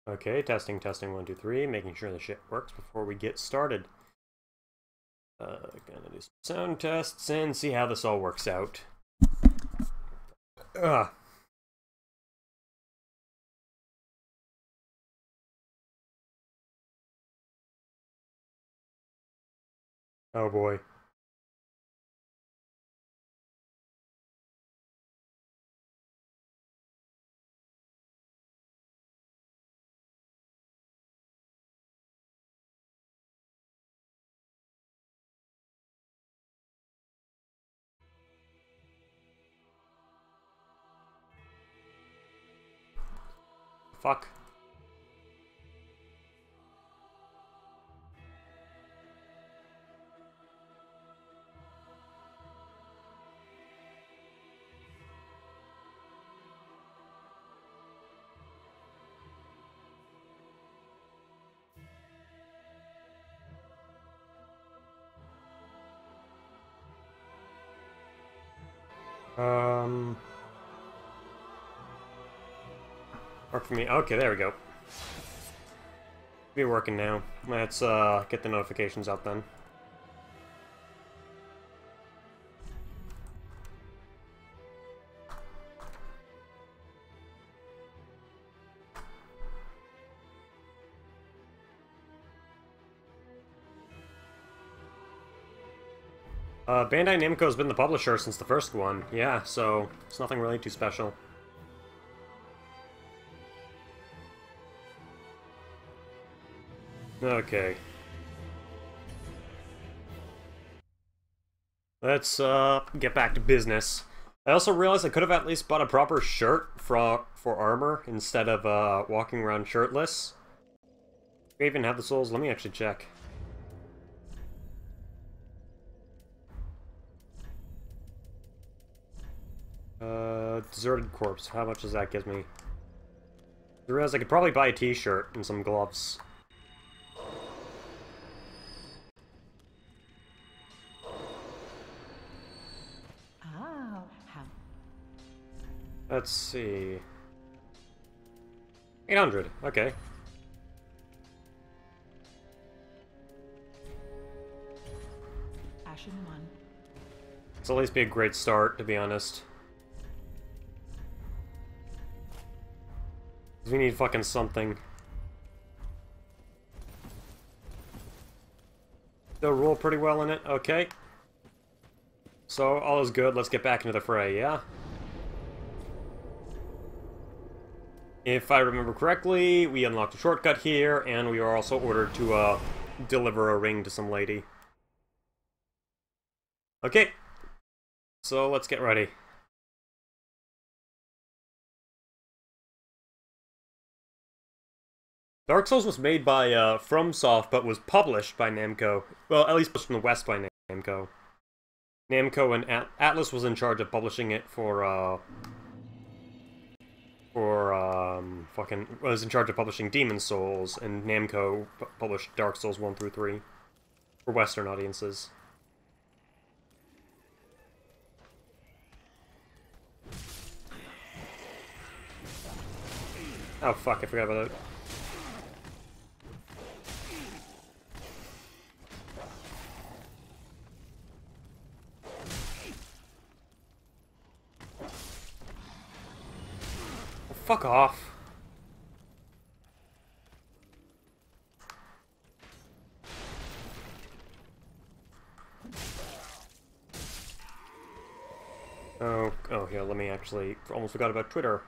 Okay, testing, 1, 2, 3, making sure the shit works before we get started. Gonna do some sound tests and see how this all works out. Ugh. Oh boy. Fuck. Work for me. Okay, there we go. Be working now. Let's get the notifications out then. Bandai Namco's been the publisher since the first one. Yeah, so it's nothing really too special. Okay. Let's get back to business. I also realized I could have at least bought a proper shirt for armor instead of walking around shirtless. Do we even have the souls? Let me actually check. Deserted corpse. How much does that give me? I realized I could probably buy a t-shirt and some gloves. Let's see. 800, okay. Ashen one. It's at least be a great start, to be honest. We need fucking something. They'll roll pretty well in it, okay. So, all is good, let's get back into the fray, yeah? If I remember correctly, we unlocked a shortcut here, and we are also ordered to, deliver a ring to some lady. Okay. So, let's get ready. Dark Souls was made by, FromSoft, but was published by Namco. Well, at least published in the West by Namco. Namco and Atlas was in charge of publishing it for, was in charge of publishing Demon Souls, and Namco published Dark Souls 1 through 3 for Western audiences. Oh fuck, I forgot about that. Oh, fuck off. Oh, here, let me actually... almost forgot about Twitter.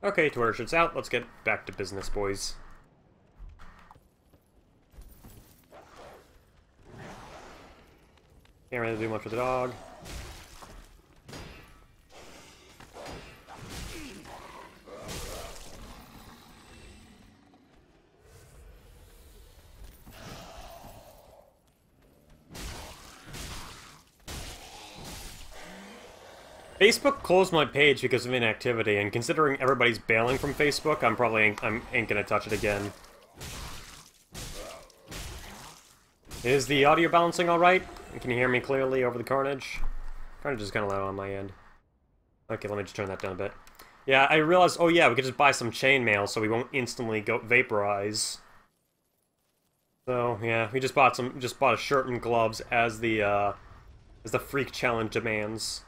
Okay, Twitter shit's out. Let's get back to business, boys. Can't really do much with the dog. Facebook closed my page because of inactivity, and considering everybody's bailing from Facebook, I ain't gonna touch it again. Is the audio balancing alright? Can you hear me clearly over the carnage? Carnage is kind of loud on my end. Okay, let me just turn that down a bit. Yeah, I realized, oh yeah, we could just buy some chainmail so we won't instantly go vaporize. So, yeah, we just bought a shirt and gloves as the freak challenge demands.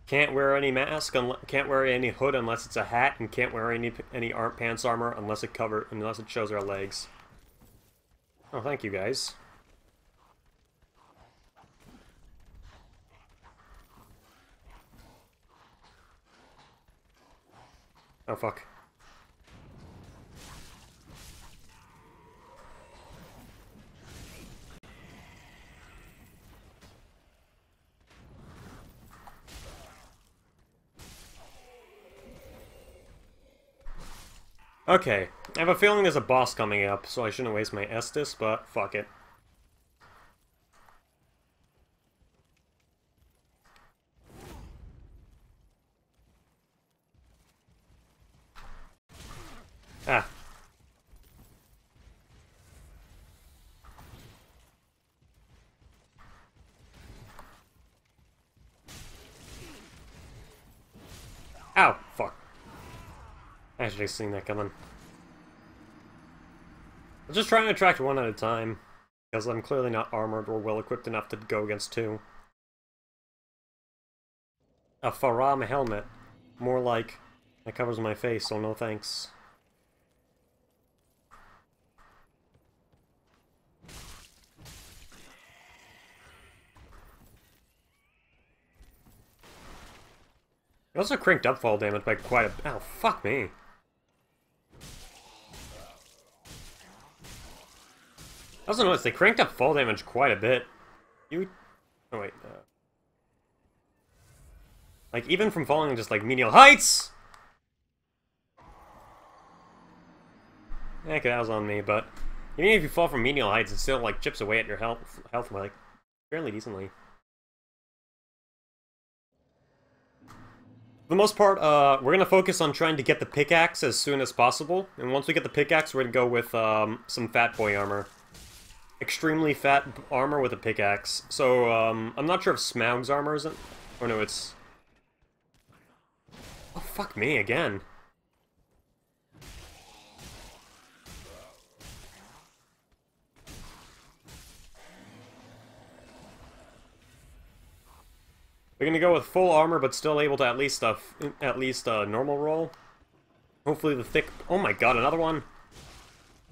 Can't wear any mask, can't wear any hood unless it's a hat, and can't wear any pants armor unless it shows our legs. Oh, thank you guys. Oh, fuck. Okay, I have a feeling there's a boss coming up, so I shouldn't waste my Estus, but fuck it. Ah. Ow, fuck. I should have seen that coming. I'm just trying to attract one at a time, because I'm clearly not armored or well-equipped enough to go against two. A Faram helmet. More like, that covers my face, so no thanks. It also cranked up fall damage by quite a... Oh, fuck me. I also noticed they cranked up fall damage quite a bit. Oh wait, like, even from falling just, like, menial heights! Okay, that was on me, but... Even if you fall from menial heights, it still, like, chips away at your health like, fairly decently. For the most part, we're gonna focus on trying to get the pickaxe as soon as possible, and once we get the pickaxe, we're gonna go with, some fat boy armor. Extremely fat armor with a pickaxe. So, I'm not sure if Smaug's armor isn't... Oh no, it's... Oh, fuck me, again. We're gonna go with full armor, but still able to at least normal roll. Hopefully the thick... Oh my god, another one? Where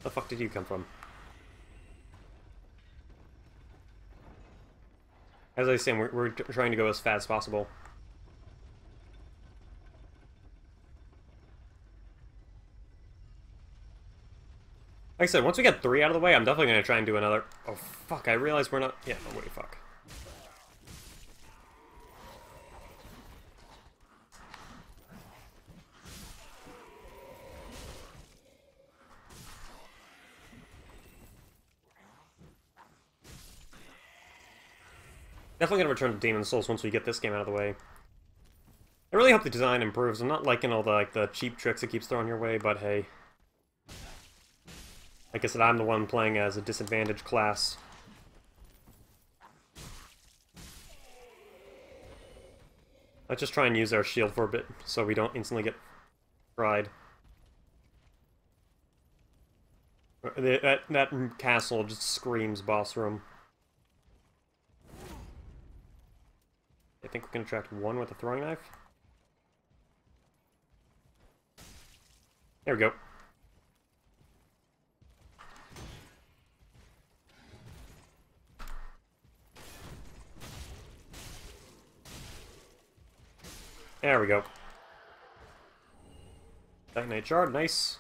the fuck did you come from? As I was saying, we're trying to go as fast as possible. Like I said, once we get 3 out of the way, I'm definitely gonna try and do another... Oh, fuck, I realize we're not... Yeah, oh, wait, fuck. Definitely gonna return to Demon Souls once we get this game out of the way. I really hope the design improves. I'm not liking all the, like, the cheap tricks it keeps throwing your way, but hey. Like I said, I'm the one playing as a disadvantaged class. Let's just try and use our shield for a bit, so we don't instantly get fried. That castle just screams boss room. I think we can attract one with a throwing knife. There we go. There we go. Titanite shard, nice.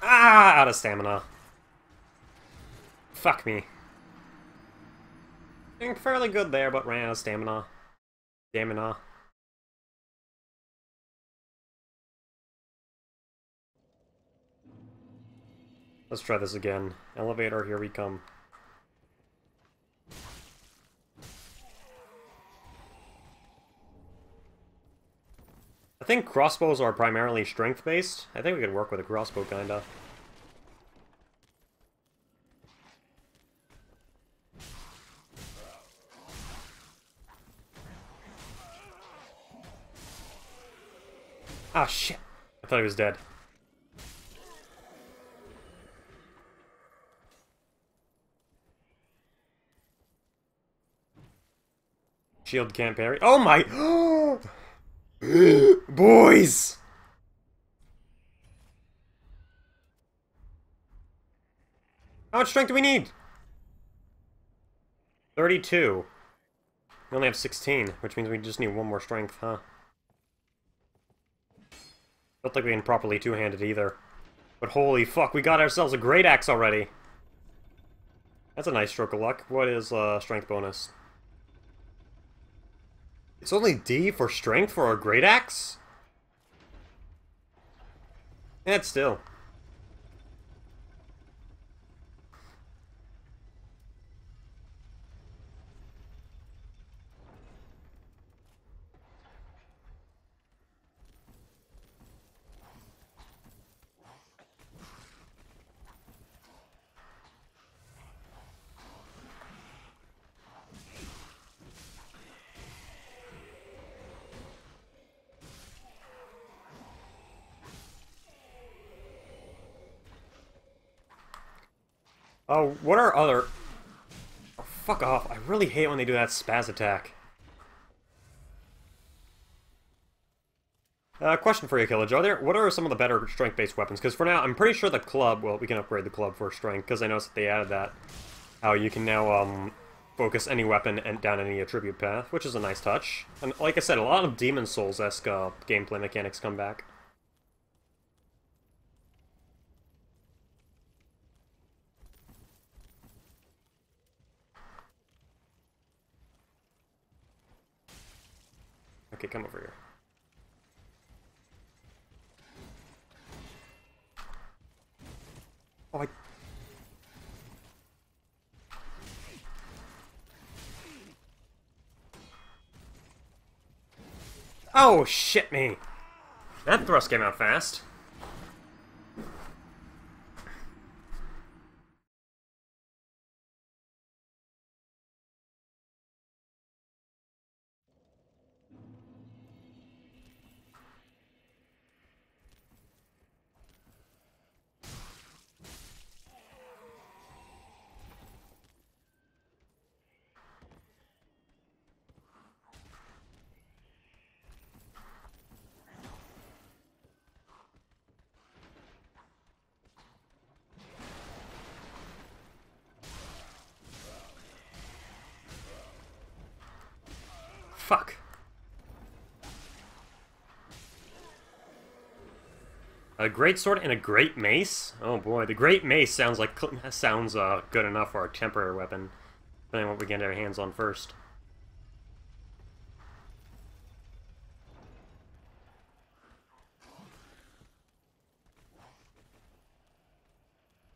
Ah, out of stamina. Fuck me. Doing fairly good there, but ran out of stamina. Stamina. Let's try this again. Elevator, here we come. I think crossbows are primarily strength-based. I think we could work with a crossbow, kinda. Ah, shit! I thought he was dead. Shield can't parry. Oh my! Boys! How much strength do we need? 32. We only have 16, which means we just need one more strength, huh? Don't think we can properly two-hand it either. But holy fuck, we got ourselves a great axe already! That's a nice stroke of luck. What is strength bonus? It's only D for strength for our great axe? Yeah, still. Oh, what are other... Oh, fuck off. I really hate when they do that spaz attack. Question for you, Killage. What are some of the better strength-based weapons? Because for now, I'm pretty sure the club... Well, we can upgrade the club for strength, because I noticed that they added that. How you can now, focus any weapon and down any attribute path, which is a nice touch. And like I said, a lot of Demon Souls-esque gameplay mechanics come back. Okay, come over here. Oh, Oh, shit me! That thrust came out fast. Fuck. A great sword and a great mace? Oh boy, the great mace sounds like good enough for our temporary weapon. Depending on what we get our hands on first.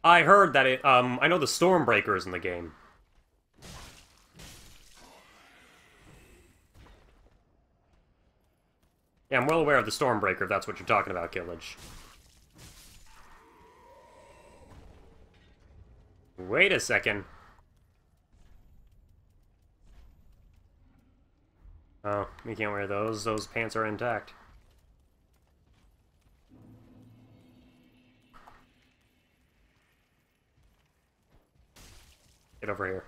I heard that I know the Stormbreaker is in the game. Yeah, I'm well aware of the Stormbreaker, if that's what you're talking about, Killage. Wait a second. Oh, we can't wear those. Those pants are intact. Get over here.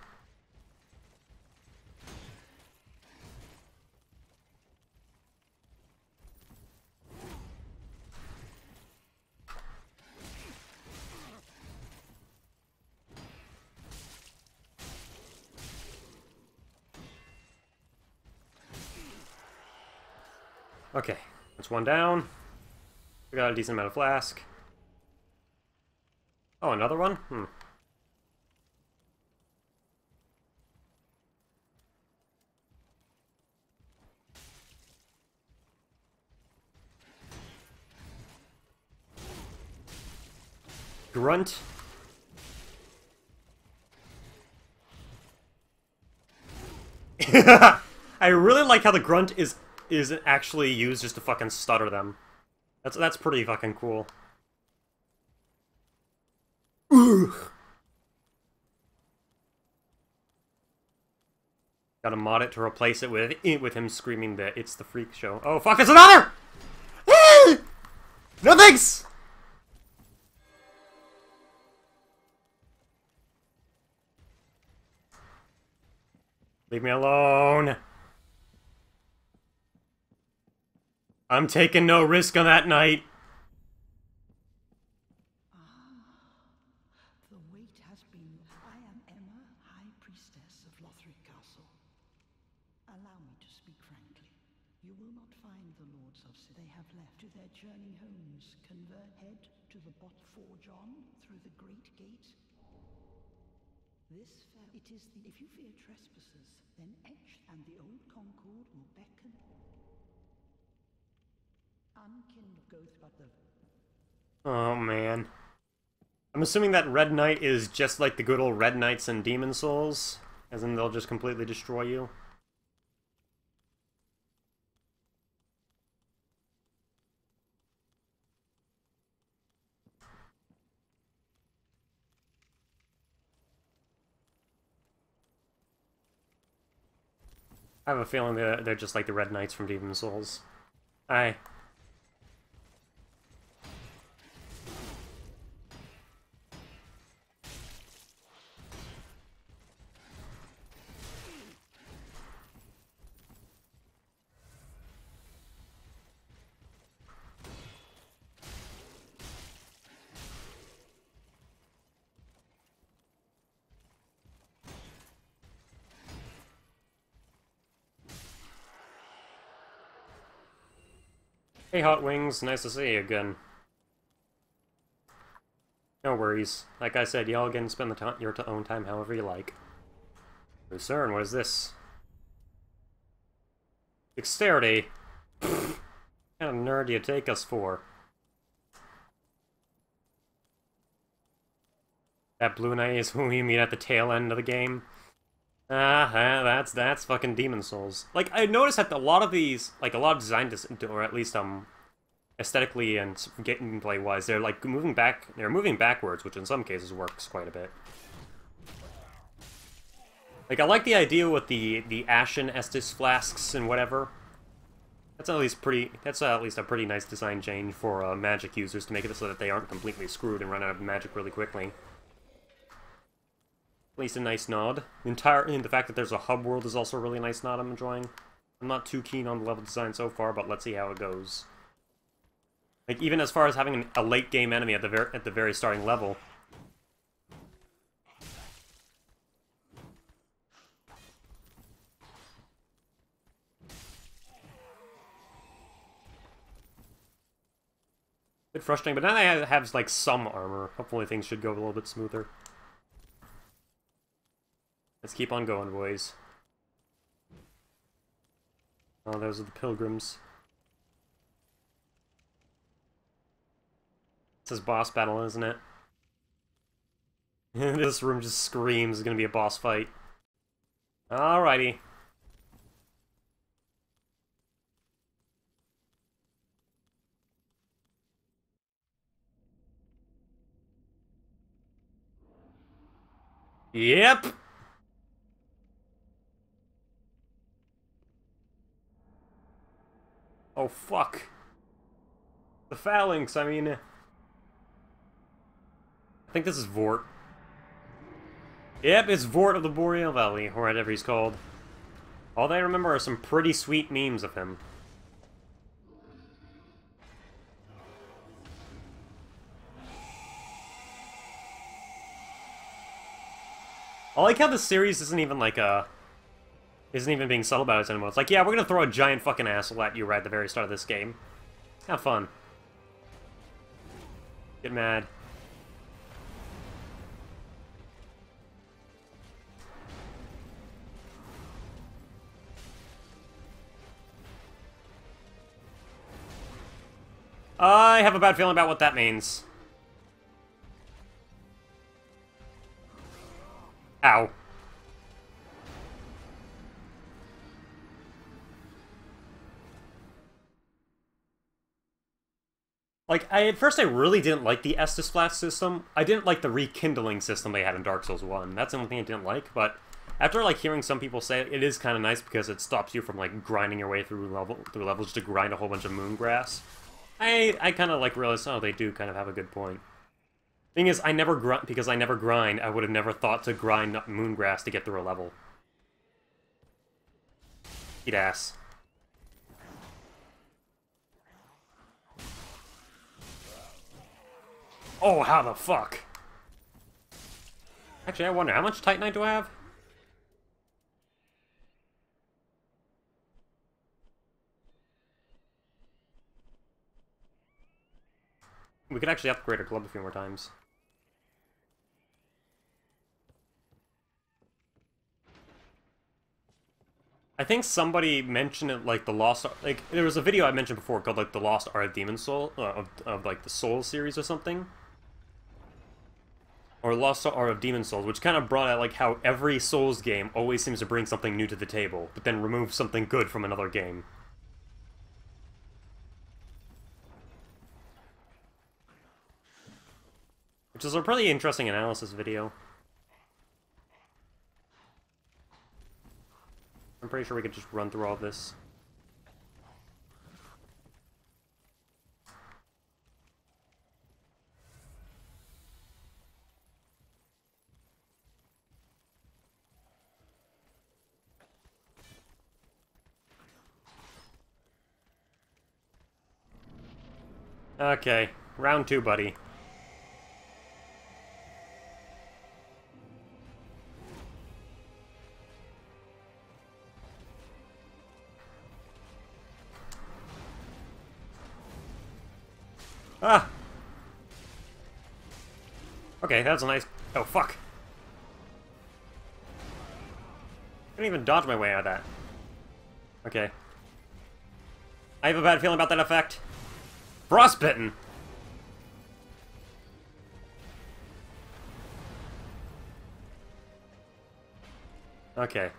Okay, that's one down. We got a decent amount of flask. Oh, another one? Hmm. Grunt. I really like how the grunt is actually used just to fucking stutter them. That's pretty fucking cool. Ugh. Gotta mod it to replace it with him screaming that it's the freak show. Oh fuck, it's another! No thanks! Leave me alone. I'm taking no risk on that night. The wait has been. I am Emma, High Priestess of Lothric Castle. Allow me to speak frankly. You will not find the Lords of They have left to their journey homes. Head to the bot forge on through the Great Gate. It is the. If you fear trespassers, then etch and the old Concord will beckon. Unkindled goes but the. Oh man. I'm assuming that Red Knight is just like the good old Red Knights in Demon Souls, as in they'll just completely destroy you. I have a feeling they're just like the Red Knights from Demon Souls. Aye. Hey Hot Wings, nice to see you again. No worries. Like I said, y'all can spend your own time however you like. Lucerne, what is this? Dexterity? What kind of nerd do you take us for? That Blue Knight is who we meet at the tail end of the game. That's fucking Demon Souls. Like, I noticed that a lot of these, like, a lot of design, or at least, aesthetically and gameplay-wise, they're, like, moving backwards, which in some cases works quite a bit. Like, I like the idea with the Ashen Estus flasks and whatever. That's at least a pretty nice design change for, magic users to make it so that they aren't completely screwed and run out of magic really quickly. At least a nice nod. The fact that there's a hub world is also a really nice nod I'm enjoying. I'm not too keen on the level design so far, but let's see how it goes. Like, even as far as having a late game enemy at the very starting level. Bit frustrating, but now I have like some armor. Hopefully things should go a little bit smoother. Let's keep on going, boys. Oh, those are the pilgrims. This is boss battle, isn't it? This room just screams it's gonna be a boss fight. Alrighty. Yep! Oh, fuck. The phalanx, I mean... I think this is Vort. Yep, it's Vort of the Boreal Valley, or whatever he's called. All I remember are some pretty sweet memes of him. I like how this series isn't even like isn't even being subtle about it anymore. It's like, yeah, we're gonna throw a giant fucking asshole at you right at the very start of this game. Have fun. Get mad. I have a bad feeling about what that means. Ow. Like, at first I really didn't like the Estus Flash system. I didn't like the rekindling system they had in Dark Souls 1. That's the only thing I didn't like, but after, like, hearing some people say it is kind of nice because it stops you from, like, grinding your way through levels just to grind a whole bunch of moongrass. I kind of, like, realized, oh, they do kind of have a good point. Thing is, because I never grind, I would have never thought to grind moongrass to get through a level. Eat ass. Oh, how the fuck? Actually, I wonder, how much Titanite do I have? We could actually upgrade our club a few more times. I think somebody mentioned it, like, the Lost... Like, there was a video I mentioned before called, like, the Lost Art of Demon Soul... of like, the Soul series or something. Or Lost Art of Demon Souls, which kind of brought out, like, how every Souls game always seems to bring something new to the table, but then remove something good from another game. Which is a pretty interesting analysis video. I'm pretty sure we could just run through all this. Okay, round 2, buddy. Ah! Okay, that's a nice... Oh, fuck. I didn't even dodge my way out of that. Okay. I have a bad feeling about that effect. Frostbitten! Okay.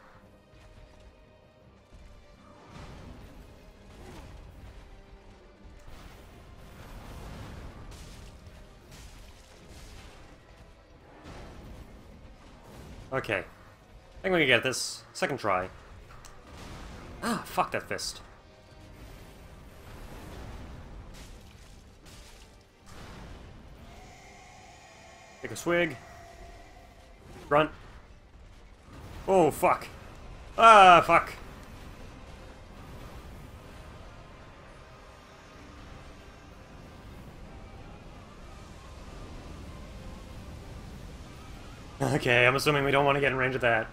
Okay. I think we can get this. Second try. Ah, fuck that fist. Take a swig. Grunt. Oh, fuck. Ah, fuck. Okay, I'm assuming we don't want to get in range of that.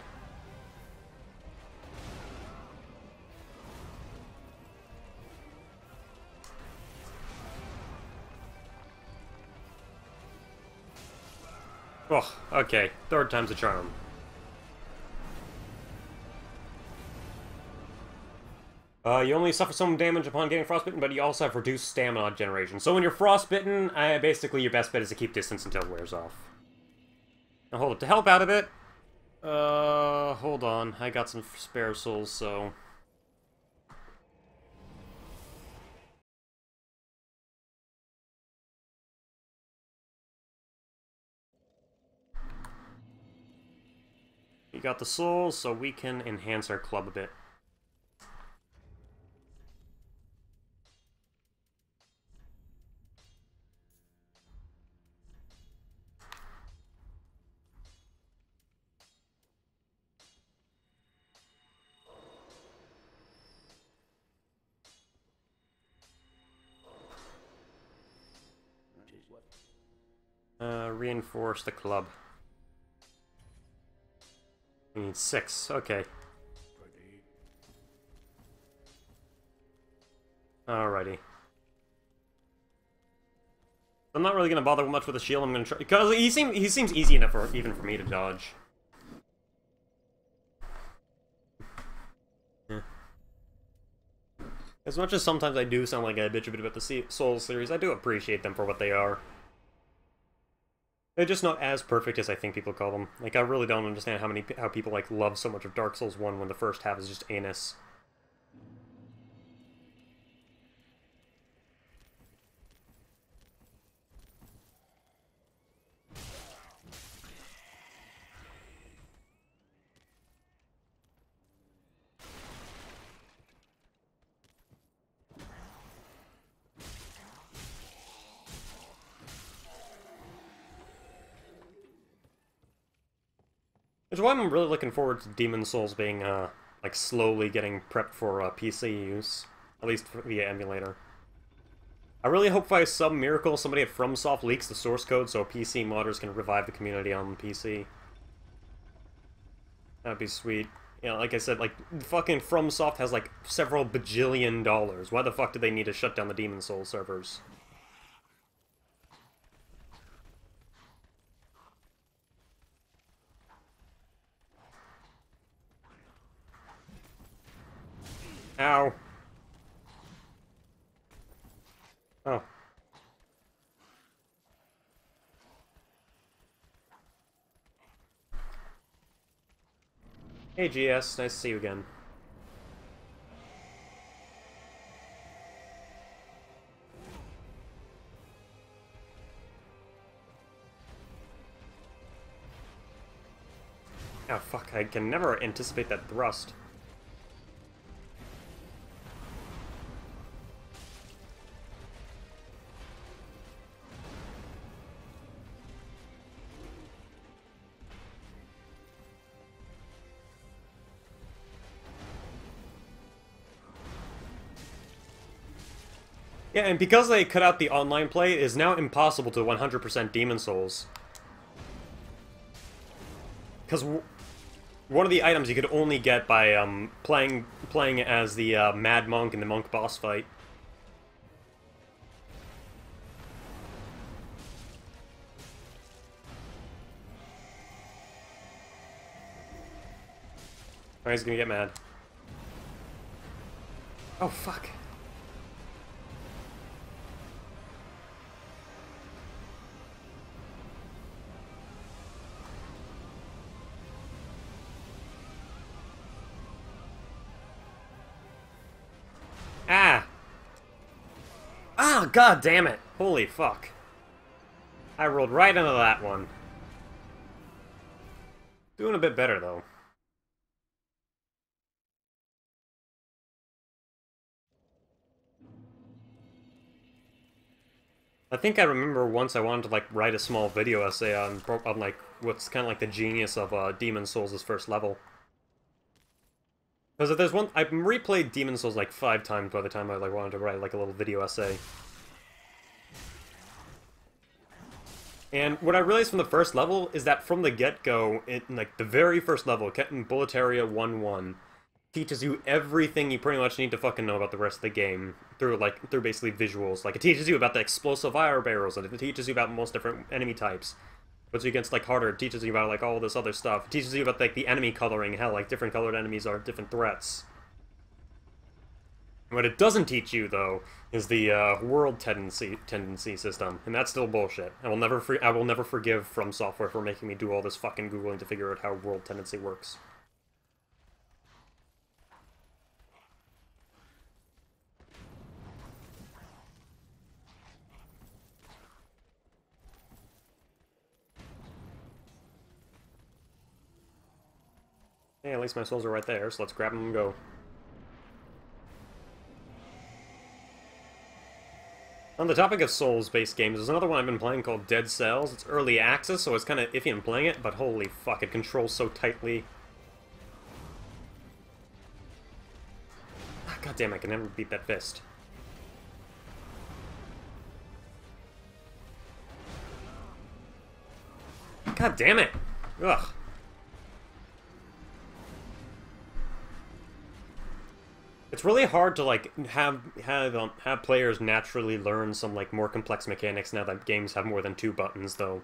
Oh, okay. Third time's a charm. You only suffer some damage upon getting frostbitten, but you also have reduced stamina generation. So when you're frostbitten, basically your best bet is to keep distance until it wears off. Now hold up, to help out of it, hold on, I got some spare souls, so... We got the souls, so we can enhance our club a bit. Reinforce the club. We need 6, okay. Alrighty. I'm not really gonna bother much with the shield. I'm gonna try because he seems easy enough for even for me to dodge. Yeah. As much as sometimes I do sound like I bitch a bit about the Souls series, I do appreciate them for what they are. They're just not as perfect as I think people call them. Like, I really don't understand how people, like, love so much of Dark Souls 1 when the first half is just anus. Which is why I'm really looking forward to Demon Souls being, like, slowly getting prepped for, PC use. At least via emulator. I really hope by some miracle somebody at FromSoft leaks the source code so PC modders can revive the community on PC. That'd be sweet. You know, like I said, like, fucking FromSoft has, like, several bajillion dollars. Why the fuck do they need to shut down the Demon Souls servers? Ow. Oh. Hey GS, nice to see you again. Oh fuck, I can never anticipate that thrust. Yeah, and because they cut out the online play, it is now impossible to 100% Demon Souls. Because one of the items you could only get by playing as the Mad Monk in the Monk boss fight. Oh, he's gonna get mad. Oh, fuck. Ah! Ah, god damn it! Holy fuck. I rolled right into that one. Doing a bit better, though. I think I remember once I wanted to, like, write a small video essay on like, what's kind of like the genius of Demon Souls' first level. Because if there's one... I've replayed Demon Souls, like, 5 times by the time I, like, wanted to write, like, a little video essay. And what I realized from the first level is that from the get-go, like, the very first level, Bulletaria 1-1, teaches you everything you pretty much need to fucking know about the rest of the game through basically visuals. Like, it teaches you about the explosive fire barrels, and it teaches you about most different enemy types. Puts you against, like, harder, it teaches you about, like, all this other stuff. It teaches you about, like, the enemy coloring, hell, like, different colored enemies are different threats. What it doesn't teach you, though, is the world tendency system, and that's still bullshit. I will never forgive From Software for making me do all this fucking googling to figure out how world tendency works. Hey, at least my souls are right there, so let's grab them and go. On the topic of Souls-based games, there's another one I've been playing called Dead Cells. It's early access, so it's kind of iffy in playing it, but holy fuck, it controls so tightly. Ah, god damn, I can never beat that fist. God damn it! Ugh. It's really hard to, like, have players naturally learn some, like, more complex mechanics now that games have more than 2 buttons, though.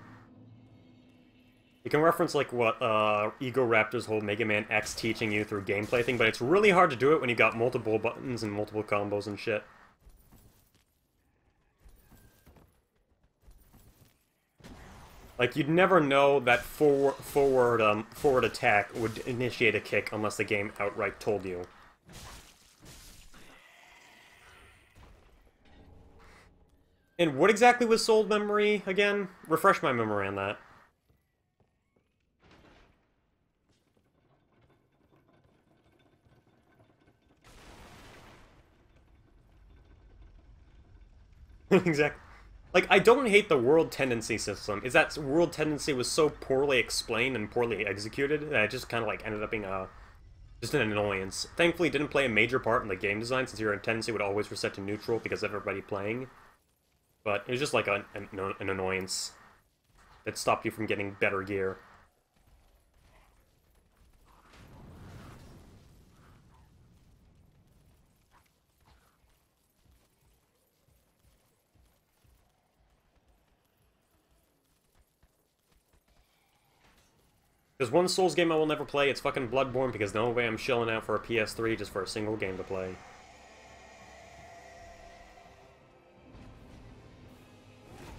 You can reference, like, what Ego Raptor's whole Mega Man X teaching you through gameplay thing, but it's really hard to do it when you got multiple buttons and multiple combos and shit. Like, you'd never know that forward attack would initiate a kick unless the game outright told you. And what exactly was soul memory again? Refresh my memory on that. Exactly. Like, I don't hate the world tendency system. Is that world tendency was so poorly explained and poorly executed that it just kind of, like, ended up being just an annoyance. Thankfully, it didn't play a major part in the game design, since your tendency would always reset to neutral because of everybody playing. But it was just, like, an annoyance that stopped you from getting better gear. There's one Souls game I will never play, it's fucking Bloodborne, because no way I'm shelling out for a PS3 just for a single game to play.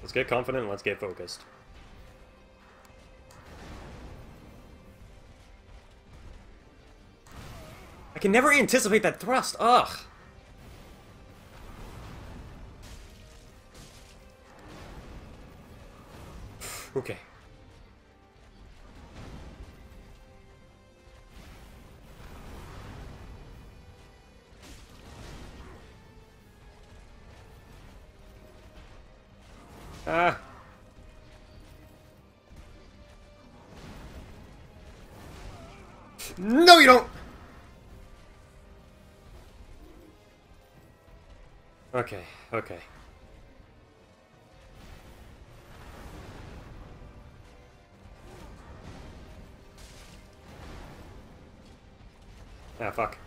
Let's get confident and let's get focused. I can never anticipate that thrust, ugh! Okay. Ah. No, you don't! Okay, okay. Ah, fuck.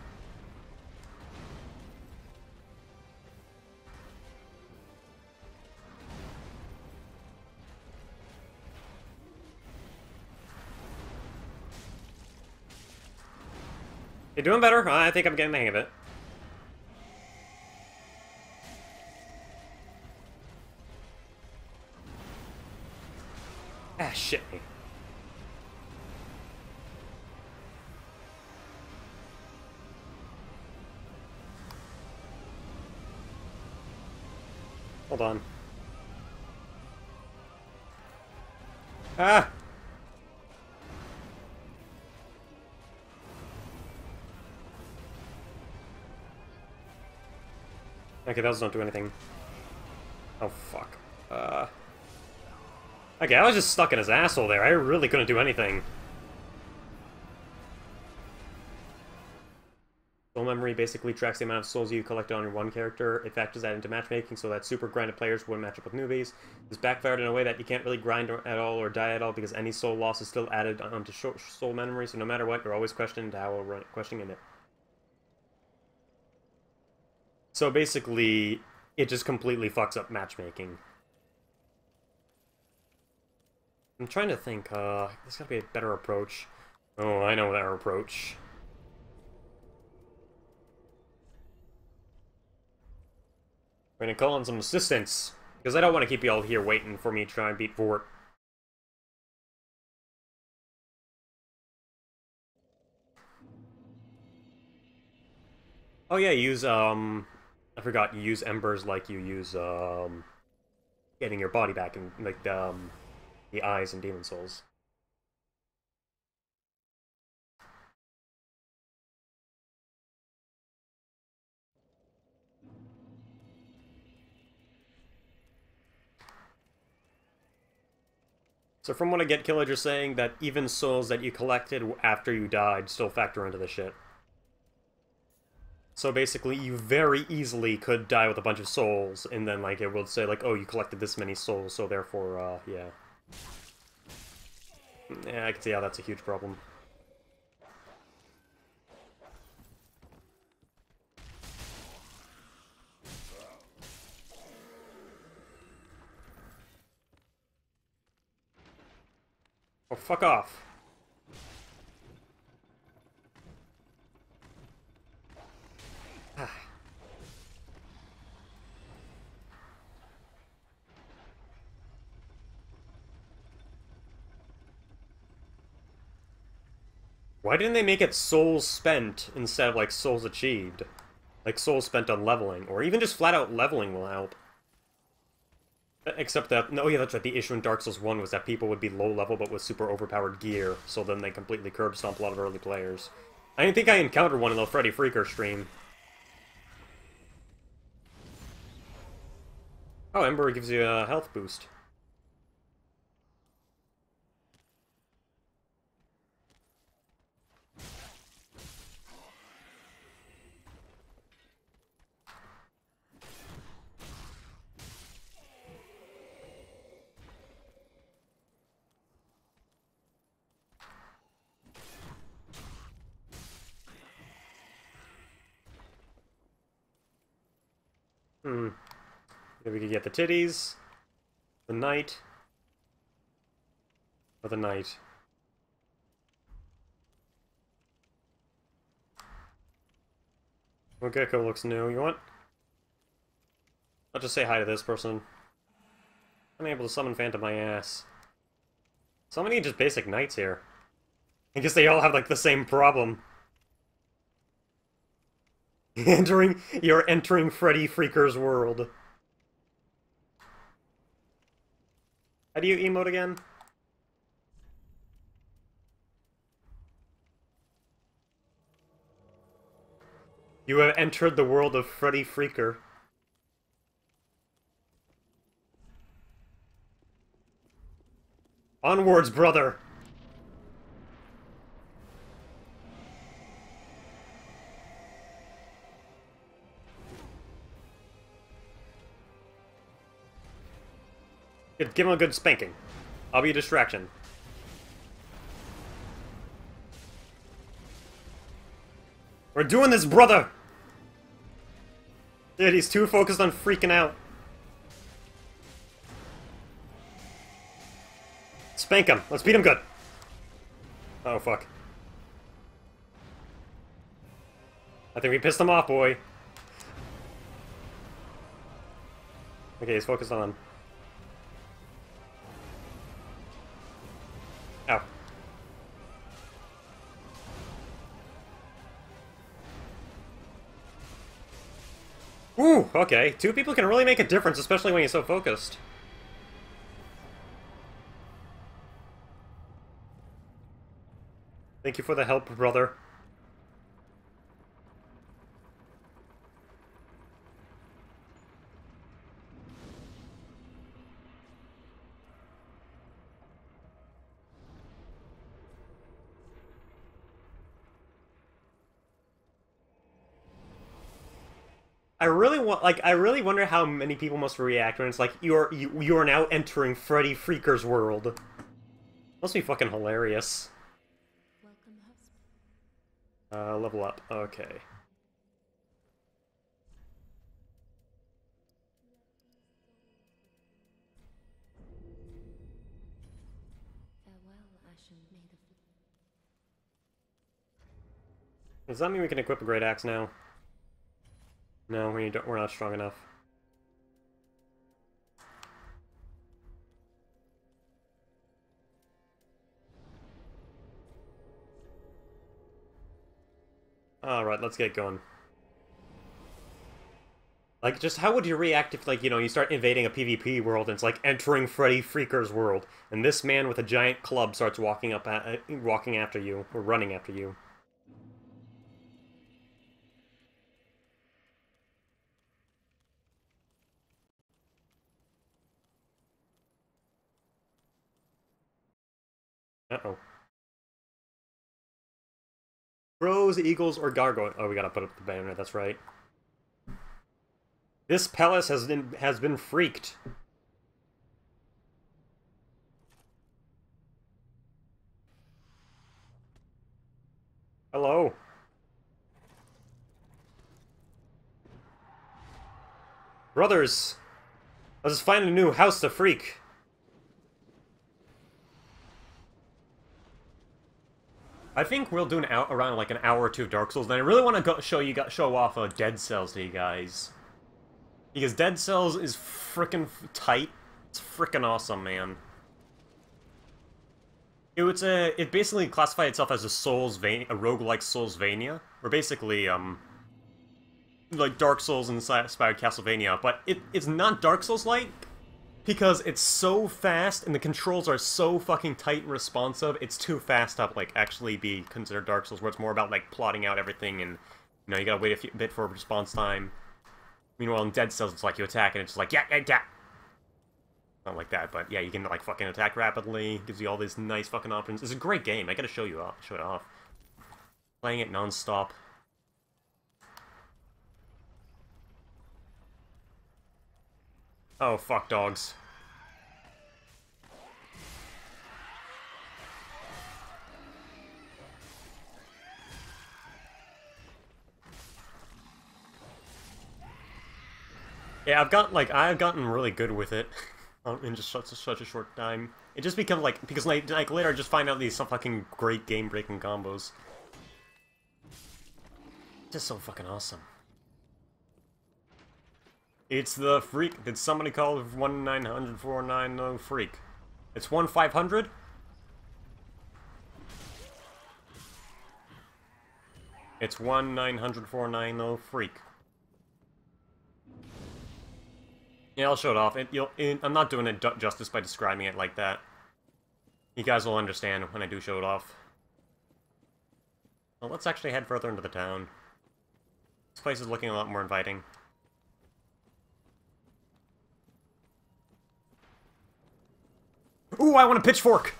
You're doing better. I think I'm getting the hang of it. Ah, shit me. Hold on. Ah! Okay, those don't do anything. Oh, fuck. Okay, I was just stuck in his asshole there. I really couldn't do anything. Soul memory basically tracks the amount of souls you collected on your one character. It factors that into matchmaking so that super grinded players wouldn't match up with newbies. This backfired in a way that you can't really grind at all or die at all because any soul loss is still added onto soul memory, so no matter what, you're always questioning it. So basically, it just completely fucks up matchmaking. I'm trying to think, there's gotta be a better approach. Oh, I know that approach. We're gonna call on some assistance, because I don't want to keep you all here waiting for me to try and beat Vort. Oh yeah, use, I forgot, you use embers like you use, getting your body back in, like, the eyes in Demon Souls. So from what I get, Killage is saying that even souls that you collected after you died still factor into the shit. So basically, you very easily could die with a bunch of souls, and then, like, it will say, like, oh, you collected this many souls, so therefore, yeah. Yeah, I can see how that's a huge problem. Oh, fuck off. Why didn't they make it souls spent instead of, like, souls achieved? Like, souls spent on leveling, or even just flat-out leveling will help. Except that, no, yeah, that's right, the issue in Dark Souls 1 was that people would be low level but with super overpowered gear, so then they completely curb stomp a lot of early players. I didn't think I encountered one in the Freddy Freaker stream. Oh, Ember gives you a health boost. Hmm. Maybe we could get the titties, the knight, or the knight. Well, Gecko looks new. You want? I'll just say hi to this person. I'm able to summon Phantom my ass. So many just basic knights here. I guess they all have, like, the same problem. You're entering Freddy Freaker's world. How do you emote again? You have entered the world of Freddy Freaker. Onwards, brother! Give him a good spanking. I'll be a distraction. We're doing this, brother! Dude, he's too focused on freaking out. Spank him. Let's beat him good. Oh, fuck. I think we pissed him off, boy. Okay, he's focused on. Ow. Ooh, okay. Two people can really make a difference, especially when you're so focused. Thank you for the help, brother. I really wonder how many people must react when it's like you are now entering Freddy Freaker's world. Must be fucking hilarious. Level up. Okay. Does that mean we can equip a Great Axe now? No, we're not strong enough. Alright, let's get going. Like, just how would you react if, like, you know, you start invading a PvP world and it's like entering Freddy Freaker's world, and this man with a giant club starts walking after you, or running after you? Uh-oh. Crows, eagles, or gargoyle? Oh, we gotta put up the banner, that's right. This palace has been freaked. Hello. Brothers, let's find a new house to freak. I think we'll do around like an hour or two of Dark Souls, and I really want to show off Dead Cells to you guys. Because Dead Cells is frickin' tight. It's frickin' awesome, man. It basically classified itself as a roguelike Soulsvania, or basically, like Dark Souls inspired Castlevania, but it's not Dark Souls-like, because it's so fast, and the controls are so fucking tight and responsive, it's too fast to, like, actually be considered Dark Souls, where it's more about, like, plotting out everything, and, you know, you gotta wait a bit for response time. Meanwhile, in Dead Cells, it's like you attack, and it's just like, yeah, Not like that, but yeah, you can like fucking attack rapidly. Gives you all these nice fucking options. It's a great game. I gotta show you off. Show it off. Playing it non-stop. Oh fuck, dogs. Yeah, I've gotten really good with it in just such a short time. It just becomes like, because like later I just find out these some fucking great game-breaking combos. Just so fucking awesome. It's the Freak. Did somebody call 1-900-490 Freak? It's 1-500? It's 1-900-490 Freak. Yeah, I'll show it off. I'm not doing it justice by describing it like that. You guys will understand when I do show it off. Well, let's actually head further into the town. This place is looking a lot more inviting. Ooh, I want a pitchfork!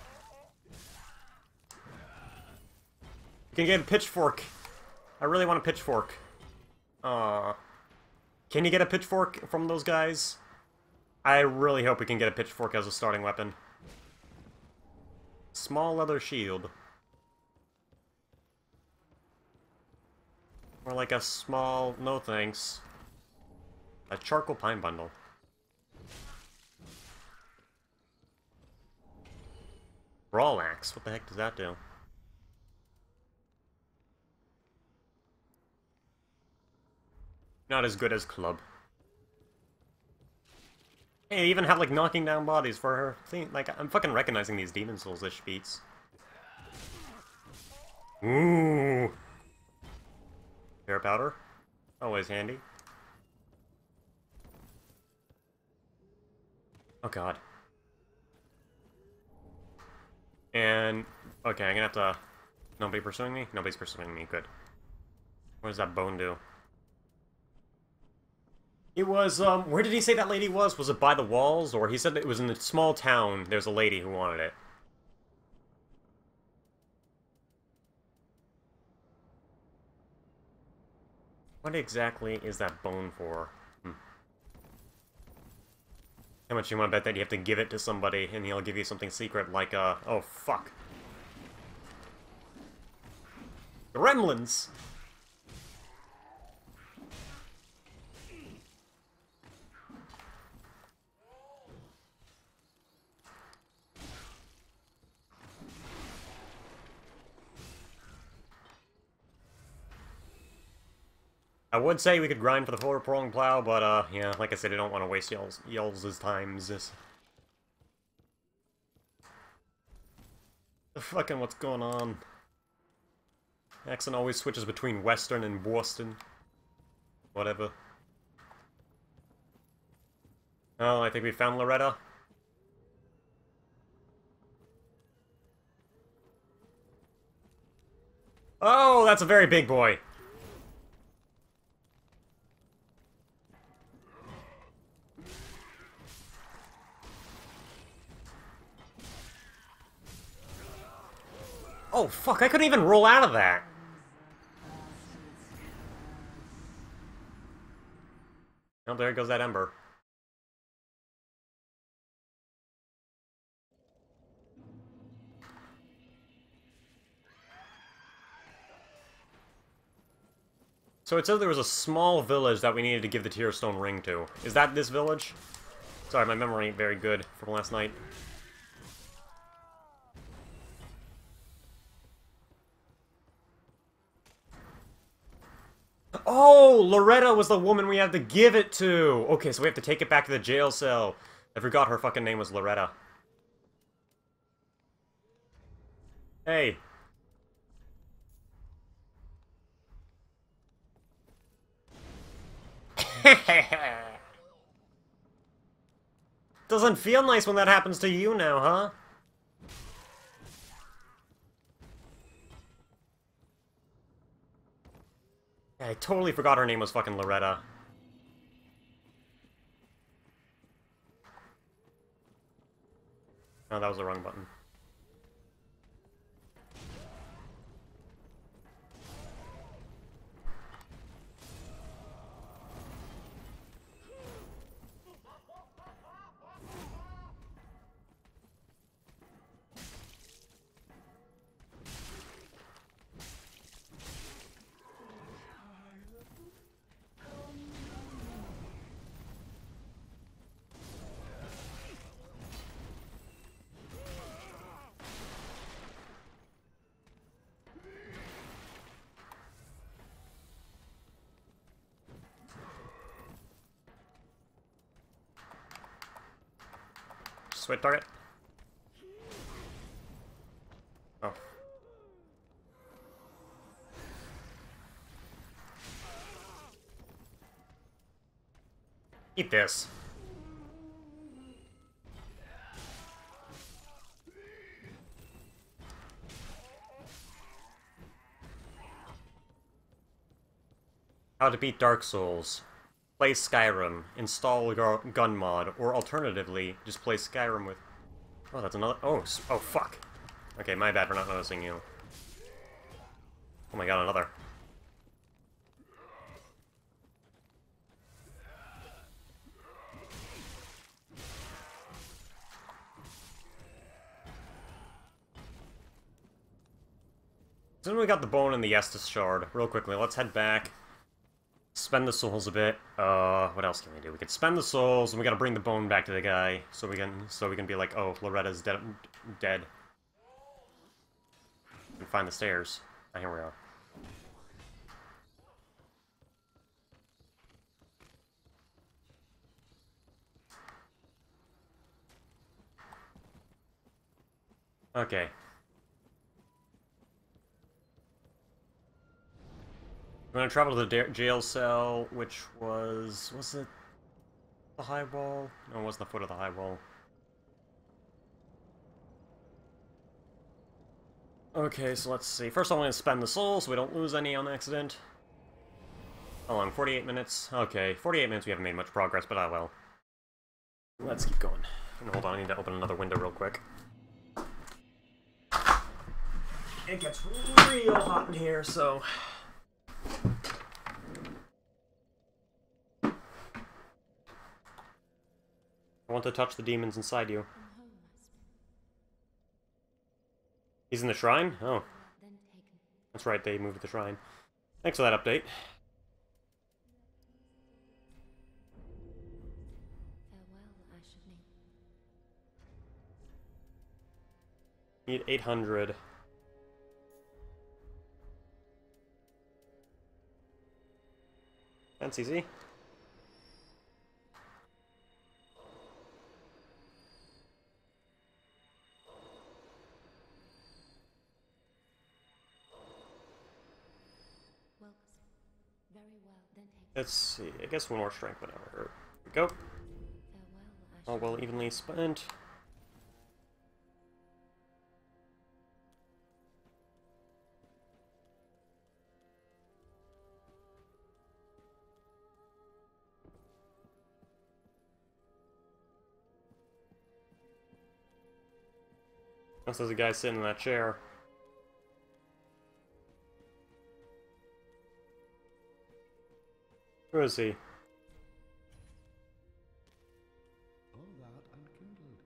You can get a pitchfork. I really want a pitchfork. Can you get a pitchfork from those guys? I really hope we can get a pitchfork as a starting weapon. Small leather shield. Or like a small... no thanks. A charcoal pine bundle. Brawl axe. What the heck does that do? Not as good as club. Hey, they even have like knocking down bodies for her thing. Like, I'm fucking recognizing these Demon Souls-ish feats. Ooh. Hair powder. Always handy. Oh god. And... okay, I'm gonna have to... nobody pursuing me? Nobody's pursuing me, good. What does that bone do? It was, where did he say that lady was? Was it by the walls? Or he said that it was in a small town, there's a lady who wanted it. What exactly is that bone for? How much you want to bet that you have to give it to somebody and he'll give you something secret like, oh fuck. Gremlins! I would say we could grind for the four-pronged plow, but, yeah, like I said, I don't want to waste y'all's times. This... fucking what's going on? Accent always switches between Western and Boston. Whatever. Oh, I think we found Loretta. Oh, that's a very big boy. Oh, fuck, I couldn't even roll out of that! Oh, there goes that ember. So it said there was a small village that we needed to give the Tear Stone ring to. Is that this village? Sorry, my memory ain't very good from last night. Oh, Loretta was the woman we had to give it to! Okay, so we have to take it back to the jail cell. I forgot her fucking name was Loretta. Hey. Doesn't feel nice when that happens to you now, huh? I totally forgot her name was fucking Loretta. Oh, that was the wrong button. Sweat target. Oh. Eat this. How to beat Dark Souls. Play Skyrim, install gun mod, or alternatively, just play Skyrim with... Oh, that's another... Oh, oh, fuck. Okay, my bad for not noticing you. Oh my god, another. So we got the bone and the Estus shard. Real quickly, let's head back. Spend the souls a bit. What else can we do? We could spend the souls, and we gotta bring the bone back to the guy, so we can be like, oh, Loretta's dead. And find the stairs. Ah, here we are. Okay. We're gonna travel to the jail cell, which was it the high wall? No, it wasn't the foot of the high wall. Okay, so let's see. First, I'm gonna spend the soul so we don't lose any on accident. How long? 48 minutes? Okay, 48 minutes, we haven't made much progress, but ah well. Let's keep going. And hold on, I need to open another window real quick. It gets real hot in here, so... I want to touch the demons inside you. He's in the shrine? Oh. That's right, they moved the shrine. Thanks for that update. Need 800. That's easy. Let's see, I guess one more strength, whatever. Here we go. All well evenly spent. Unless there's a guy sitting in that chair. Who is he? All that unkindled.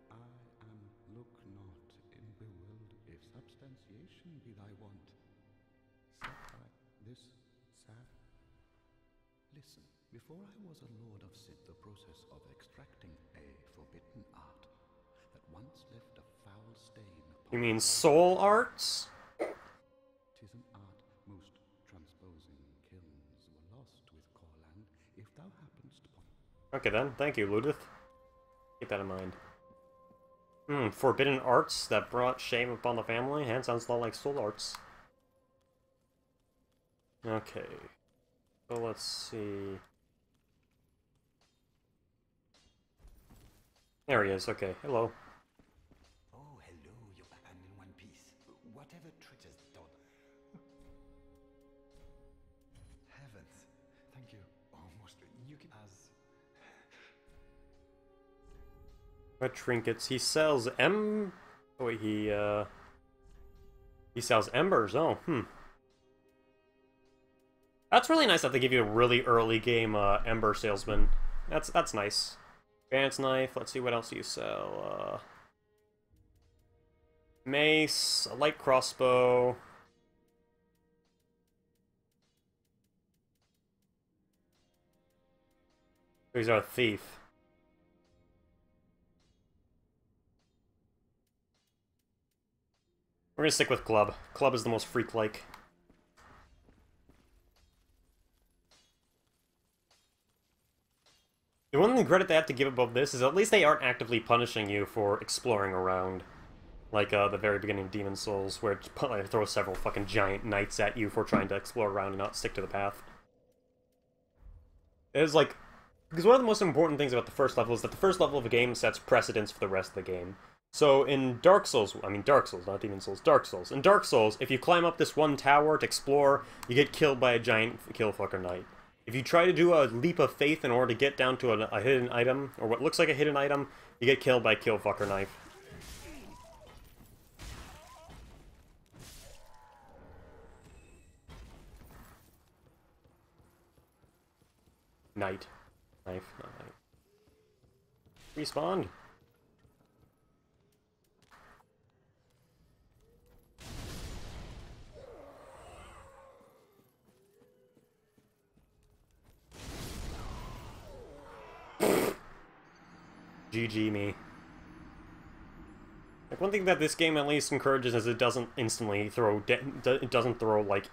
I am look not in bewildered if substantiation be thy want. Said I this sad? Listen, before I was a lord of Sid, the process of extracting a forbidden art that once left a foul stain upon... You mean soul arts? 'Tis an art most transposing kilns were lost with Corland, if thou happenst upon... Okay then, thank you, Ludith. Keep that in mind. Forbidden arts that brought shame upon the family? Hand sounds a lot like soul arts. Okay. So let's see. There he is, okay. Hello. Oh, hello, your hand in one piece. Whatever trick is done. Heavens, thank you. Almost, you can as... What trinkets? He sells Oh wait, he sells embers. Oh, That's really nice that they give you a really early game ember salesman. That's nice. Advanced knife. Let's see what else you sell. Mace, a light crossbow. He's our thief. We're gonna stick with club. Club is the most freak-like. The one thing credit they have to give above this is at least they aren't actively punishing you for exploring around. Like, the very beginning of Demon Souls, where it throws several fucking giant knights at you for trying to explore around and not stick to the path. It is like... Because one of the most important things about the first level is that the first level of a game sets precedence for the rest of the game. So in Dark Souls, not Demon Souls, Dark Souls. In Dark Souls, if you climb up this one tower to explore, you get killed by a giant killfucker knight. If you try to do a leap of faith in order to get down to a hidden item, or what looks like a hidden item, you get killed by a killfucker knife. Knight. Knife, not knight. Respawned. GG me. Like, one thing that this game at least encourages is it doesn't instantly throw, it doesn't throw, like,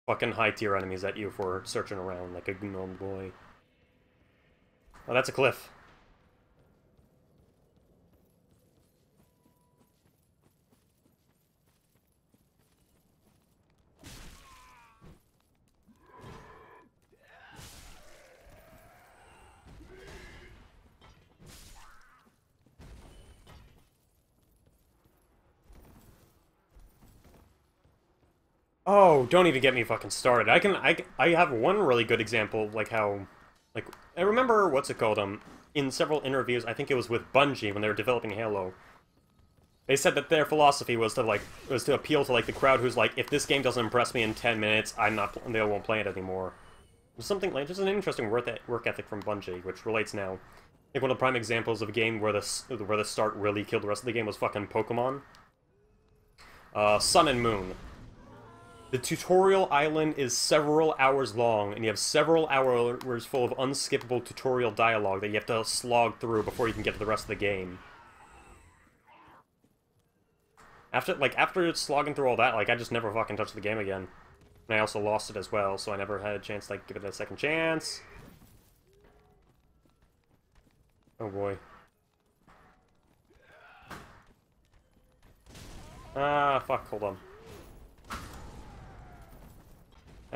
fucking high-tier enemies at you for searching around like a gnome boy. Oh, that's a cliff. Oh, don't even get me fucking started. I have one really good example of, like, how, like, I remember, what's it called, in several interviews, I think it was with Bungie when they were developing Halo, they said that their philosophy was to appeal to, like, the crowd who's like, if this game doesn't impress me in 10 minutes, they won't play it anymore. Something like, just an interesting work ethic from Bungie, which relates now. I think one of the prime examples of a game where the start really killed the rest of the game was fucking Pokemon. Sun and Moon. The tutorial island is several hours long, and you have several hours full of unskippable tutorial dialogue that you have to slog through before you can get to the rest of the game. After slogging through all that, like, I just never fucking touched the game again. And I also lost it as well, so I never had a chance to, like, give it a second chance. Oh boy. Ah, fuck, hold on.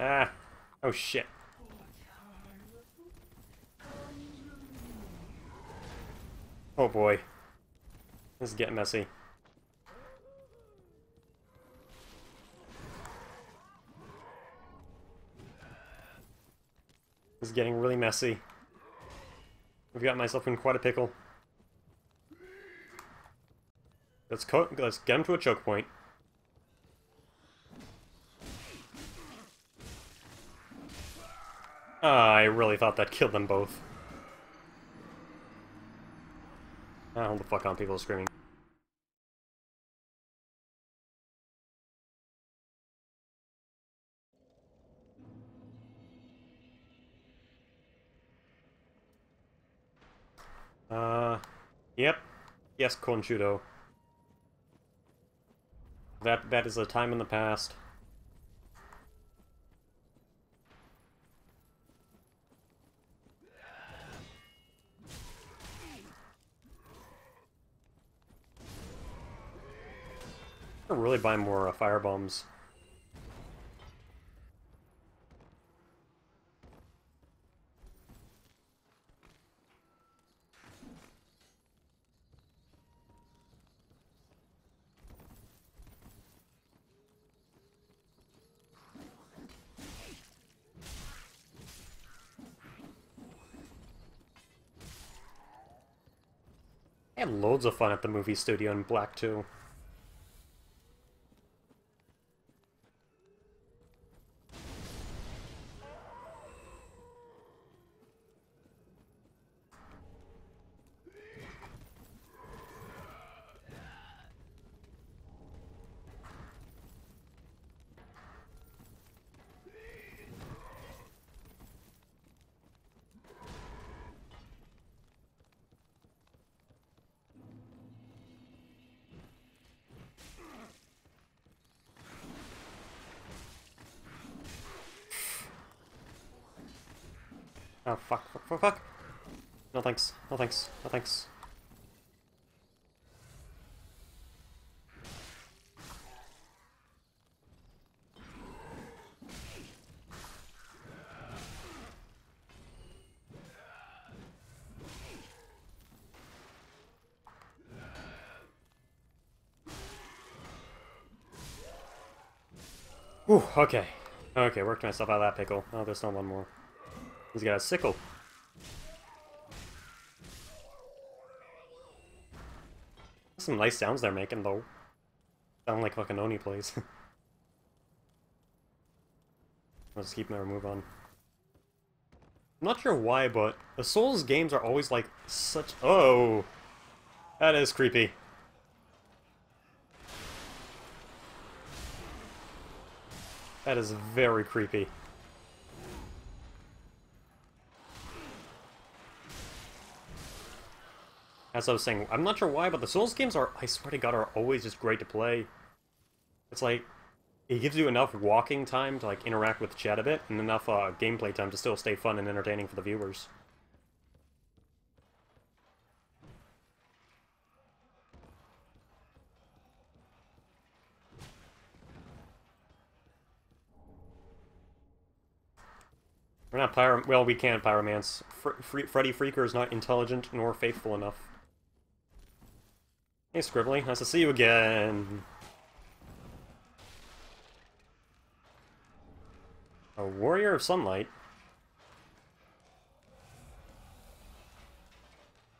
Ah. Oh shit. Oh boy. This is getting messy. This is getting really messy. I've got myself in quite a pickle. Let's get him to a choke point. I really thought that killed them both. Ah, hold the fuck on, people are screaming. Yep. Yes, Conchudo. That is a time in the past. I should really buy more fire bombs. I had loads of fun at the movie studio in Black 2. Oh, fuck, fuck, fuck, fuck. No thanks, no thanks, no thanks. Ooh, okay. Okay, worked myself out of that pickle. Oh, there's still one more. He's got a sickle. Some nice sounds they're making, though. Sound like fucking Oni plays. I'll just keep my move on. I'm not sure why, but the Souls games are always like such... Oh! That is creepy. That is very creepy. As I was saying, I'm not sure why, but the Souls games are, I swear to God, are always just great to play. It's like, it gives you enough walking time to like interact with chat a bit, and enough gameplay time to still stay fun and entertaining for the viewers. We're not well, we can't pyromance. Freddy Freaker is not intelligent nor faithful enough. Hey, Scribbly, nice to see you again. A Warrior of Sunlight.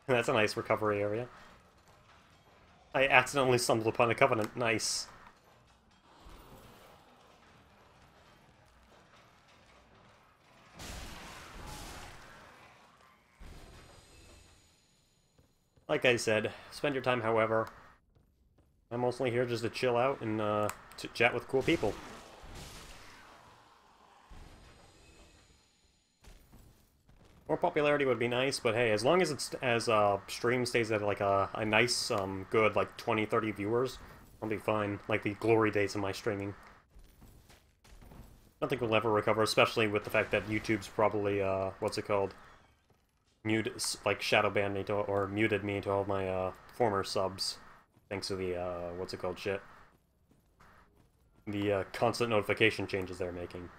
That's a nice recovery area. I accidentally stumbled upon a Covenant. Nice. Like I said, spend your time however. I'm mostly here just to chill out and to chat with cool people. More popularity would be nice, but hey, as long as it's as stream stays at like a nice good like 20-30 viewers, I'll be fine. Like the glory days of my streaming. I don't think we'll ever recover, especially with the fact that YouTube's probably what's it called? Like shadow banned me to, or muted me to all of my former subs, thanks to the what's it called shit, the constant notification changes they're making.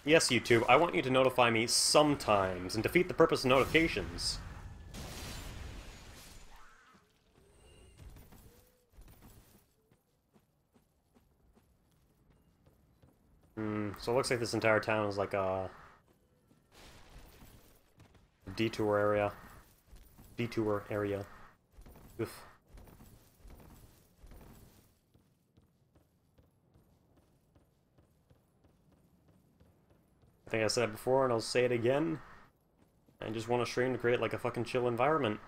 Yes, YouTube, I want you to notify me sometimes and defeat the purpose of notifications. So it looks like this entire town is like a detour area. Oof. I think I said it before and I'll say it again. I just want to stream to create like a fucking chill environment.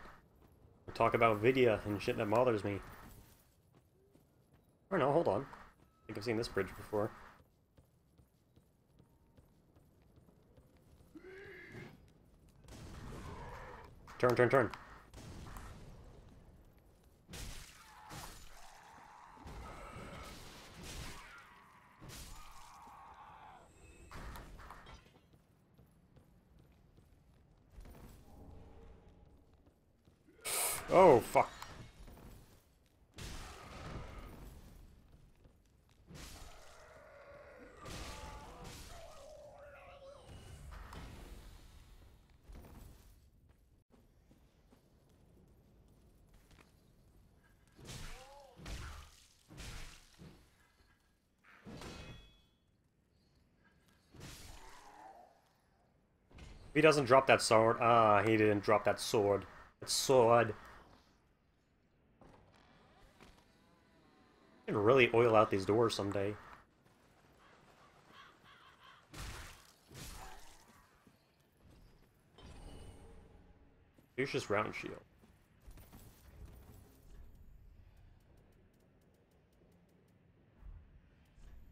Or talk about Vidya and shit that bothers me. Or no, hold on. I think I've seen this bridge before. Turn, turn, turn. Oh, fuck. If he doesn't drop that sword... Ah, he didn't drop that sword. It's sword. I can really oil out these doors someday. Here's just round shield.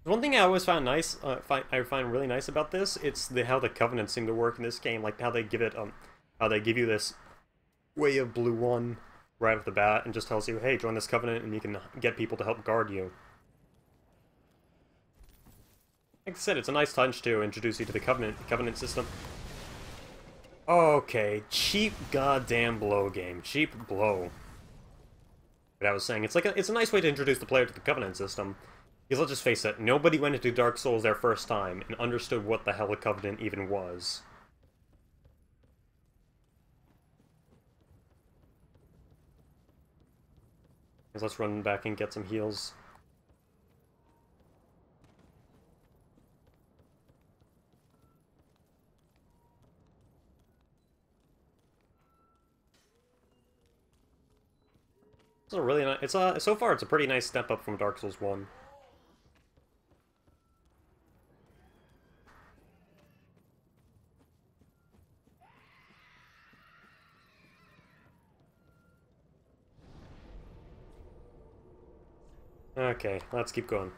One thing I always found nice, I find really nice about this, it's how the covenants seem to work in this game. Like how they give it, how they give you this way of blue one right off the bat, and just tells you, hey, join this covenant, and you can get people to help guard you. Like I said, it's a nice touch to introduce you to the covenant system. Okay, cheap goddamn blow game, cheap blow. But I was saying, it's a nice way to introduce the player to the covenant system. Because let's just face it, nobody went into Dark Souls their first time and understood what the hell a Covenant even was. So let's run back and get some heals. It's a really nice. So far it's a pretty nice step up from Dark Souls 1. Okay, let's keep going.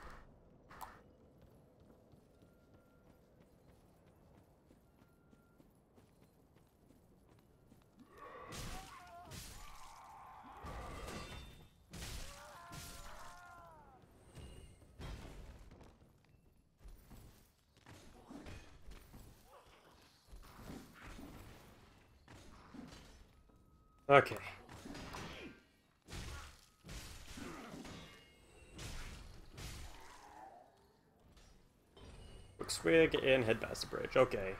Okay. Quick swig and head past the bridge. Okay.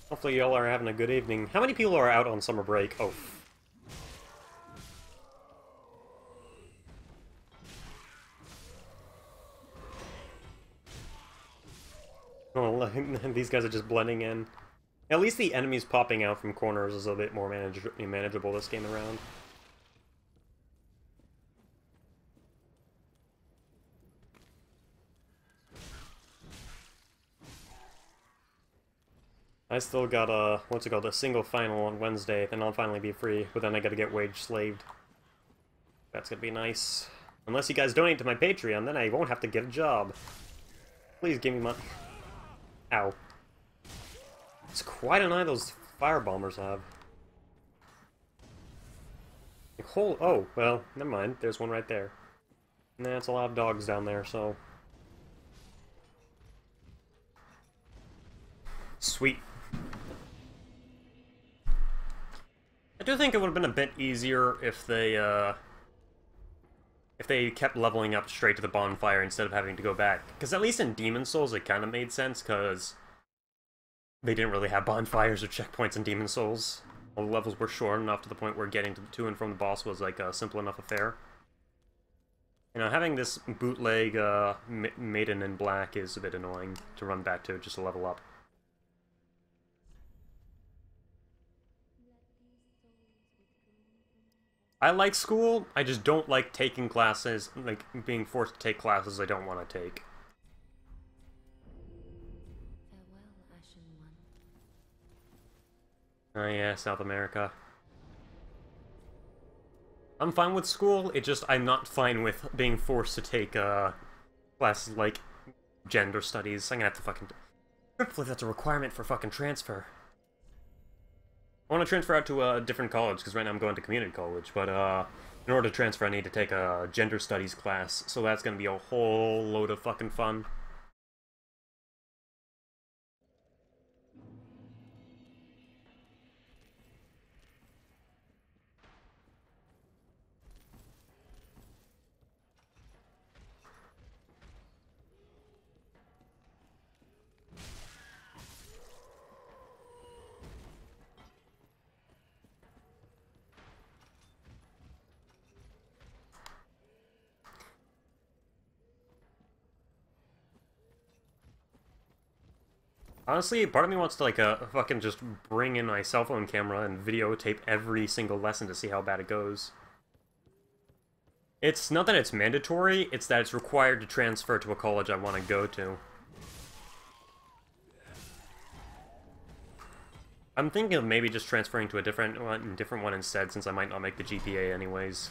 Hopefully y'all are having a good evening. How many people are out on summer break? Oh. Oh, these guys are just blending in. At least the enemies popping out from corners is a bit more manageable this game around. I still got a, what's it called, a single final on Wednesday, then I'll finally be free, but then I gotta get wage slaved. That's gonna be nice. Unless you guys donate to my Patreon, then I won't have to get a job. Please give me money. Ow. It's quite an eye those firebombers have. Like, oh, well, never mind. There's one right there. And that's a lot of dogs down there, so... Sweet. I do think it would have been a bit easier if they kept leveling up straight to the bonfire instead of having to go back. Because at least in Demon's Souls it kind of made sense, because they didn't really have bonfires or checkpoints in Demon's Souls. All the levels were short enough to the point where getting to and from the boss was like a simple enough affair. You know, having this bootleg Maiden in Black is a bit annoying to run back to just to level up. I like school, I just don't like taking classes, like being forced to take classes I don't want to take. Farewell, Ashen One. Oh yeah, South America. I'm fine with school, I'm not fine with being forced to take, classes like gender studies. I'm gonna have to fucking... Hopefully that's a requirement for fucking transfer. I want to transfer out to a different college, because right now I'm going to community college, but, in order to transfer I need to take a gender studies class, so that's gonna be a whole load of fucking fun. Honestly, part of me wants to, like, fucking just bring in my cell phone camera and videotape every single lesson to see how bad it goes. It's not that it's mandatory, it's that it's required to transfer to a college I want to go to. I'm thinking of maybe just transferring to a different one instead, since I might not make the GPA anyways.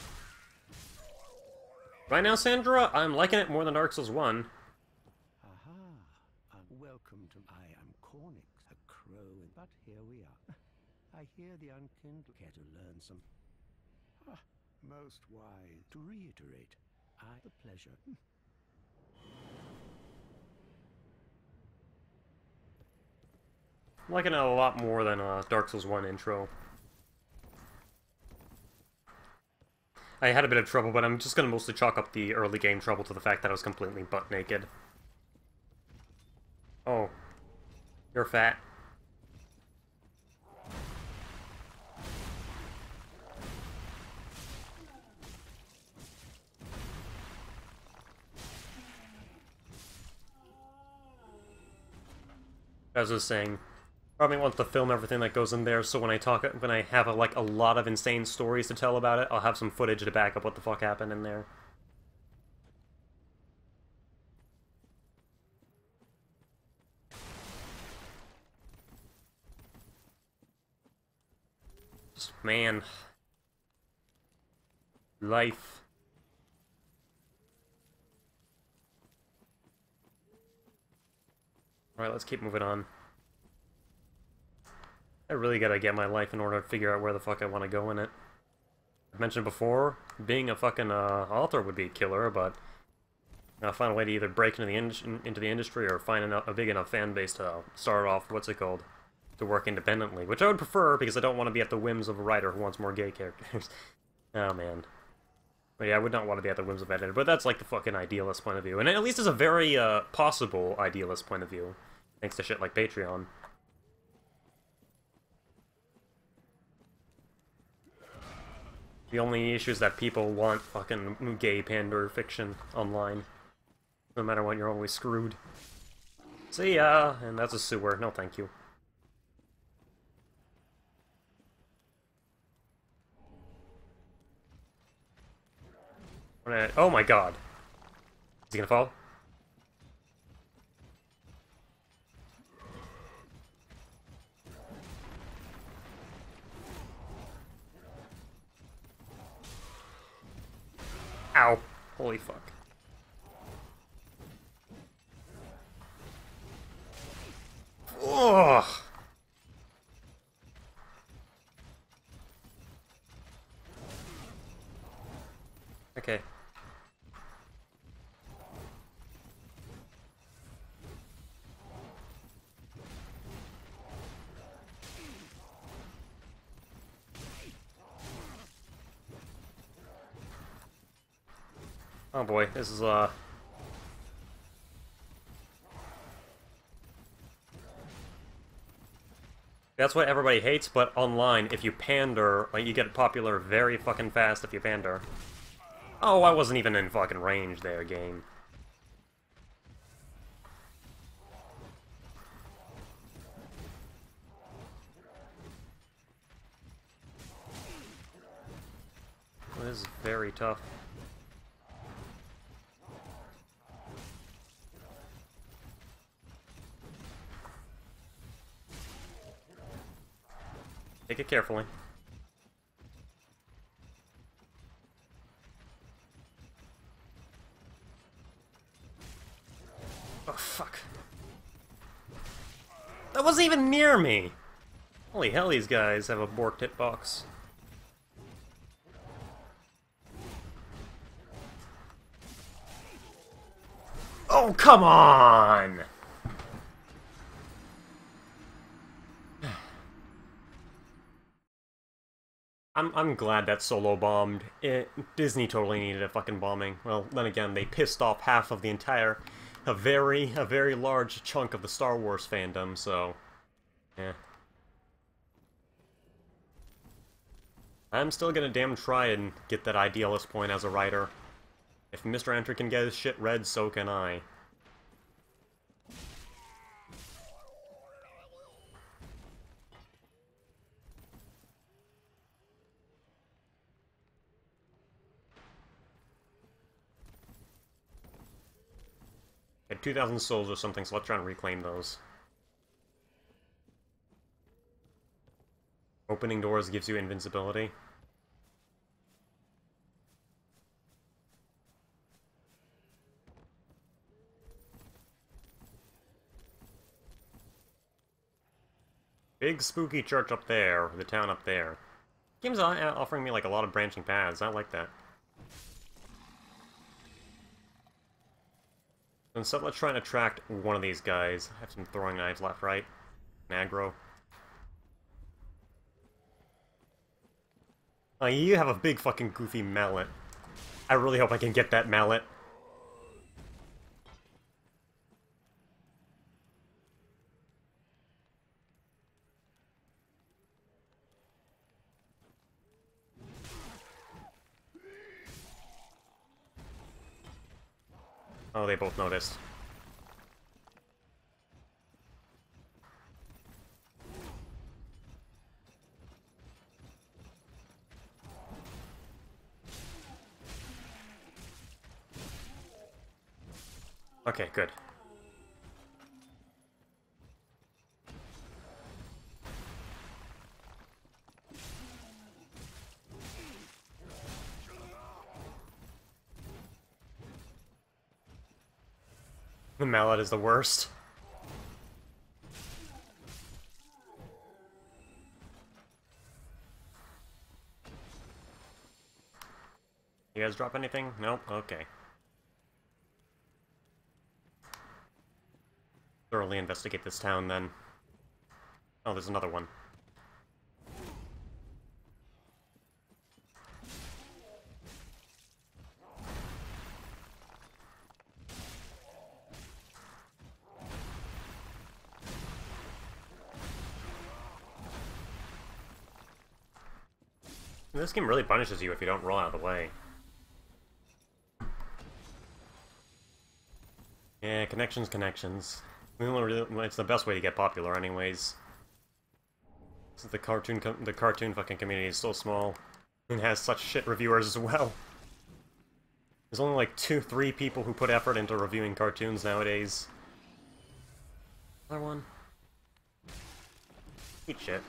Right now, Sandra, I'm liking it more than Dark Souls 1. Aha, welcome to... I am Cornix, a crow, but here we are. I hear the unkindled care to learn some... Ah, most wise. To reiterate, the pleasure. I'm liking it a lot more than Dark Souls 1 intro. I had a bit of trouble, but I'm just gonna mostly chalk up the early game trouble to the fact that I was completely butt naked. Oh. You're fat. As I was saying, probably want to film everything that goes in there, so when I have like a lot of insane stories to tell about it, I'll have some footage to back up what the fuck happened in there. Just, man. Life. Alright, let's keep moving on. I really gotta get my life in order to figure out where the fuck I want to go in it. I've mentioned before, being a fucking author would be killer, but I'll find a way to either break into the industry or find a big enough fan base to start off, what's it called, to work independently, which I would prefer because I don't want to be at the whims of a writer who wants more gay characters. Oh, man. But yeah, I would not want to be at the whims of an editor, but that's like the fucking idealist point of view. And at least it's a very possible idealist point of view, thanks to shit like Patreon. The only issue is that people want fucking gay pander fiction online. No matter what, you're always screwed. See ya! And that's a sewer. No thank you. Oh my god. Is he gonna fall? Ow. Holy fuck. Ugh. Okay. Oh boy, this is that's what everybody hates, but online, if you pander, like, you get popular very fucking fast if you pander. Oh, I wasn't even in fucking range there, game. This is very tough. Take it carefully. Oh, fuck. That wasn't even near me! Holy hell, these guys have a borked hitbox. Oh, come on! I'm glad that Solo bombed. Disney totally needed a fucking bombing. Well, then again, they pissed off half of the entire, a very large chunk of the Star Wars fandom, so, yeah. I'm still gonna damn try and get that idealist point as a writer. If Mr. Enter can get his shit read, so can I. have 2,000 souls or something, so let's try and reclaim those. Opening doors gives you invincibility. Big spooky church up there, the town up there. Game's offering me like a lot of branching paths, I like that. Instead, let's try and attract one of these guys. I have some throwing knives left, right? Aggro. Oh, you have a big fucking goofy mallet. I really hope I can get that mallet. Oh, they both noticed. Okay, good. The mallet is the worst. You guys drop anything? Nope? Okay. Thoroughly investigate this town, then. Oh, there's another one. This game really punishes you if you don't roll out of the way. Yeah, connections. It's the best way to get popular, anyways. Since the cartoon fucking community is so small and has such shit reviewers as well. There's only like 2-3 people who put effort into reviewing cartoons nowadays. Another one. Eat shit.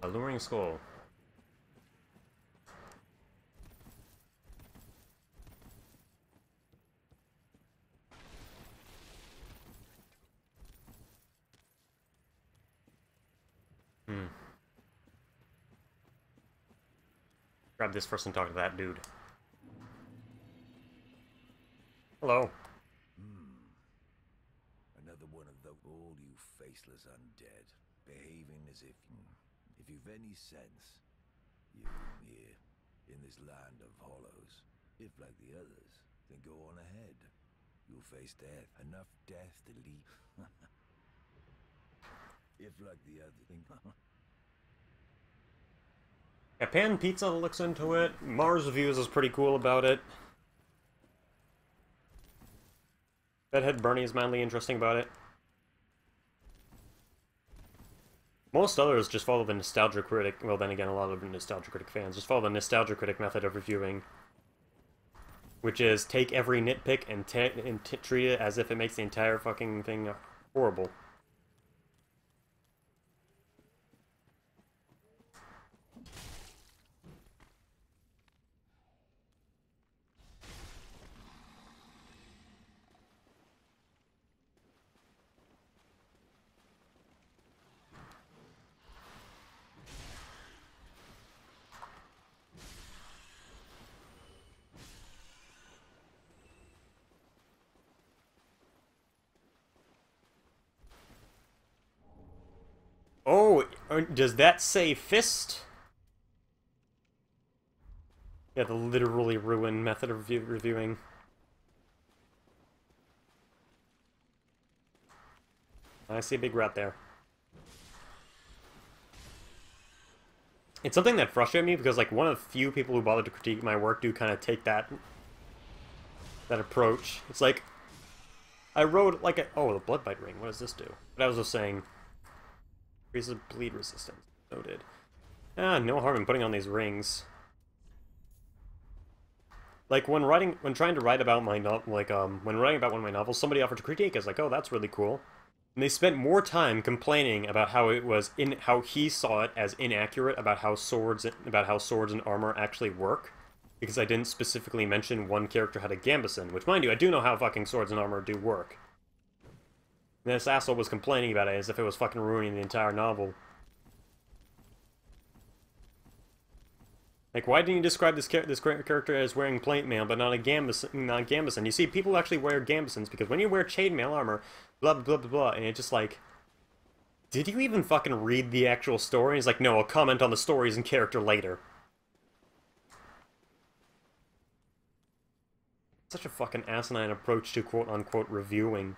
Alluring skull. Grab this first and talk to that dude. Hello. Another one of the all you faceless undead, behaving as if you've any sense, you here, in this land of hollows, if like the others, then go on ahead. You'll face death, enough death to leave. If like the other thing. Yeah, Pan Pizza looks into it. Mars Reviews is pretty cool about it. Bedhead Bernie is mildly interesting about it. Most others just follow the Nostalgia Critic. Well, then again, a lot of Nostalgia Critic fans just follow the Nostalgia Critic method of reviewing, which is take every nitpick and treat it as if it makes the entire fucking thing horrible. Oh, does that say fist? Yeah, the literally ruined method of reviewing. I see a big rat there. It's something that frustrated me because, like, one of the few people who bother to critique my work do kind of take that approach. It's like, I wrote, like, oh, the blood bite ring, what does this do? But I was just saying, increases bleed resistance. Noted. Ah, no harm in putting on these rings. Like, when trying to write about my when writing about one of my novels, somebody offered to critique. I was like, oh, that's really cool. And they spent more time complaining about how how he saw it as inaccurate about how swords and armor actually work, because I didn't specifically mention one character had a gambeson, which, mind you, I do know how fucking swords and armor do work. And this asshole was complaining about it as if it was fucking ruining the entire novel. Like, why didn't you describe this character as wearing plate mail, but not a gambeson? You see, people actually wear gambesons because when you wear chainmail armor, blah blah blah blah, and it's just like, did you even fucking read the actual story? He's like, no, I'll comment on the stories and character later. Such a fucking asinine approach to quote-unquote reviewing.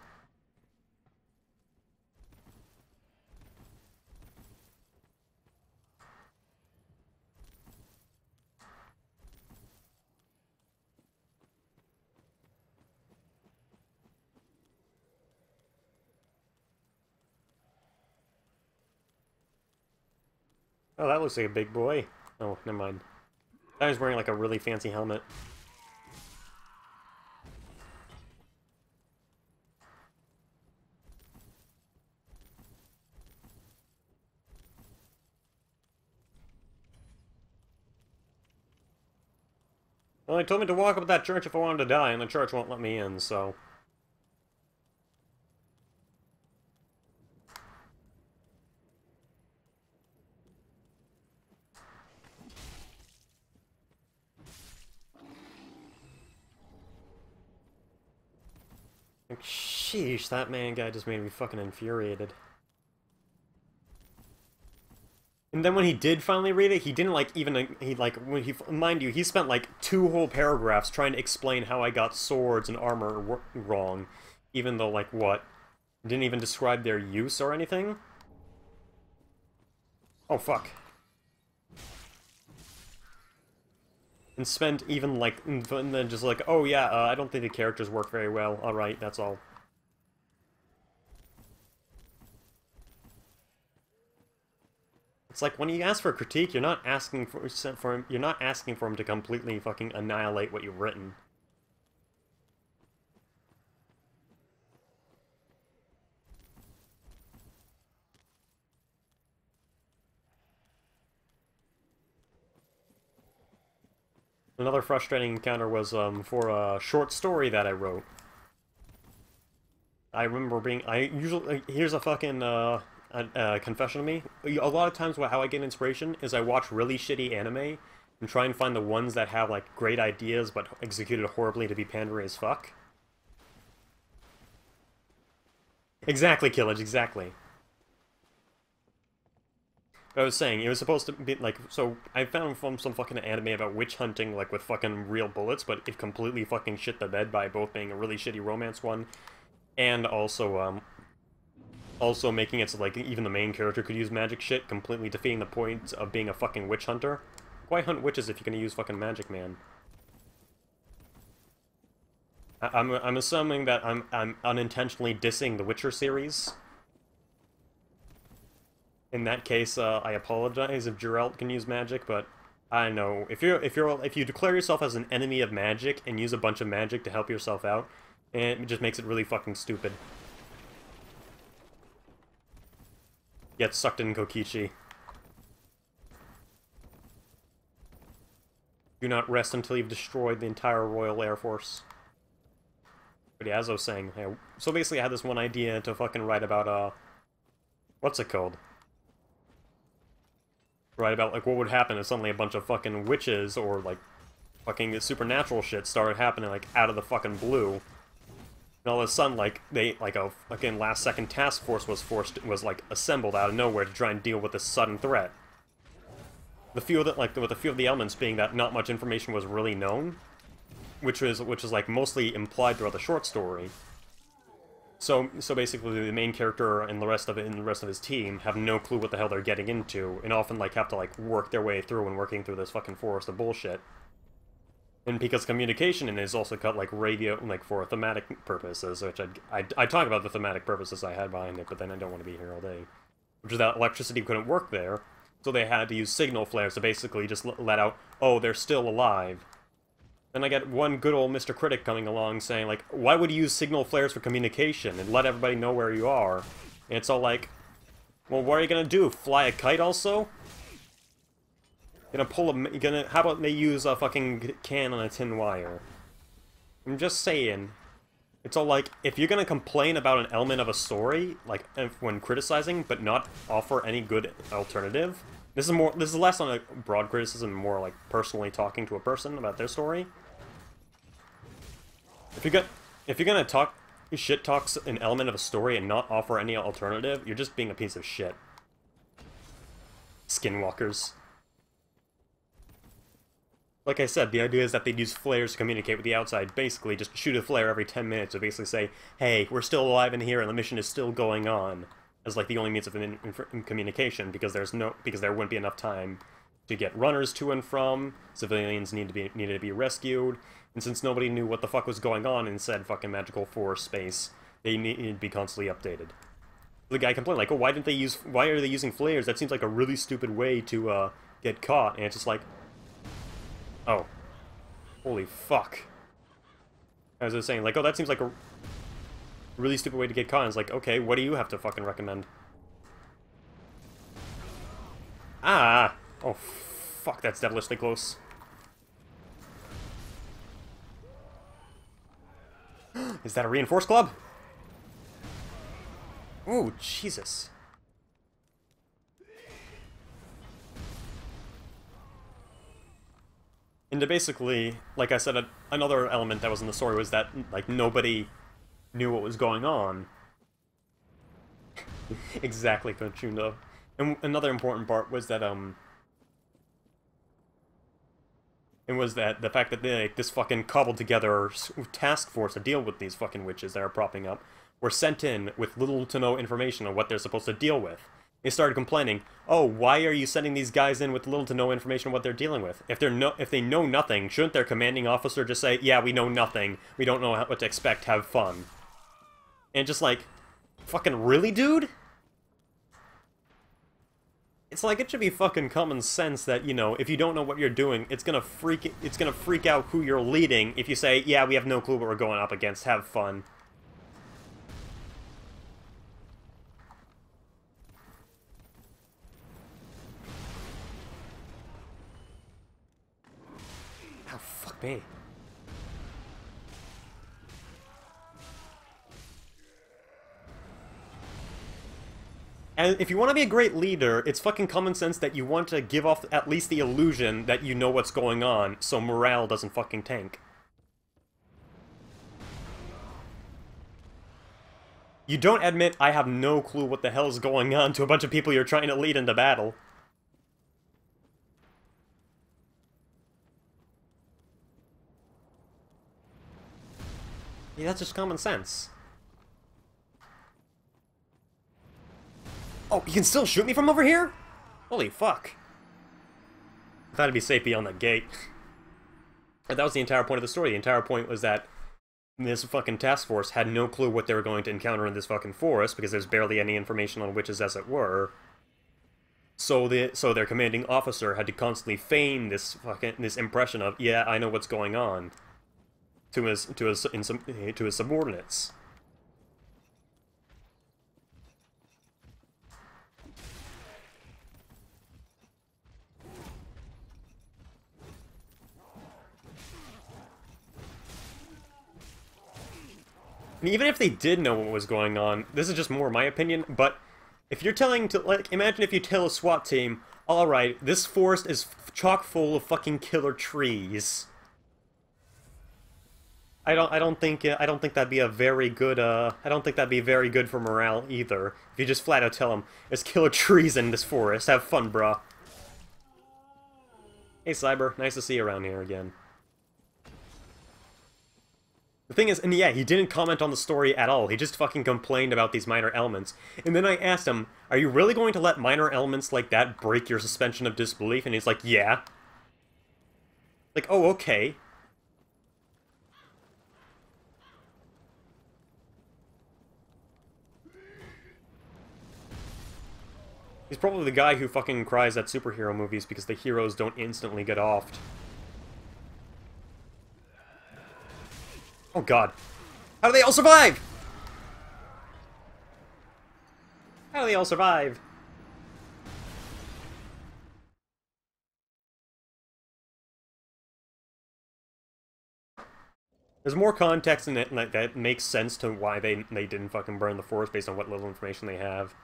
Oh, that looks like a big boy. Oh, never mind. I was wearing like a really fancy helmet. Well, they told me to walk up to that church if I wanted to die, and the church won't let me in, so... Like, sheesh, that man guy just made me fucking infuriated. And then when he did finally read it, he didn't like even, mind you, he spent like 2 whole paragraphs trying to explain how I got swords and armor wrong. Even though, like, what? Didn't even describe their use or anything? Oh, fuck. And spent even, like, and then just like, oh yeah, I don't think the characters work very well. Alright, that's all. It's like, when you ask for a critique, you're not asking for him to completely fucking annihilate what you've written. Another frustrating encounter was for a short story that I wrote. I remember here's a fucking confession to me. A lot of times how I get inspiration is I watch really shitty anime and try and find the ones that have like great ideas but executed horribly to be pandery as fuck. Exactly, Killage, exactly. But I was saying, it was supposed to be, like, so I found some fucking anime about witch hunting, like, with fucking real bullets, but it completely fucking shit the bed by both being a really shitty romance one, and also making it so, like, even the main character could use magic shit, completely defeating the point of being a fucking witch hunter. Why hunt witches if you're gonna use fucking magic, man? I'm assuming that I'm unintentionally dissing the Witcher series. In that case, I apologize if Geralt can use magic, but I don't know. If you declare yourself as an enemy of magic and use a bunch of magic to help yourself out, it just makes it really fucking stupid. Get sucked in Kokichi. Do not rest until you've destroyed the entire Royal Air Force. But yeah, as I was saying, so basically I had this one idea to fucking write about, what's it called? Right, about, like, what would happen if suddenly a bunch of fucking witches or, like, fucking supernatural shit started happening, like, out of the fucking blue. And all of a sudden, like, a fucking last-second task force was, like, assembled out of nowhere to try and deal with this sudden threat. With a few of the elements being that not much information was really known, which is, like, mostly implied throughout the short story. So basically, the main character and the rest of his team have no clue what the hell they're getting into, and often like have to like work their way through and working through this fucking forest of bullshit. And because communication is also cut like radio, like for thematic purposes, which I talk about the thematic purposes I had behind it, but then I don't want to be here all day. Which is that electricity couldn't work there, so they had to use signal flares to basically just let out, oh, they're still alive. Then I get one good old Mr. Critic coming along saying, like, why would you use signal flares for communication and let everybody know where you are? And it's all like, well, what are you gonna do? Fly a kite also? How about they use a fucking can on a tin wire? I'm just saying. It's all like, if you're gonna complain about an element of a story, like, when criticizing, but not offer any good alternative, this is less on a broad criticism, more like personally talking to a person about their story. If you're gonna talk an element of a story and not offer any alternative, you're just being a piece of shit. Skinwalkers. Like I said, the idea is that they'd use flares to communicate with the outside. Basically, just shoot a flare every 10 minutes to basically say, hey, we're still alive in here and the mission is still going on. As like the only means of communication, because there wouldn't be enough time to get runners to and from, civilians needed to be rescued, and since nobody knew what the fuck was going on in said fucking magical forest space, they needed to be constantly updated. The guy complained, like, oh, why are they using flares? That seems like a really stupid way to, get caught, and it's just like, oh. Holy fuck. I was just saying, like, oh, that seems like a really stupid way to get caught. And it's like, okay, what do you have to fucking recommend? Ah! Oh, fuck, that's devilishly close. Is that a reinforced club? Oh, Jesus. And to basically, like I said, another element that was in the story was that, like, nobody knew what was going on. Exactly, Conchundo. And another important part was that, it was that the fact that this fucking cobbled together task force to deal with these fucking witches that are propping up were sent in with little to no information on what they're supposed to deal with. They started complaining, oh, why are you sending these guys in with little to no information on what they're dealing with? If they know nothing, shouldn't their commanding officer just say, yeah, we know nothing, we don't know what to expect, have fun? And just like, fucking really, dude? It's like, it should be fucking common sense that, you know, if you don't know what you're doing, it's gonna freak out who you're leading if you say, yeah, we have no clue what we're going up against, have fun. Oh, fuck me. And if you want to be a great leader, it's fucking common sense that you want to give off at least the illusion that you know what's going on, so morale doesn't fucking tank. You don't admit, I have no clue what the hell is going on to a bunch of people you're trying to lead into battle. Yeah, that's just common sense. Oh, you can still shoot me from over here? Holy fuck. I thought it'd be safe beyond the gate. And that was the entire point of the story. The entire point was that this fucking task force had no clue what they were going to encounter in this fucking forest, because there's barely any information on witches, as it were. So their commanding officer had to constantly feign this impression of, yeah, I know what's going on, to his subordinates. And even if they did know what was going on, this is just more my opinion, but if you're imagine if you tell a SWAT team, alright, this forest is chock full of fucking killer trees. I don't think that'd be a very good, I don't think that'd be very good for morale either. If you just flat out tell them, there's killer trees in this forest, have fun, brah. Hey Cyber, nice to see you around here again. The thing is, and yeah, he didn't comment on the story at all. He just fucking complained about these minor elements. And then I asked him, are you really going to let minor elements like that break your suspension of disbelief? And he's like, yeah. Like, oh, okay. He's probably the guy who fucking cries at superhero movies because the heroes don't instantly get offed. Oh god. How do they all survive? How do they all survive? There's more context in it like, that makes sense to why they didn't fucking burn the forest based on what little information they have.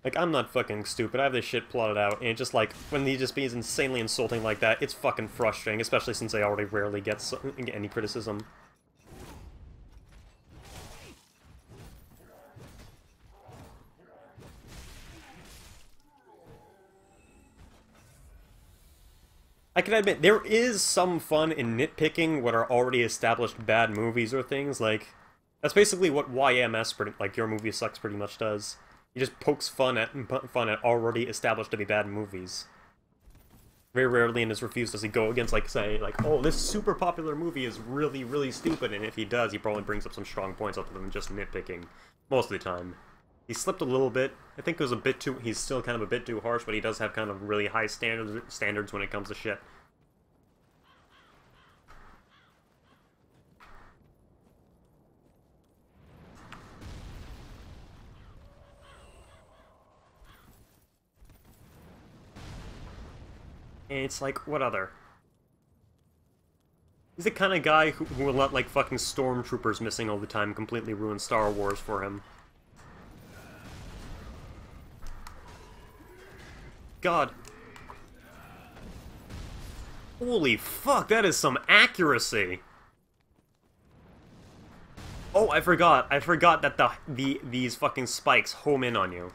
Like, I'm not fucking stupid, I have this shit plotted out, and just like, when he just being insanely insulting like that, it's fucking frustrating, especially since I already rarely get any criticism. I can admit, there is some fun in nitpicking what are already established bad movies or things, like, that's basically what YMS, like, Your Movie Sucks pretty much does. He just pokes fun at already established to be bad movies. Very rarely in his reviews does he go against, like, say, like, oh, this super popular movie is really, really stupid, and if he does, he probably brings up some strong points other than just nitpicking, most of the time. He slipped a little bit. I think it was a bit too... He's still kind of a bit too harsh, but he does have kind of really high standards when it comes to shit. And it's like, what other? He's the kind of guy who will let, like, fucking stormtroopers missing all the time completely ruin Star Wars for him. God. Holy fuck, that is some accuracy! Oh, I forgot that these fucking spikes home in on you.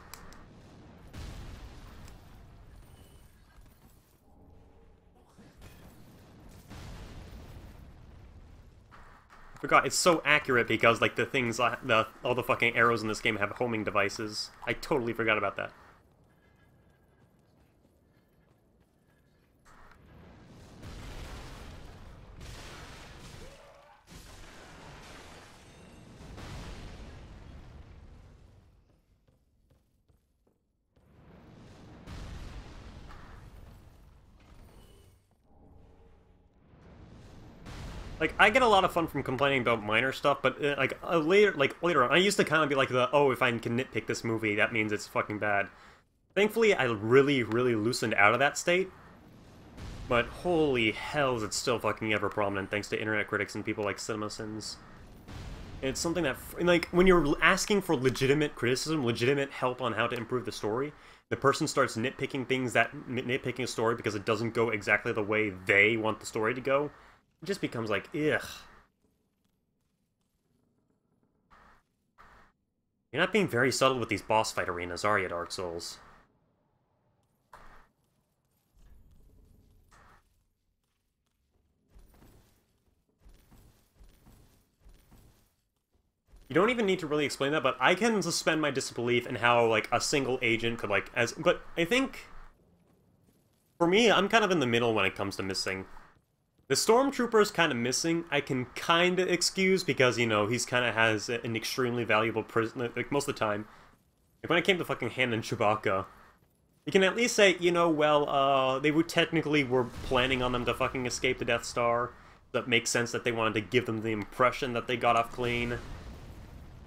I forgot, it's so accurate because, like, the things, all the fucking arrows in this game have homing devices. I totally forgot about that. Like, I get a lot of fun from complaining about minor stuff, but, later on, I used to kind of be like oh, if I can nitpick this movie, that means it's fucking bad. Thankfully, I really, really loosened out of that state. But holy hell, is it still fucking ever prominent thanks to internet critics and people like CinemaSins. It's something that, like, when you're asking for legitimate criticism, legitimate help on how to improve the story, the person starts nitpicking a story because it doesn't go exactly the way they want the story to go. It just becomes like, ugh. You're not being very subtle with these boss fight arenas, are you, Dark Souls? You don't even need to really explain that, but I can suspend my disbelief in how, like, a single agent could, like, but I think, for me, I'm kind of in the middle when it comes to missing. The Stormtrooper's kind of missing, I can kind of excuse, because, you know, he's kind of has an extremely valuable prisoner, like, most of the time. Like, when it came to fucking Han and Chewbacca, you can at least say, you know, well, they were planning on them to fucking escape the Death Star. That makes sense that they wanted to give them the impression that they got off clean.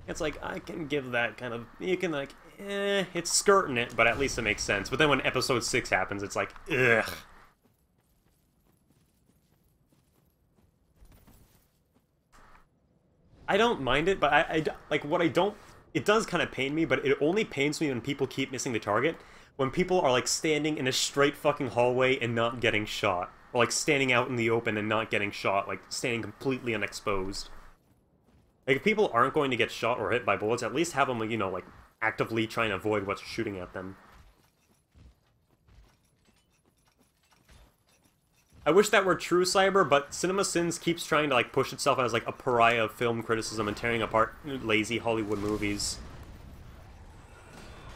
It's like, I can give that kind of, you can, like, it's skirting it, but at least it makes sense. But then when Episode 6 happens, it's like, ugh. I don't mind it, but it does kind of pain me, but it only pains me when people keep missing the target. When people are, like, standing in a straight fucking hallway and not getting shot. Or, like, standing out in the open and not getting shot, like, standing completely unexposed. Like, if people aren't going to get shot or hit by bullets, at least have them, you know, like, actively trying to avoid what's shooting at them. I wish that were true, Cyber, but CinemaSins keeps trying to, like, push itself as, like, a pariah of film criticism and tearing apart lazy Hollywood movies.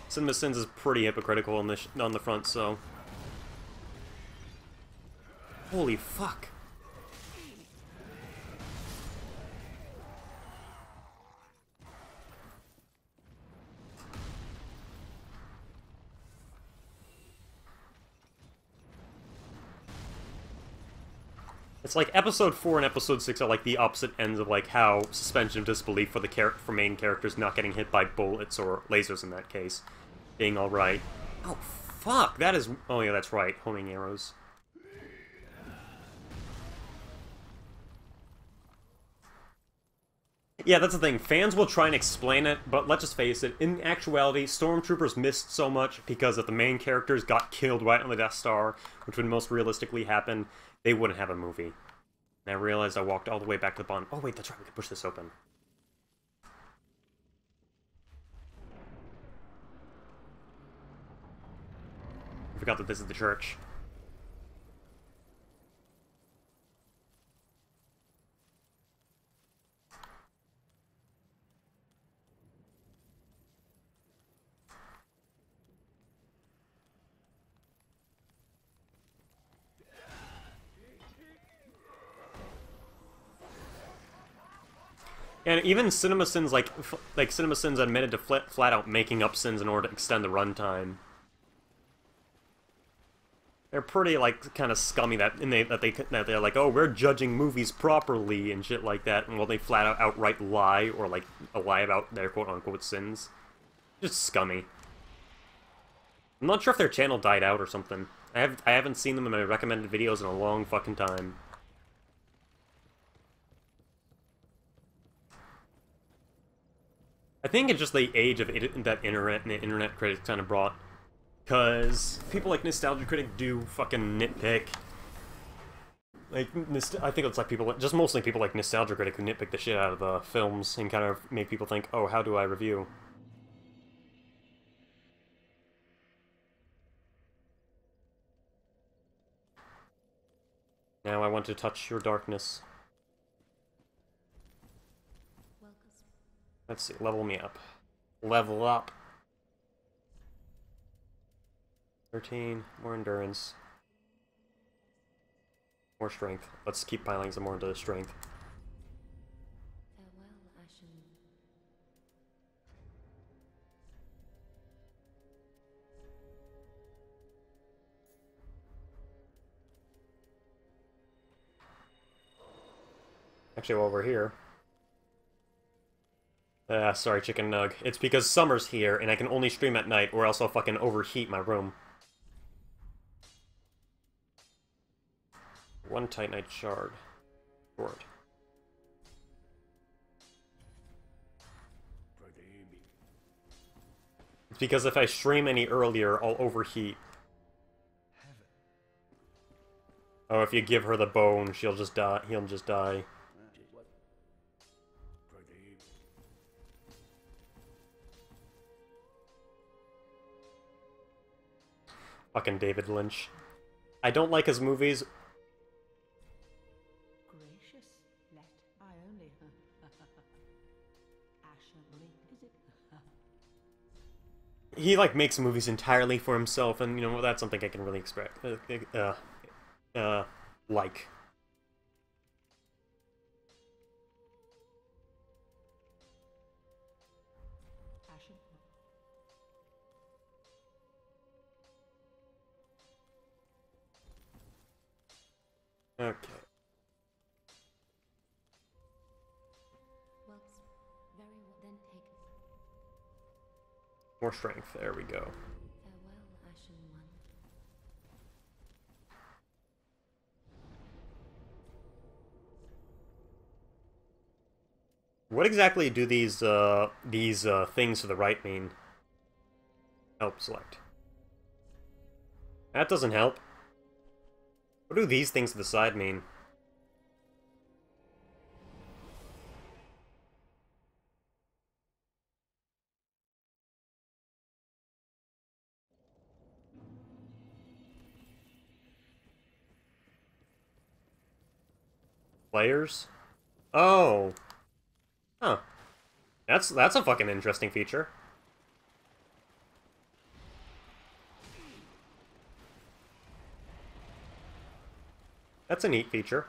CinemaSins is pretty hypocritical on the front, so... Holy fuck. It's like episode 4 and episode 6 are like the opposite ends of like how suspension of disbelief for the for main characters not getting hit by bullets or lasers in that case being alright. Oh fuck, that is... Oh yeah, that's right, homing arrows. Yeah, that's the thing. Fans will try and explain it, but let's just face it, in actuality, Stormtroopers missed so much because if the main characters got killed right on the Death Star, which would most realistically happen, they wouldn't have a movie. And I realized I walked all the way back to the bottom. Oh wait, that's right, we can push this open. I forgot that this is the church. And even CinemaSins, like CinemaSins admitted to flat out making up sins in order to extend the runtime. They're pretty, like, kind of scummy that they're like, oh, we're judging movies properly and shit like that, and well, they flat out outright lie, or like a lie about their quote-unquote sins. Just scummy. I'm not sure if their channel died out or something. I haven't seen them in my recommended videos in a long fucking time. I think it's just the age of that internet and the internet critics kind of brought. Because people like Nostalgia Critic do fucking nitpick. Like, I think it's like people, just mostly people like Nostalgia Critic who nitpick the shit out of films and kind of make people think, oh, how do I review? Now I want to touch your darkness. Let's see, level me up. Level up. 13, more endurance. More strength. Let's keep piling some more into the strength. Farewell, Ashen. Actually, while we're here... sorry, Chicken Nug. It's because summer's here, and I can only stream at night, or else I'll fucking overheat my room. One Titanite shard. Short. It's because if I stream any earlier, I'll overheat. Oh, if you give her the bone, she'll just die. He'll just die. Fucking David Lynch. I don't like his movies. Gracious, let I only. Ashen, is it? He, like, makes movies entirely for himself, and, you know, that's something I can really expect. Like. Ashen. Okay. Well, very well then taken. More strength. There we go. Farewell, Ashen One. What exactly do these things to the right mean? Help select. That doesn't help. What do these things to the side mean? Players? Oh. Huh. That's a fucking interesting feature. That's a neat feature.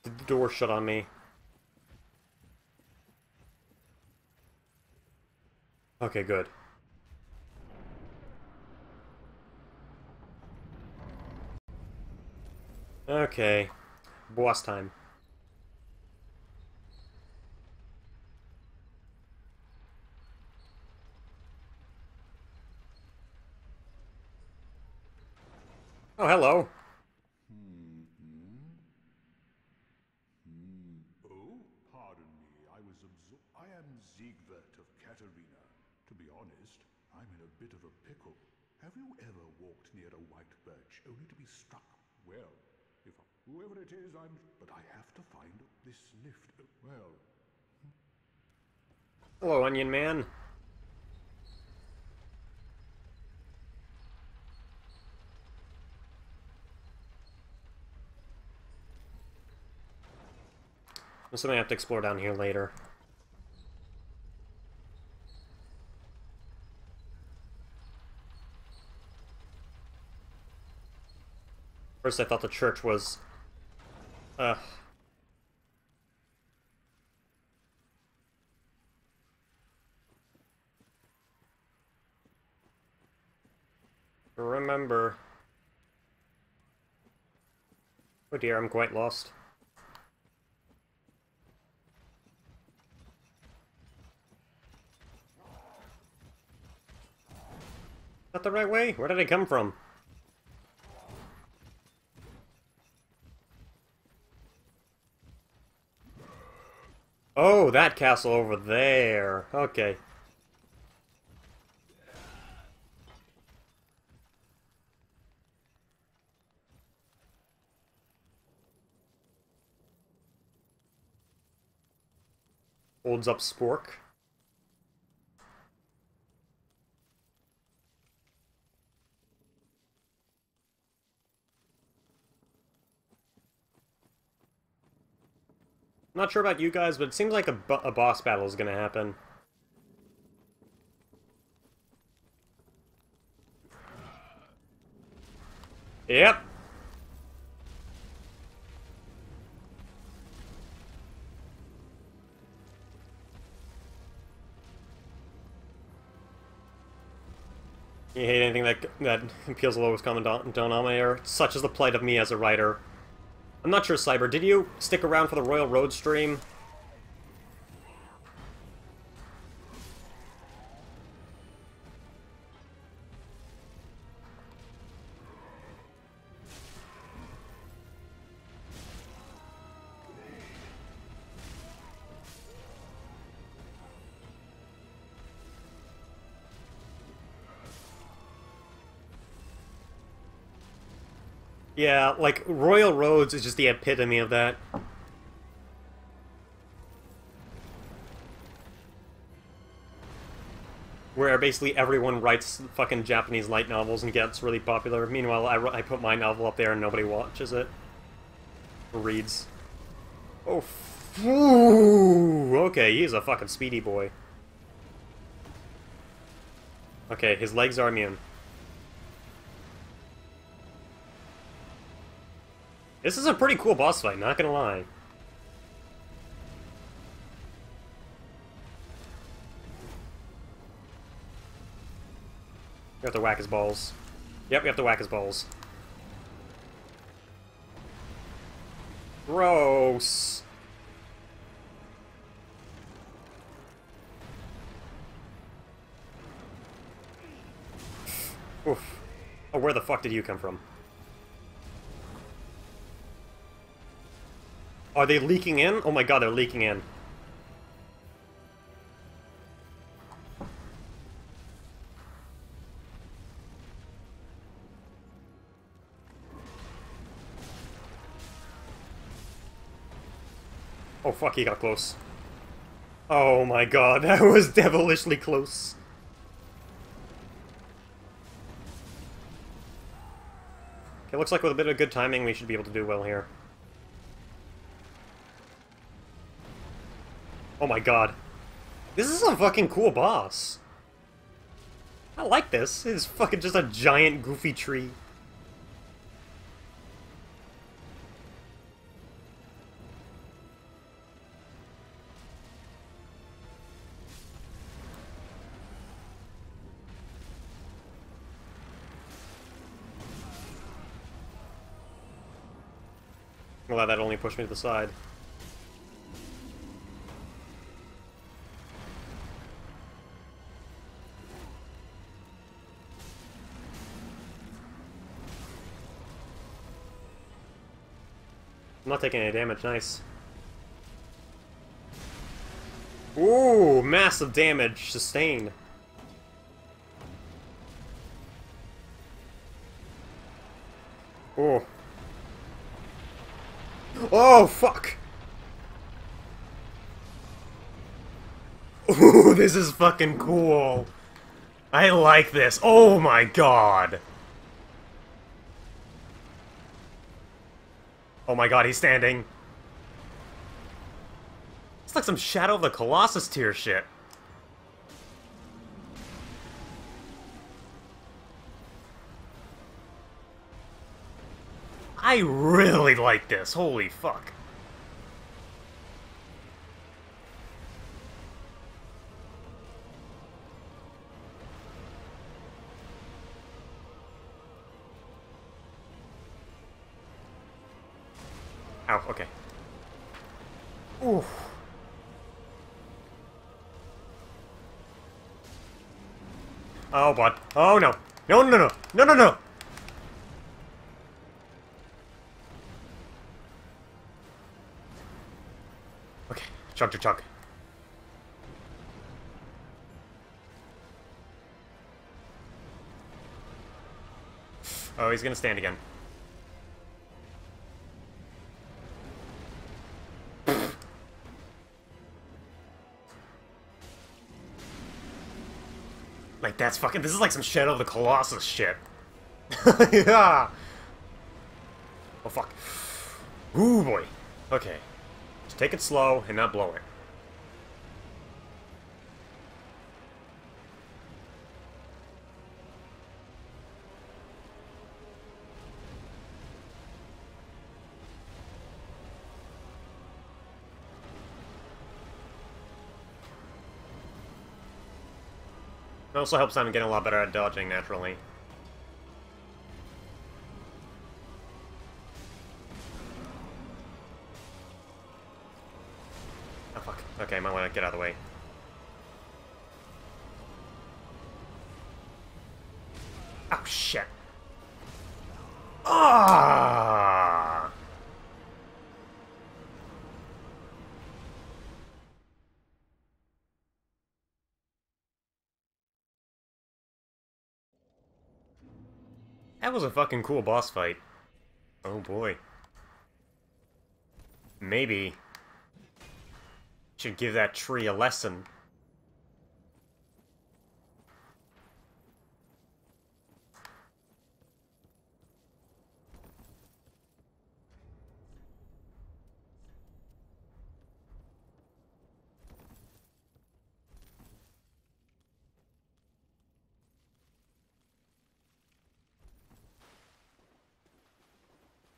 Did the door shut on me? Okay, good. Okay. Boss time. Oh, hello. Oh, pardon me. I am Siegbert of Katarina. To be honest, I'm in a bit of a pickle. Have you ever walked near a white birch only to be struck? Well, if whoever it is, but I have to find this lift. Well. Hello, Onion Man. There's something I have to explore down here later. First I thought the church was... Remember... Oh dear, I'm quite lost. Is that the right way? Where did I come from? Oh, that castle over there. Okay. Holds up Spork. I'm not sure about you guys, but it seems like a boss battle is gonna happen. Yep. You hate anything that appeals to the lowest common denominator, such as the plight of me as a writer. I'm not sure, Cyber, did you stick around for the Royal Road stream? Yeah, like, Royal Roads is just the epitome of that. Where basically everyone writes fucking Japanese light novels and gets really popular. Meanwhile, I put my novel up there and nobody watches it. Or reads. Oh, ooh, okay, he's a fucking speedy boy. Okay, his legs are immune. This is a pretty cool boss fight, not gonna lie. You have to whack his balls. Yep, you have to whack his balls. Gross. Oof. Oh, where the fuck did you come from? Are they leaking in? Oh my god, they're leaking in. Oh fuck, he got close. Oh my god, that was devilishly close. Okay, looks like with a bit of good timing we should be able to do well here. Oh my god. This is a fucking cool boss. I like this. It's fucking just a giant goofy tree. Well, that only pushed me to the side. I'm not taking any damage, nice. Ooh, massive damage sustained. Oh. Oh, fuck! Ooh, this is fucking cool. I like this. Oh my god. Oh my god, he's standing. It's like some Shadow of the Colossus tier shit. I really like this. Holy fuck. Ow, okay. Oof. Oh, bud. Oh, no. No, no, no. No, no, no. Okay. Chug to chug. Oh, he's gonna stand again. Like, that's fucking... This is like some Shadow of the Colossus shit. Yeah! Oh, fuck. Ooh, boy. Okay. Just take it slow and not blow it. It also helps I'm getting a lot better at dodging naturally. Oh fuck. Okay, I might want to get out of the way. Oh shit. Ah! That was a fucking cool boss fight. Oh boy. Maybe should give that tree a lesson.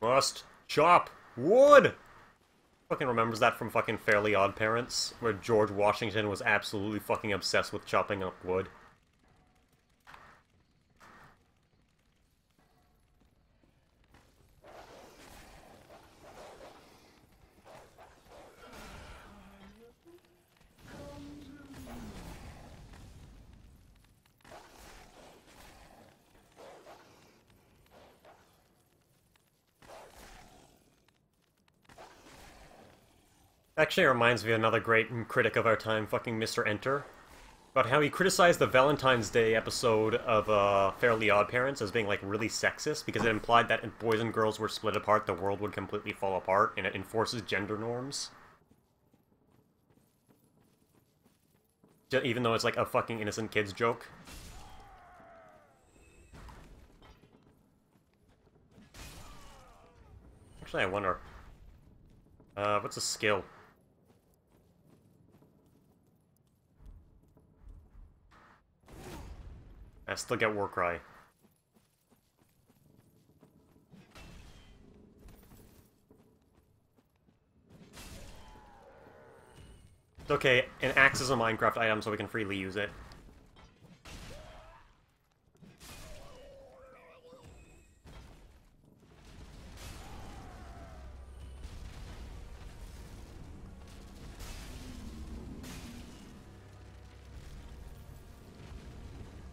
Must chop wood! Fucking remembers that from fucking Fairly Odd Parents, where George Washington was absolutely fucking obsessed with chopping up wood. Actually, it reminds me of another great critic of our time, fucking Mr. Enter, about how he criticized the Valentine's Day episode of Fairly Odd Parents as being, like, really sexist, because it implied that if boys and girls were split apart, the world would completely fall apart, and it enforces gender norms. Even though it's, like, a fucking innocent kid's joke. Actually, I wonder. What's a skill? I still get Warcry. It's okay, an axe is a Minecraft item, so we can freely use it.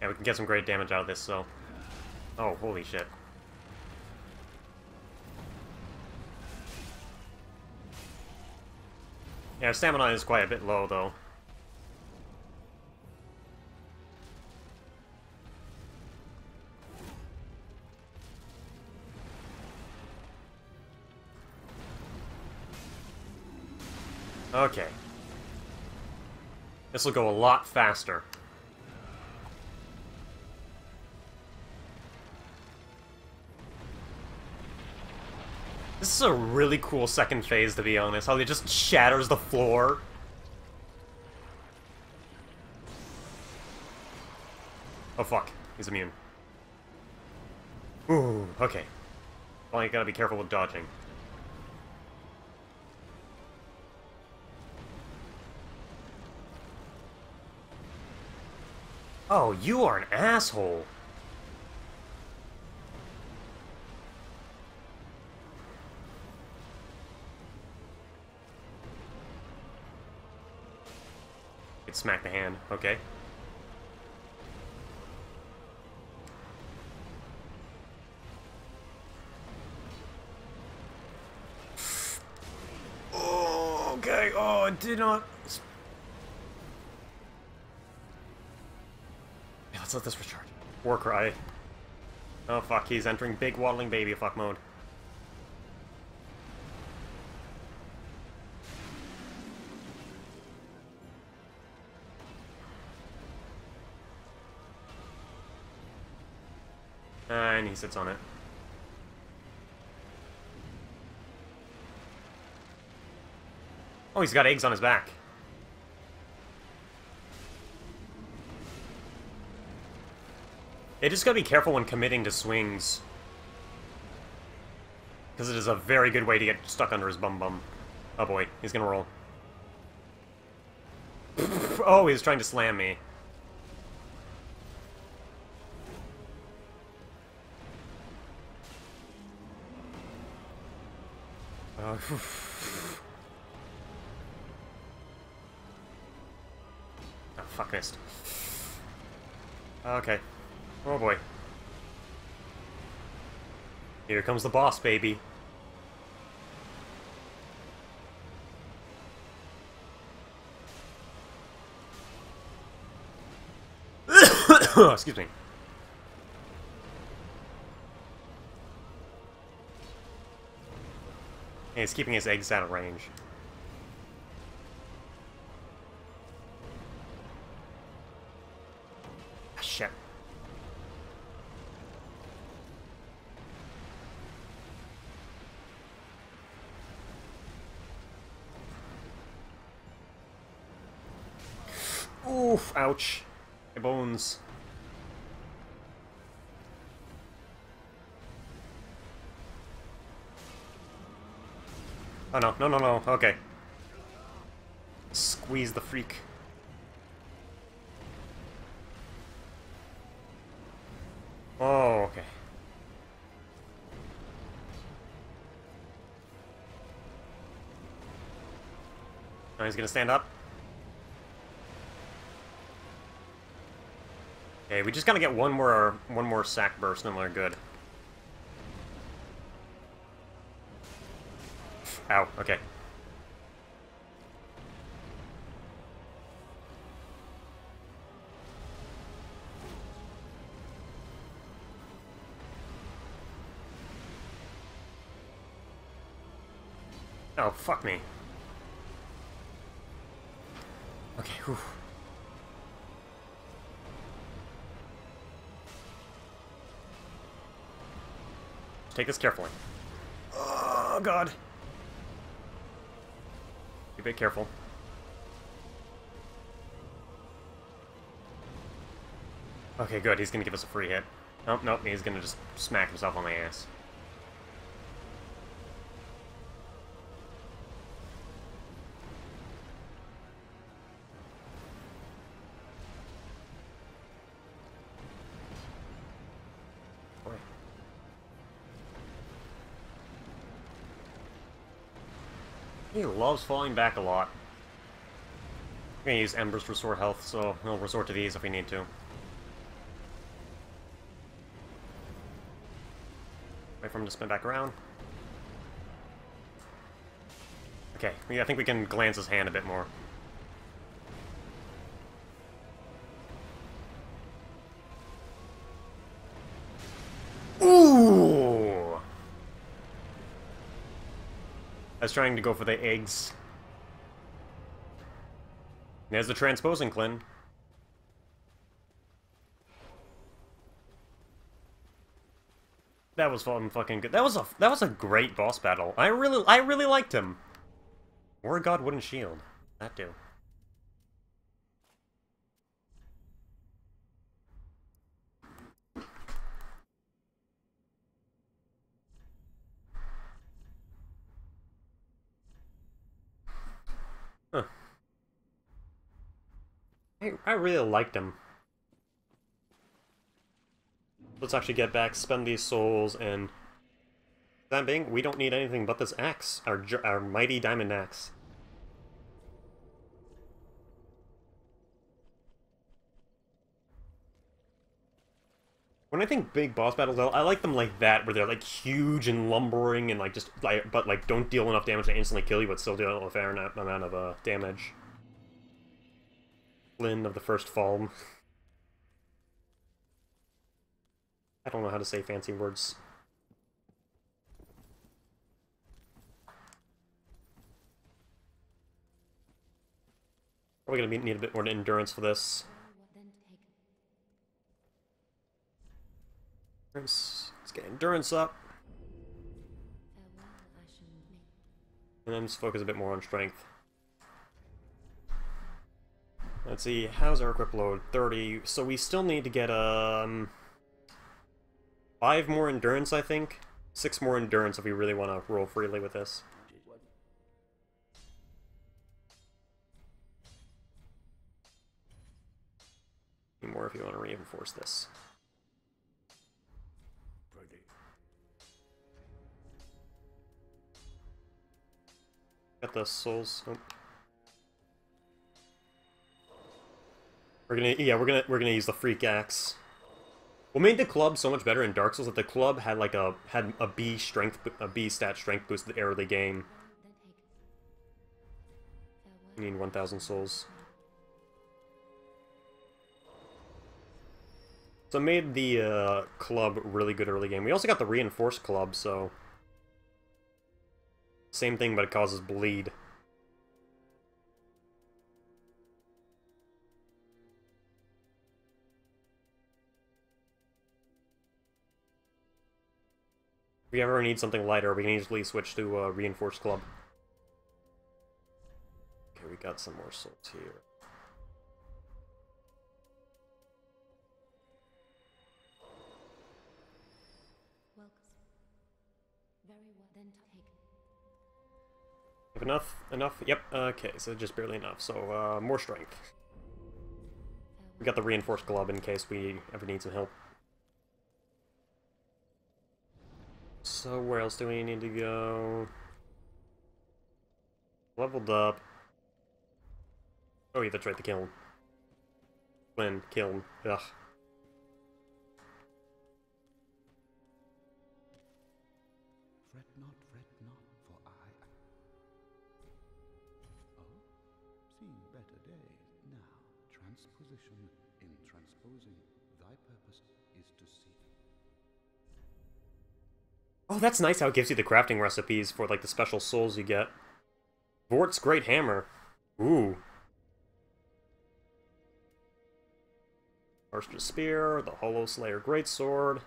Yeah, we can get some great damage out of this, so... Oh, holy shit. Yeah, stamina is quite a bit low, though. Okay. This will go a lot faster. This is a really cool second phase, to be honest. How it just shatters the floor. Oh fuck, he's immune. Ooh, okay. Well, you gotta be careful with dodging. Oh, you are an asshole. It smacked the hand, okay. Oh, okay, oh, it did not... Yeah, let's let this recharge. War cry. Oh fuck, he's entering big waddling baby fuck mode. And he sits on it. Oh, he's got eggs on his back. You just gotta be careful when committing to swings. Because it is a very good way to get stuck under his bum. Oh boy, he's gonna roll. Oh, he's trying to slam me. Oh, fuck, missed. Okay. Oh boy. Here comes the boss, baby. Excuse me. And he's keeping his eggs out of range. Ah, shit. Oof, ouch. My bones. Oh no, no, no, no, okay. Squeeze the freak. Oh, okay. Now he's gonna stand up. Okay, we just gotta get one more sack burst and we're good. Ow, okay. Oh, fuck me. Okay, whew. Take this carefully. Oh, God. Be a bit careful. Okay, good. He's gonna give us a free hit. Nope, nope. He's gonna just smack himself on the ass. Boy. He loves falling back a lot. I'm gonna use Embers to restore health, so we'll resort to these if we need to. Wait for him to spin back around. Okay, yeah, I think we can glance his hand a bit more. Ooh! I was trying to go for the eggs. There's the transposing Clin. That was fucking good. That was a great boss battle. I really liked him. War God Wooden Shield. That do. Huh. I really liked him. Let's actually get back, spend these souls, and... that being, we don't need anything but this axe. Our mighty diamond axe. When I think big boss battles, though, I like them like that, where they're like huge and lumbering and like just like, but like don't deal enough damage to instantly kill you, but still deal a fair amount of damage. Flynn of the First Falm. I don't know how to say fancy words. Probably gonna need a bit more endurance for this. Let's get endurance up. And then just focus a bit more on strength. Let's see, how's our equip load? 30. So we still need to get 5 more endurance, I think. 6 more endurance if we really want to roll freely with this. More if you want to reinforce this. Got the souls. Oh. We're gonna use the freak axe. What made the club so much better in Dark Souls that the club had like a B stat strength boost at the early game. You need 1,000 souls. So it made the club really good early game. We also got the reinforced club, so same thing, but it causes bleed. If we ever need something lighter, we can easily switch to a reinforced club. Okay, we got some more souls here. Enough? Enough? Yep, okay, so just barely enough. So, more strength. We got the reinforced glove in case we ever need some help. So, where else do we need to go? Leveled up. Oh yeah, that's right, the kiln. Flynn, kiln. Ugh. Oh, that's nice how it gives you the crafting recipes for, like, the special souls you get. Vort's Great Hammer. Ooh. Marstra Spear, the Hollow Slayer Greatsword.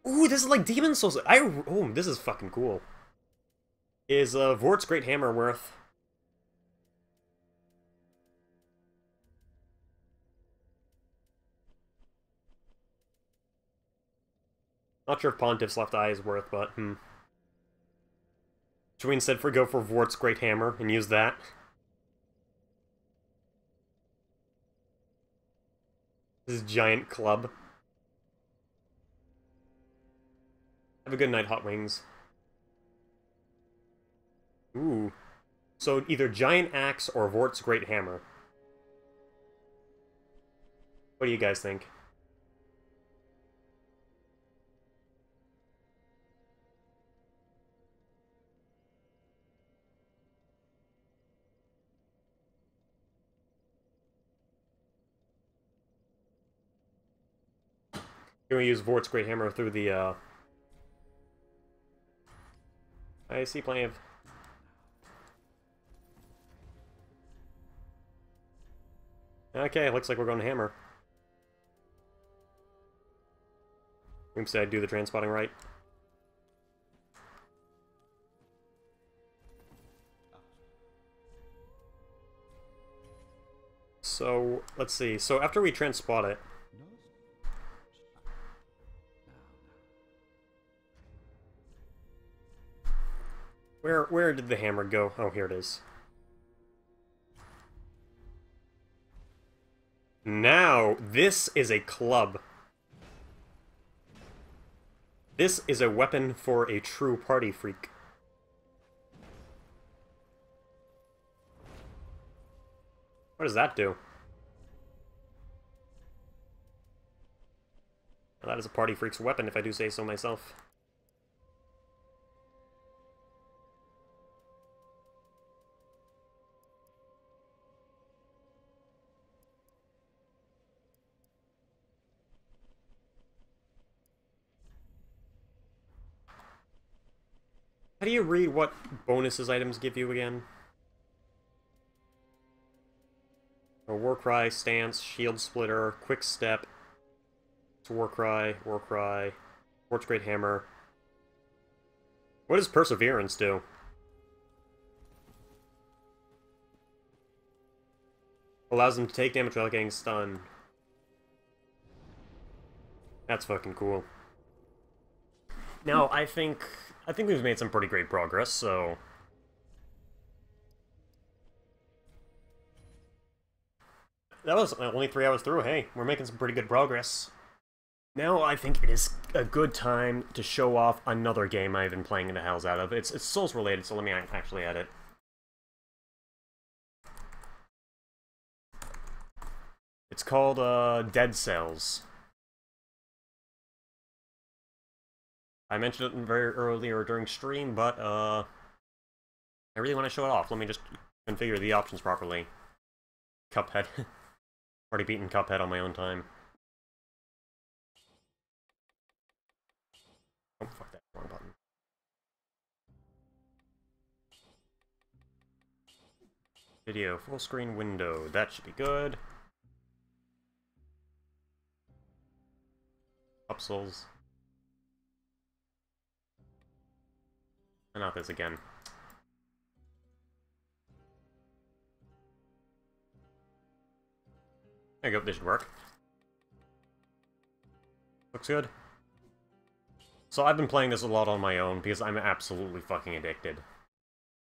Ooh, this is like Demon Souls. Oh, this is fucking cool. Is Vort's Great Hammer worth... Not sure if Pontiff's Left Eye is worth, but, Should we instead go for Vort's Great Hammer and use that? This giant club. Have a good night, Hot Wings. Ooh. So either Giant Axe or Vort's Great Hammer. What do you guys think? Can we use Vort's Great Hammer through the, I see plenty of... Okay, looks like we're going to hammer. Oops, did I do the transpotting right? So, let's see. So after we transpot it... Where did the hammer go? Oh, here it is. Now, this is a club. This is a weapon for a true party freak. What does that do? Well, that is a party freak's weapon, if I do say so myself. How do you read what bonuses items give you again? A Warcry, Stance, Shield Splitter, Quick Step, Warcry, Vort's Great Hammer. What does Perseverance do? Allows them to take damage without getting stunned. That's fucking cool. Now, I think we've made some pretty great progress, so... That was only 3 hours through. Hey, we're making some pretty good progress. Now I think it is a good time to show off another game I've been playing the hells out of. It's Souls related, so let me actually add it. It's called Dead Cells. I mentioned it very earlier during stream, but I really want to show it off. Let me just configure the options properly. Cuphead. Already beaten Cuphead on my own time. Oh, fuck that. Wrong button. Video, full screen window. That should be good. Upsells. And not this again. There you go, this should work. Looks good. So I've been playing this a lot on my own because I'm absolutely fucking addicted.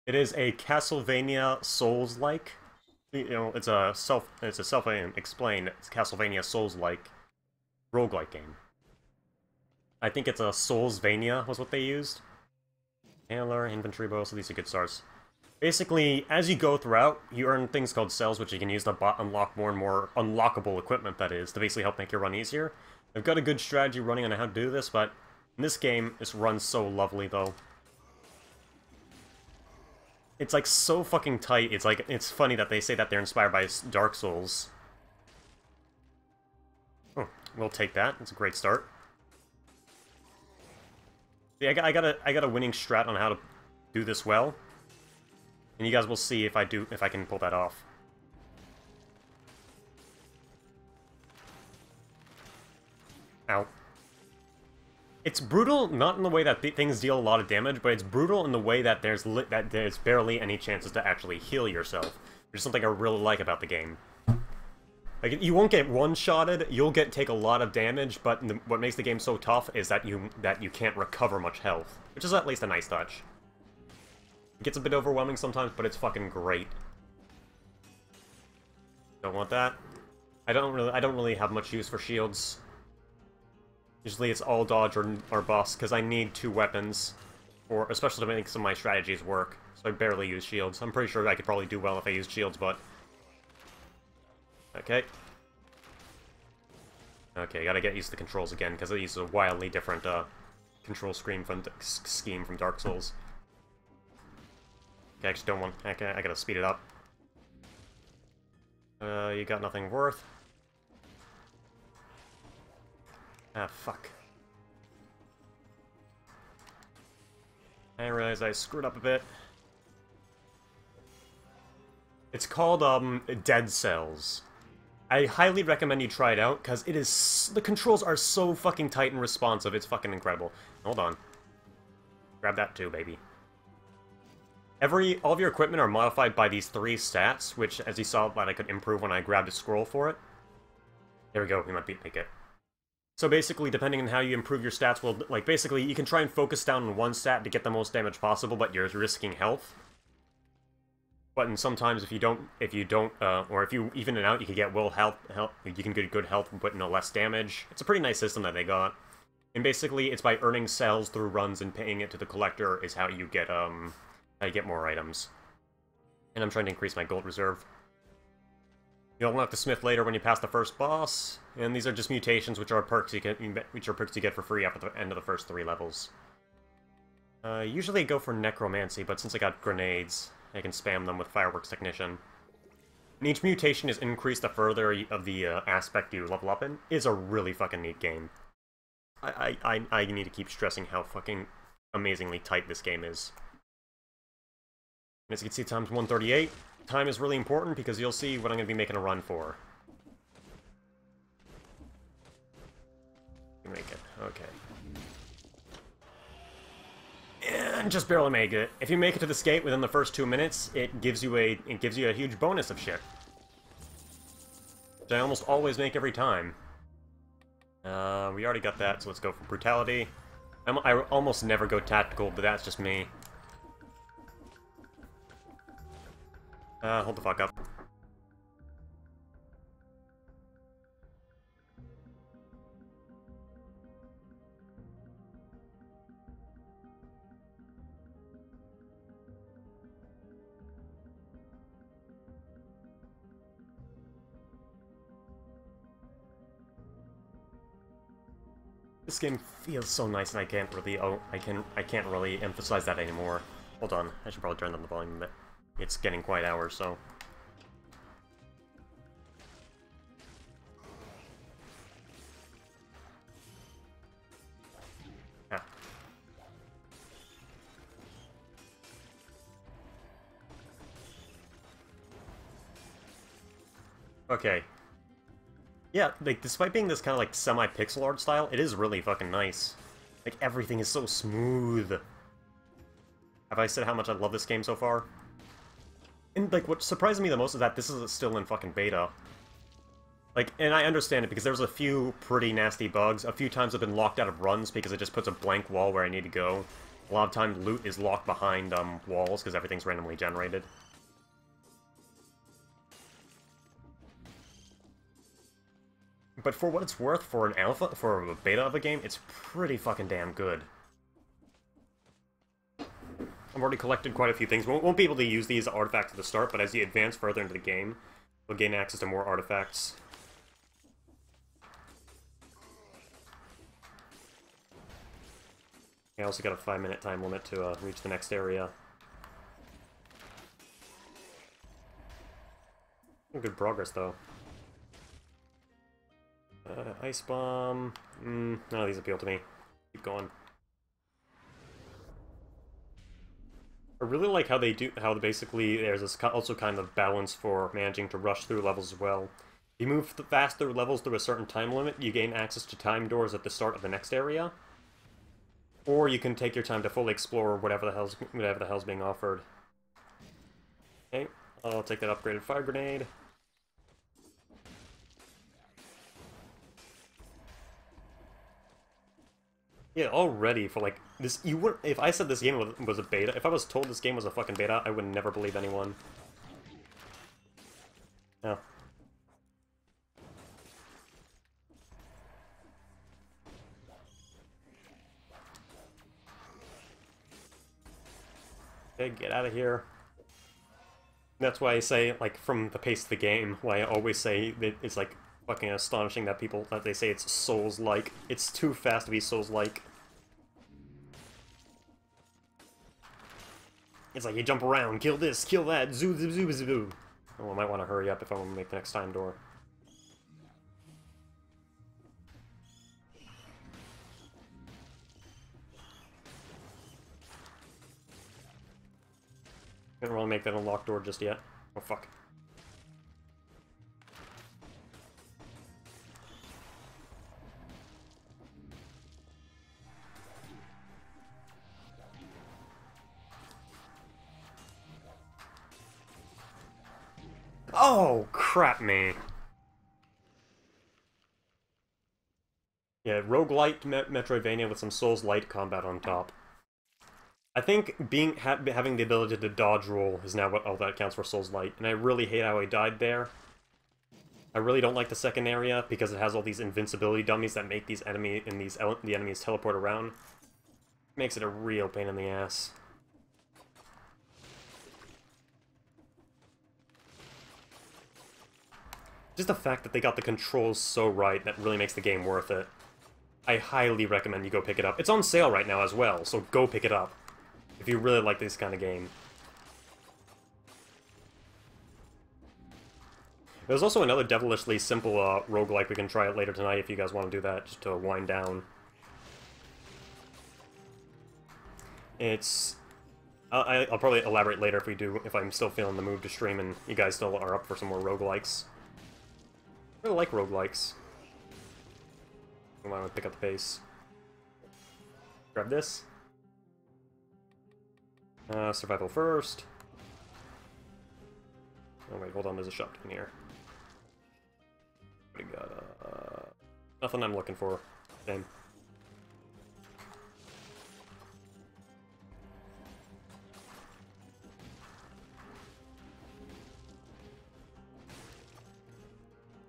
It is a Castlevania Souls-like. You know, it's a self-explained Castlevania Souls-like roguelike game. I think it's a Soulsvania was what they used. Handler, inventory bow, so these are good starts. Basically, as you go throughout, you earn things called cells, which you can use to unlock more and more unlockable equipment, that is, to basically help make your run easier. I've got a good strategy running on how to do this, but in this game, this runs so lovely, though. It's, like, so fucking tight. It's, like, it's funny that they say that they're inspired by Dark Souls. Oh, we'll take that. It's a great start. See, I got a winning strat on how to do this well. And you guys will see if I can pull that off. Ow. It's brutal, not in the way that things deal a lot of damage, but it's brutal in the way that there's barely any chances to actually heal yourself. Which is something I really like about the game. Like, you won't get one-shotted, you'll take a lot of damage, but what makes the game so tough is that you can't recover much health. Which is at least a nice touch. It gets a bit overwhelming sometimes, but it's fucking great. Don't want that. I don't really have much use for shields. Usually it's all dodge or bust, because I need 2 weapons, especially to make some of my strategies work. So I barely use shields. I'm pretty sure I could probably do well if I used shields, but... Okay. Okay, gotta get used to the controls again, because it uses a wildly different control scheme from Dark Souls. Okay, I actually don't want... I gotta speed it up. You got nothing worth. Ah, fuck. I realize I screwed up a bit. It's called, Dead Cells. I highly recommend you try it out, because it is... The controls are so fucking tight and responsive, it's fucking incredible. Hold on. Grab that too, baby. All of your equipment are modified by these 3 stats, which, as you saw, that I could improve when I grabbed a scroll for it. There we go, we might make it. So basically, depending on how you improve your stats, will like, basically, you can try and focus down on one stat to get the most damage possible, but you're risking health. But and sometimes if you don't, or if you even it out, you can get you can get good health but no less damage. It's a pretty nice system that they got. And basically, it's by earning cells through runs and paying it to the collector is how you get more items. And I'm trying to increase my gold reserve. You'll unlock the smith later when you pass the first boss, and these are just mutations, which are perks you get for free after the end of the first 3 levels. Usually I go for necromancy, but since I got grenades, I can spam them with fireworks technician. And each mutation is increased the further of the aspect you level up in. It's a really fucking neat game. I need to keep stressing how fucking amazingly tight this game is. And as you can see, time's 138. Time is really important because you'll see what I'm going to be making a run for. You make it. Okay. And just barely make it. If you make it to this gate within the first 2 minutes, it gives you a huge bonus of shit. Which I almost always make every time. We already got that, so let's go for brutality. I almost never go tactical, but that's just me. Hold the fuck up. This game feels so nice, and I can't really emphasize that anymore. Hold on, I should probably turn down the volume a bit. It's getting quite hours, so. Ah. Okay. Yeah, like, despite being this kind of, like, semi-pixel art style, it is really fucking nice. Like, everything is so smooth. Have I said how much I love this game so far? And, like, what surprises me the most is that this is still in fucking beta. Like, and I understand it because there's a few pretty nasty bugs. A few times I've been locked out of runs because it just puts a blank wall where I need to go. A lot of times loot is locked behind, walls because everything's randomly generated. But for what it's worth, for an alpha, for a beta of a game, it's pretty fucking damn good. I've already collected quite a few things. Won't be able to use these artifacts at the start, but as you advance further into the game, you'll gain access to more artifacts. I also got a 5-minute time limit to reach the next area. Good progress, though. Ice bomb. None of these appeal to me. Keep going. I really like how basically there's this also kind of balance for managing to rush through levels as well. If you move fast through levels through a certain time limit, you gain access to time doors at the start of the next area. Or you can take your time to fully explore whatever the hell's being offered. Okay, I'll take that upgraded fire grenade. Yeah, already for like this, you would if I said this game was a beta. If I was told this game was a fucking beta, I would never believe anyone. No. Okay, get out of here. That's why I say, like, from the pace of the game, why I always say that it's like fucking astonishing that they say it's Souls-like. It's too fast to be Souls-like. It's like you jump around, kill this, kill that, zoo zoo zoo zoo. Oh, I might want to hurry up if I want to make the next time door. Don't want to make that a locked door just yet. Oh, fuck. Oh, crap me. Yeah, roguelite Metroidvania with some Souls-light combat on top. I think having the ability to dodge roll is now what all that counts for Souls-light, and I really hate how I died there. I really don't like the second area because it has all these invincibility dummies that make these the enemies teleport around. Makes it a real pain in the ass. Just the fact that they got the controls so right that really makes the game worth it. I highly recommend you go pick it up. It's on sale right now as well, so go pick it up if you really like this kind of game. There's also another devilishly simple roguelike we can try it later tonight if you guys want to do that, just to wind down. It's... I'll probably elaborate later if I'm still feeling the mood to stream and you guys still are up for some more roguelikes. I really like roguelikes. I want to pick up the pace. Grab this. Survival first. Oh wait, hold on, there's a shop in here. We got, nothing I'm looking for. Same.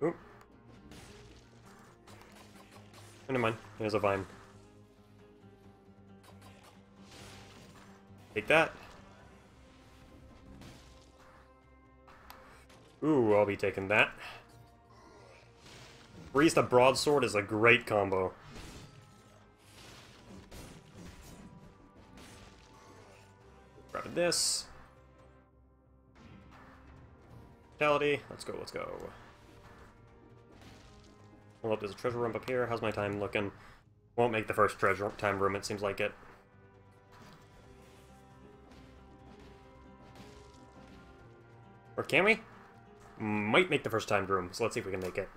Oop. Oh, never mind. There's a vine. Take that. Ooh, I'll be taking that. Breeze to broadsword is a great combo. Grab this. Vitality. Let's go, let's go. Well, there's a treasure room up here. How's my time looking? Won't make the first treasure time room, it seems like it. Or can we? Might make the first time room, so let's see if we can make it.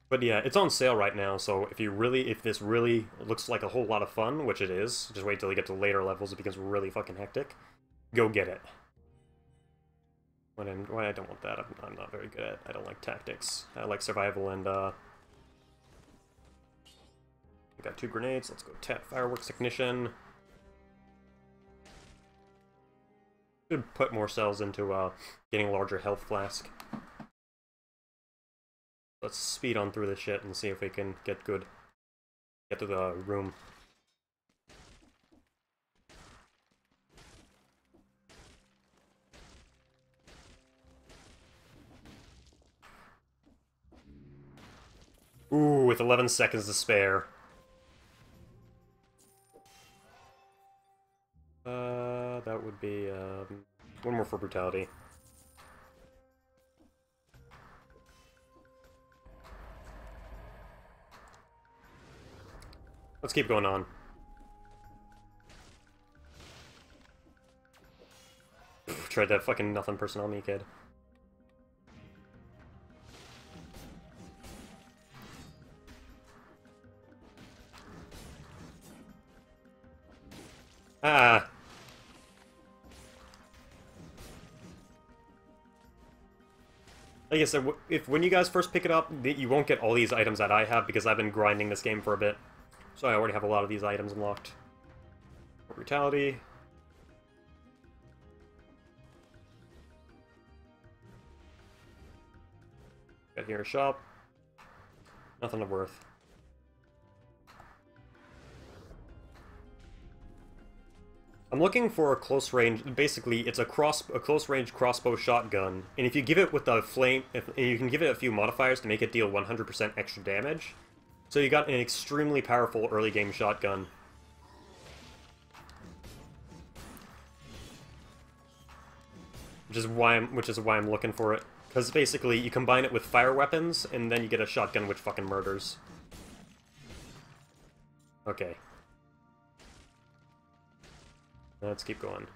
But yeah, it's on sale right now, so if this really looks like a whole lot of fun, which it is, just wait till you get to later levels, it becomes really fucking hectic, go get it. Why I don't want that, I'm not very good at. I don't like tactics. I like survival and, we got 2 grenades, let's go fireworks ignition. Should put more cells into, getting a larger health flask. Let's speed on through this shit and see if we can get to the room. Ooh, with 11 seconds to spare. That would be, one more for brutality. Let's keep going on. Tried that fucking nothing person on me, kid. Ah. Like I said, when you guys first pick it up, you won't get all these items that I have because I've been grinding this game for a bit. So I already have a lot of these items unlocked. Brutality. Got here a shop. Nothing of worth. I'm looking for a close range. Basically, it's a close range crossbow shotgun, and if you give it with a flame, you can give it a few modifiers to make it deal 100% extra damage. So you got an extremely powerful early game shotgun. Which is why I'm looking for it. Because basically, you combine it with fire weapons, and then you get a shotgun which fucking murders. Okay. Let's keep going.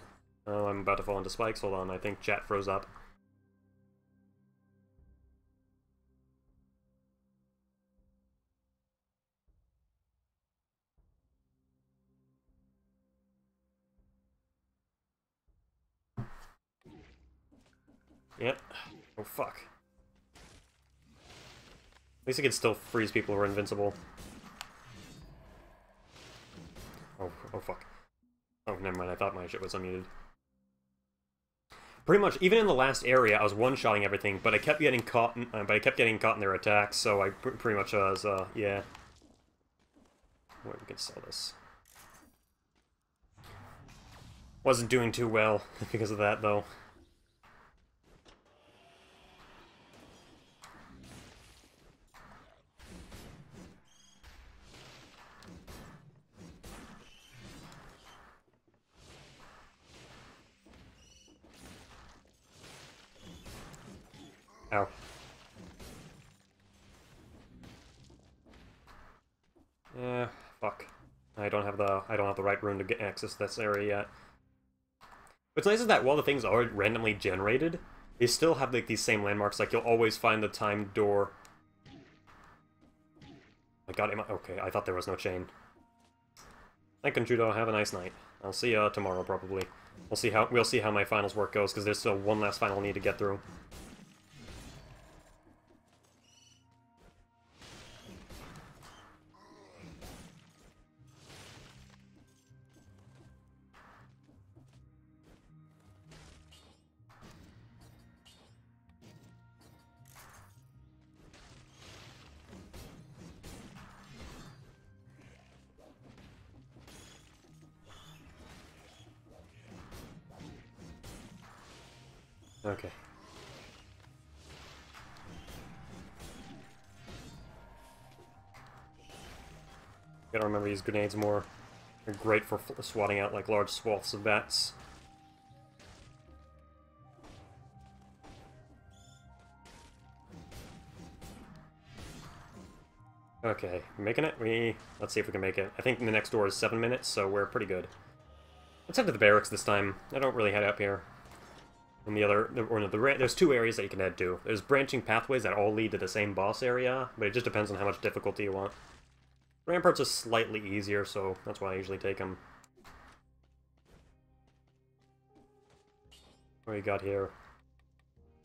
Oh, I'm about to fall into spikes. Hold on, I think chat froze up. Yep. Oh, fuck. At least I can still freeze people who are invincible. Oh fuck. Oh, never mind, I thought my shit was unmuted. Pretty much, even in the last area, I was one-shotting everything, but I kept getting caught in, their attacks, so I pretty much was, yeah. Wait, we can sell this. Wasn't doing too well because of that, though. Ow. Yeah, fuck. I don't have the right room to get access to this area yet. What's nice is that while the things are randomly generated, they still have like these same landmarks. Like you'll always find the time door. I got him. Okay, I thought there was no chain. Thank you, Judo. Have a nice night. I'll see you tomorrow probably. We'll see how my finals work goes because there's still one last final I need to get through. Okay. Gotta remember these grenades more. They're great for swatting out like large swaths of bats. Okay, making it? Let's see if we can make it. I think the next door is 7 minutes, so we're pretty good. Let's head to the barracks this time. I don't really head up here. And there's two areas that you can head to. There's branching pathways that all lead to the same boss area, but it just depends on how much difficulty you want. Ramparts are slightly easier, so that's why I usually take them. What do you got here?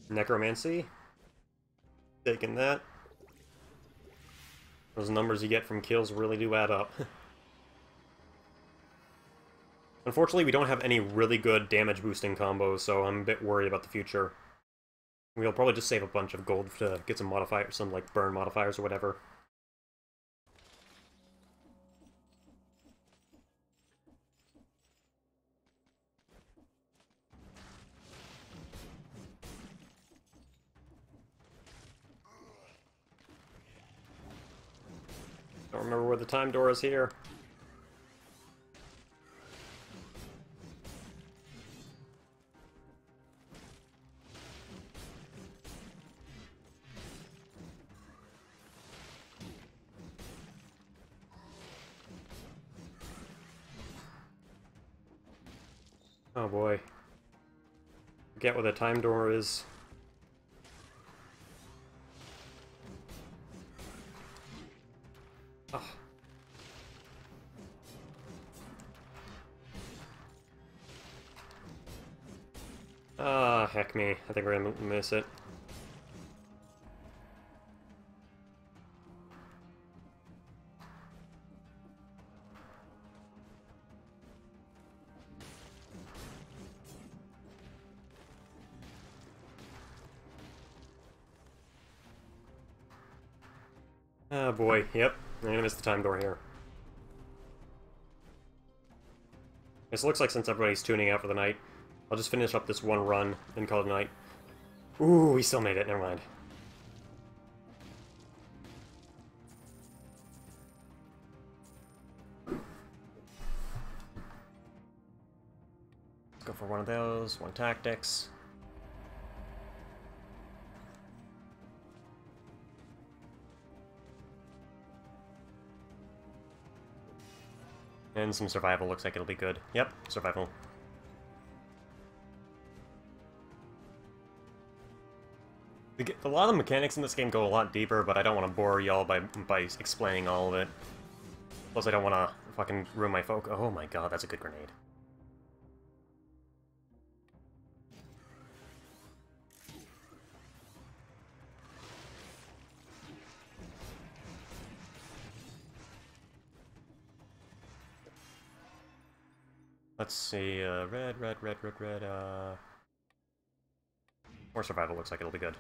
Necromancy. Taking that. Those numbers you get from kills really do add up. Unfortunately, we don't have any really good damage boosting combos, so I'm a bit worried about the future. We'll probably just save a bunch of gold to get some modifiers, some like burn modifiers or whatever. Don't remember where the time door is here. Oh boy. Forget what the time door is. Oh. Ah, heck me. I think we're gonna miss it. Oh boy, yep. I'm gonna miss the time door here. This looks like since everybody's tuning out for the night, I'll just finish up this one run and call it a night. Ooh, we still made it, never mind. Let's go for one of those, one tactics. And some survival, looks like it'll be good. Yep, survival. A lot of the mechanics in this game go a lot deeper, but I don't want to bore y'all by explaining all of it. Plus, I don't want to fucking ruin my focus. Oh my god, that's a good grenade. Let's see, red, more survival looks like it'll be good.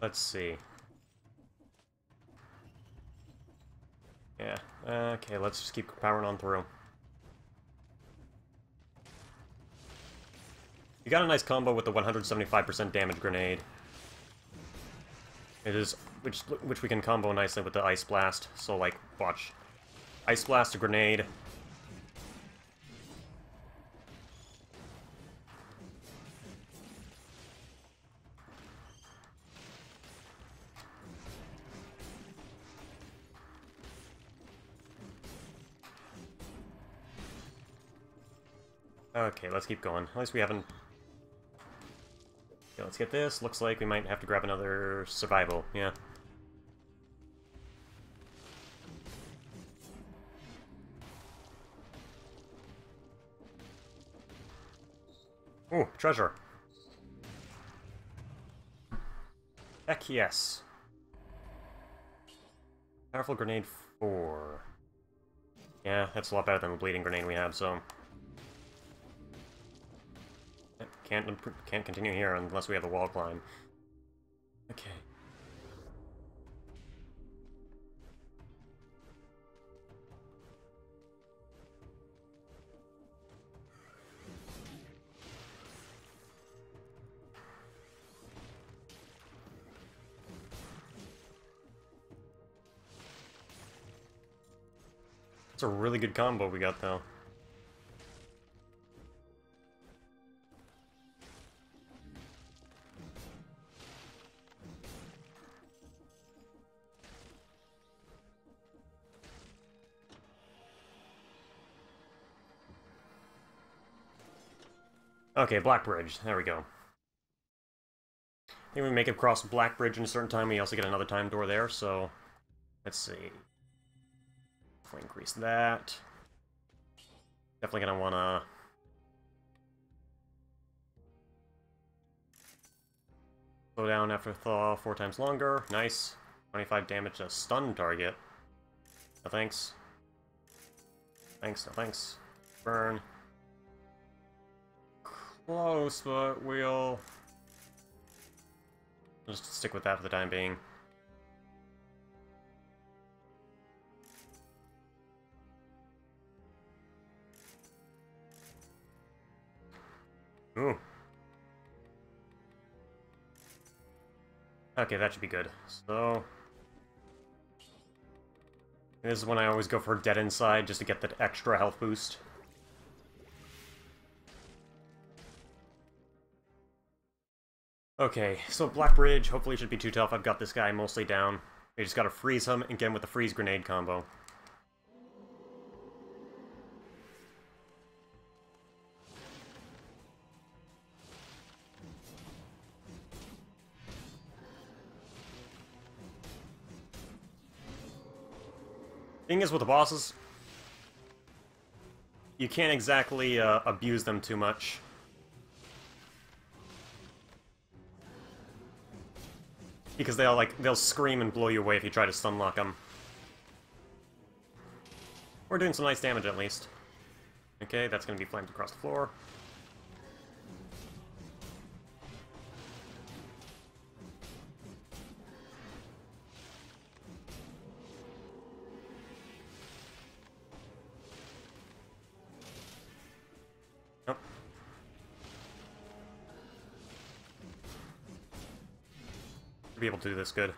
Let's see. Yeah, okay, let's just keep powering on through. You got a nice combo with the 175% damage grenade. It is, which we can combo nicely with the Ice Blast. So, like, watch. Ice Blast, a grenade. Okay, let's keep going. At least we haven't... Okay, let's get this. Looks like we might have to grab another survival, yeah. Ooh, treasure. Heck yes. Powerful grenade 4. Yeah, that's a lot better than the bleeding grenade we have, so... Can't continue here unless we have the wall climb. Okay. It's a really good combo we got, though. Okay, Black Bridge. There we go. I think we make it across Black Bridge in a certain time. We also get another time door there, so... Let's see. If we increase that... Definitely gonna wanna... Slow down after thaw 4 times longer. Nice. 25 damage to stun target. No thanks. Thanks, no thanks. Burn. Close, but we'll just stick with that for the time being. Ooh. Okay, that should be good. So... This is when I always go for Dead Inside, just to get that extra health boost. Okay, so Black Bridge hopefully should be too tough. I've got this guy mostly down. We just gotta freeze him and get him with the freeze grenade combo. Thing is with the bosses, you can't exactly abuse them too much. Because they'll scream and blow you away if you try to stun lock them. We're doing some nice damage at least. Okay, that's gonna be flamed across the floor. Nope. Be able to do this good.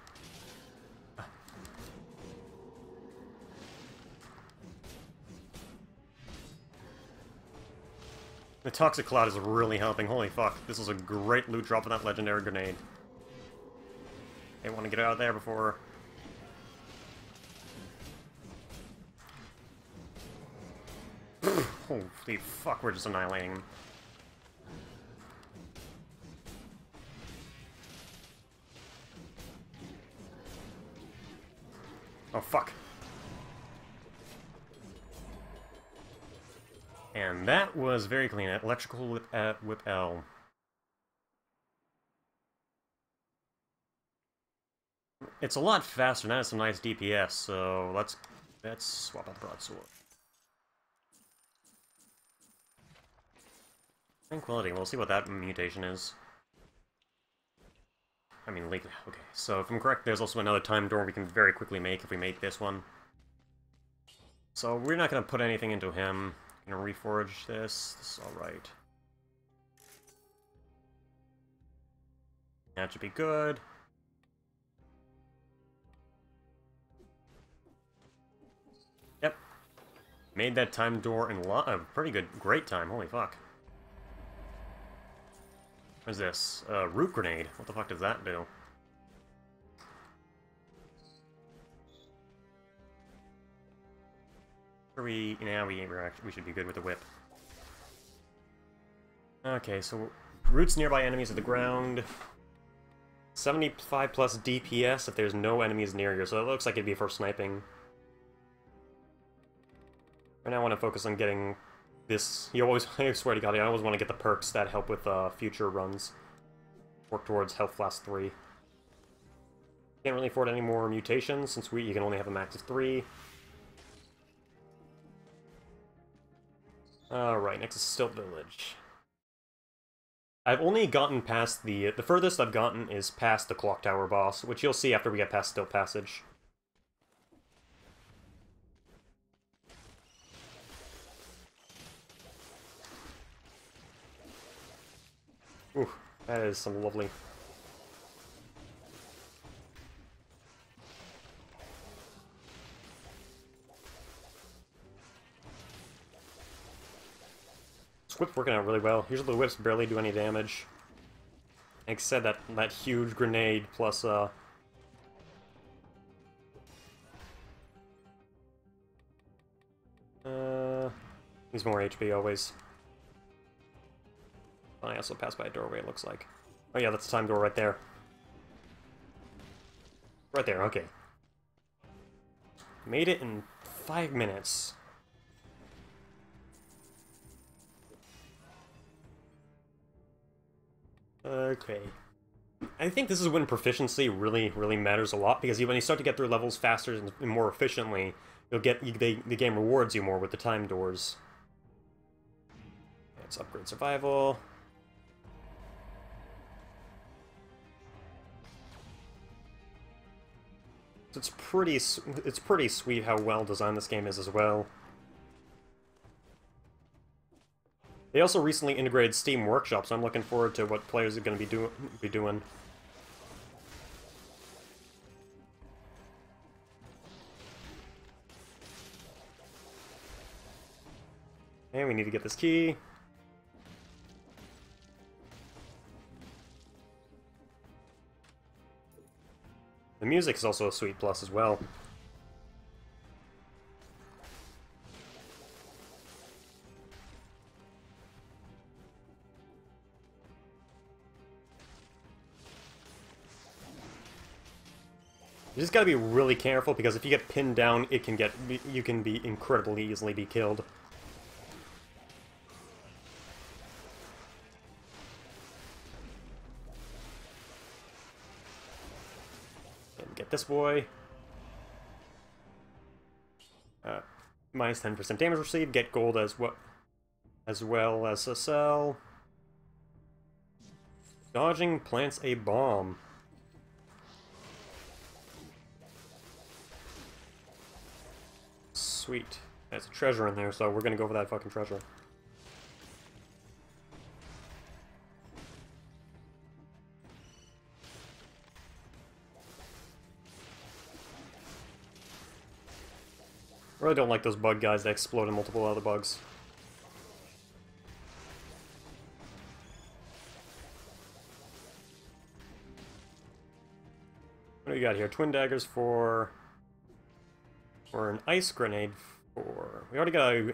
The Toxic Cloud is really helping. Holy fuck, this is a great loot drop with that legendary grenade. They want to get out of there before... Holy fuck, we're just annihilating him. Oh, fuck. And that was very clean. Electrical whip at whip L. It's a lot faster, and that has some nice DPS, so let's swap out the broadsword. Tranquility, we'll see what that mutation is. I mean, legally, okay. So if I'm correct, there's also another time door we can very quickly make if we make this one. So we're not going to put anything into him. Gonna reforge this. This is alright. That should be good. Yep. Made that time door in a pretty good, great time. Holy fuck. What is this? Root grenade. What the fuck does that do? We should be good with the whip. Okay, so roots nearby enemies at the ground. 75 plus DPS if there's no enemies near you, so it looks like it'd be for sniping. Right now I want to focus on getting this. I swear to God, I always want to get the perks that help with future runs. Work towards Health Flask 3. Can't really afford any more mutations since you can only have a max of 3. Alright, next is Stilt Village. I've only gotten past the furthest I've gotten is past the Clock Tower boss, which you'll see after we get past Stilt Passage. Ooh, that is some lovely... This whip's working out really well. Usually the whips barely do any damage. Like I said, that huge grenade plus he's more HP always. I also passed by a doorway, it looks like. Oh yeah, that's the time door right there. Right there, okay. Made it in 5 minutes. Okay. I think this is when proficiency really matters a lot, because when you start to get through levels faster and more efficiently, the game rewards you more with the time doors. Let's upgrade survival. It's pretty sweet how well designed this game is as well. They also recently integrated Steam Workshop, so I'm looking forward to what players are going to be doing. And we need to get this key. The music is also a sweet plus as well. You just gotta be really careful, because if you get pinned down, you can be incredibly easily be killed. And get this boy. Minus 10% damage received. Get gold as well as a cell. Dodging plants a bomb. Sweet. There's a treasure in there, so we're gonna go for that fucking treasure. I really don't like those bug guys that explode in multiple other bugs. What do we got here? Twin daggers for... Or an ice grenade for... We already got a...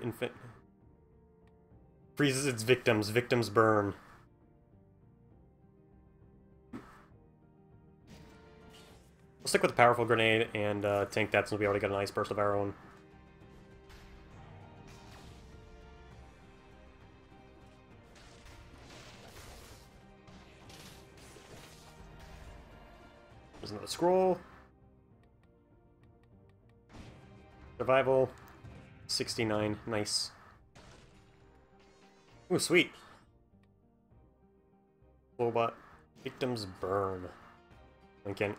Freezes its victims. Victims burn. We'll stick with the powerful grenade and tank that since we already got an ice burst of our own. There's another scroll. Survival. 69. Nice. Ooh, sweet. Robot. Victims burn. Lincoln.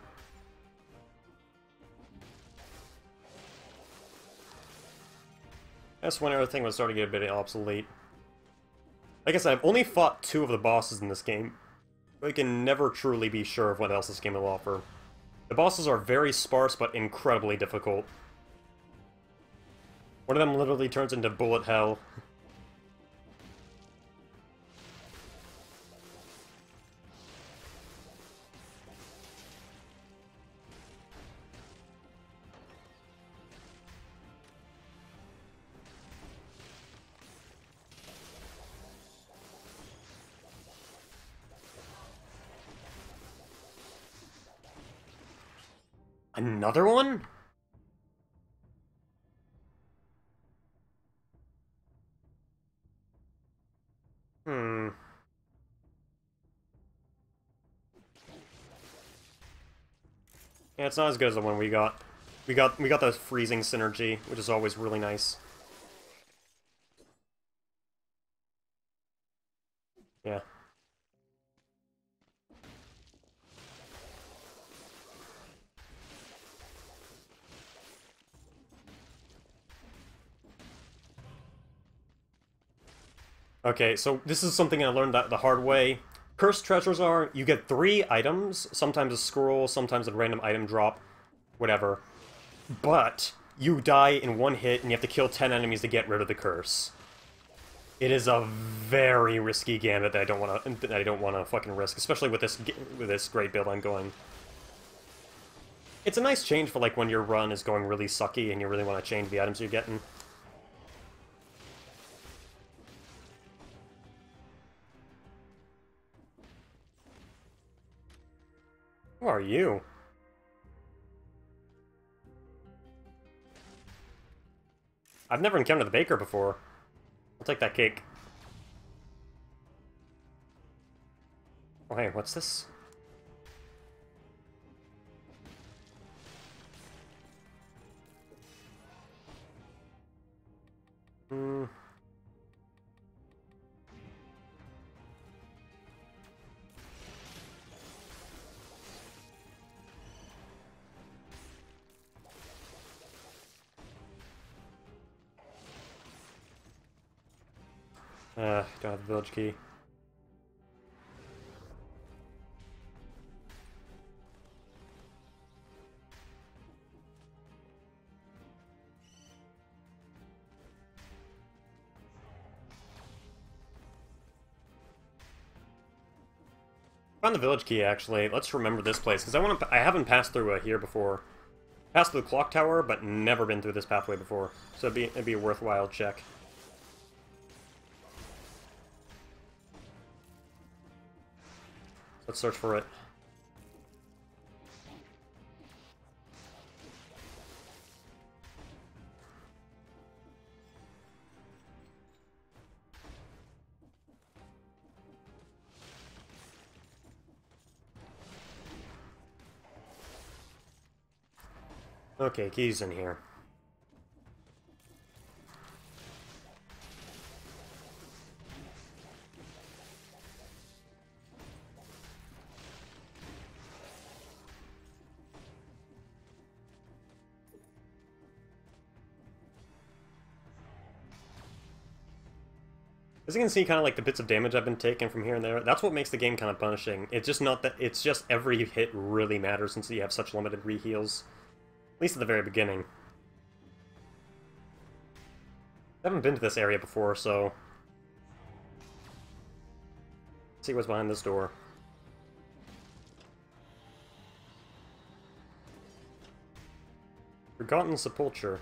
That's when everything was starting to get a bit obsolete. Like I said, I've only fought 2 of the bosses in this game. We can never truly be sure of what else this game will offer. The bosses are very sparse, but incredibly difficult. One of them literally turns into bullet hell. Another one? Yeah, it's not as good as the one we got. We got the freezing synergy, which is always really nice. Yeah. Okay, so this is something I learned the hard way. Cursed treasures are, you get 3 items, sometimes a scroll, sometimes a random item drop, whatever. But you die in 1 hit and you have to kill 10 enemies to get rid of the curse. It is a very risky gambit that I don't want to fucking risk, especially with this great build I'm going. It's a nice change for like when your run is going really sucky and you really want to change the items you're getting. Who are you? I've never encountered the baker before. I'll take that cake. Oh hey, what's this? Don't have the village key. Found the village key, actually. Let's remember this place, because I haven't passed through here before. Passed through the clock tower, but never been through this pathway before. So it'd be a worthwhile check. Let's search for it. Okay, key's in here. As you can see, kind of like the bits of damage I've been taking from here and there, that's what makes the game kind of punishing. It's just not that, it's just every hit really matters since you have such limited re-heals. At least at the very beginning. I haven't been to this area before, so... Let's see what's behind this door. Forgotten Sepulture.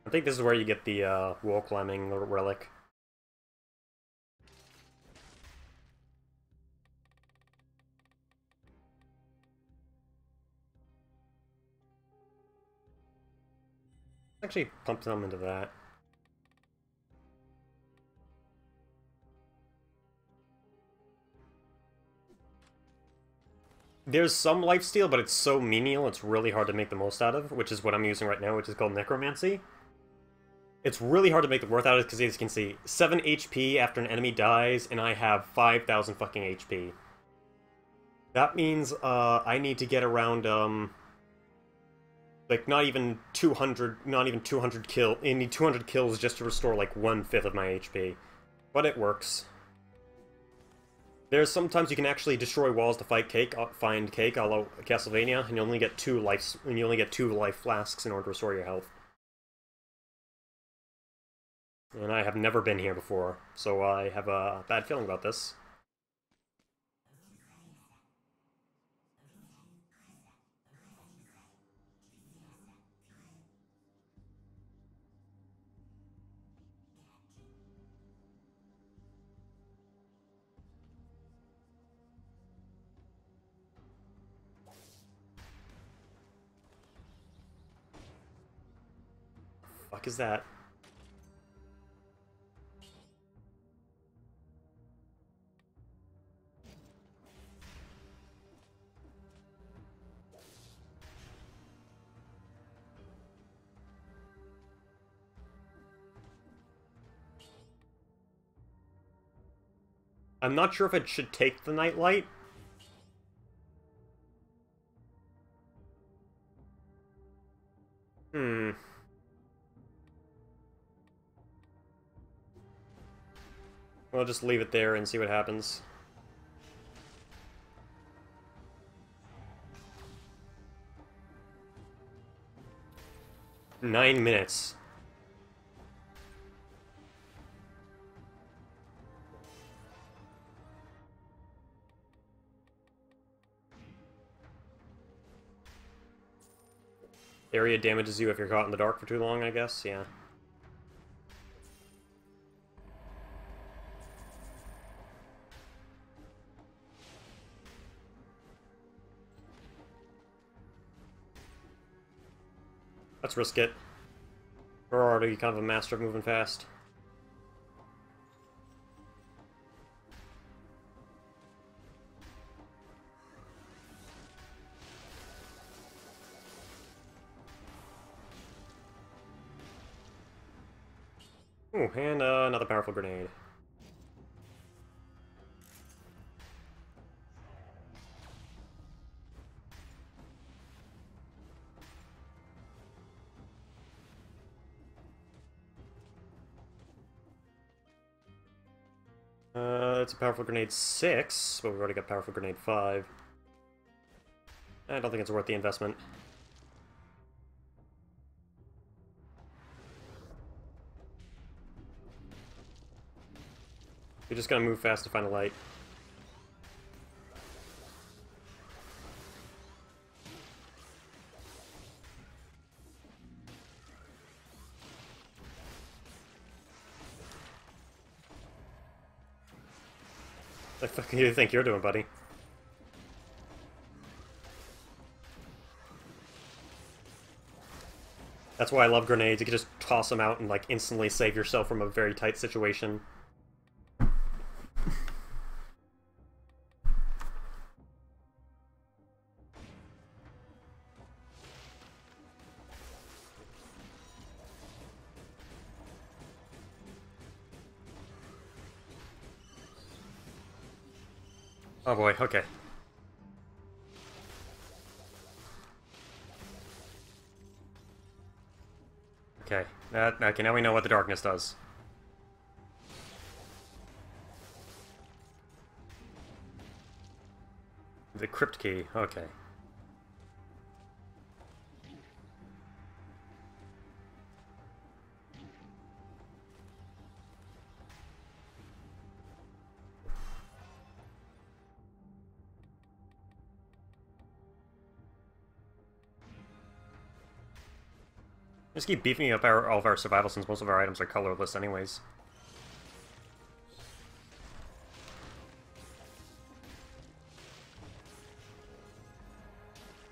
I think this is where you get the wall climbing relic. Actually, pump some into that. There's some lifesteal, but it's so menial, it's really hard to make the most out of, which is what I'm using right now, which is called Necromancy. It's really hard to make the worth out of it, because as you can see, 7 HP after an enemy dies, and I have 5,000 fucking HP. That means, I need to get around, like, not even 200 kills. I need 200 kills just to restore, like, 1/5 of my HP. But it works. There's sometimes you can actually destroy walls to find cake, a la Castlevania, and you only get 2 life flasks in order to restore your health. And I have never been here before, so I have a bad feeling about this. Fuck is that? I'm not sure if it should take the nightlight. We'll just leave it there and see what happens. Nine minutes. Area damages you if you're caught in the dark for too long, I guess, yeah. Let's risk it. Or are you kind of a master of moving fast? Ooh, and another powerful grenade. It's a powerful grenade 6, but we've already got powerful grenade 5. I don't think it's worth the investment. You're just gonna move fast to find a light. What the fuck do you think you're doing, buddy? That's why I love grenades. You can just toss them out and, like, instantly save yourself from a very tight situation. Oh boy, okay. Okay, okay, now we know what the darkness does. The crypt key, okay. Just keep beefing up all of our survival since most of our items are colorless anyways.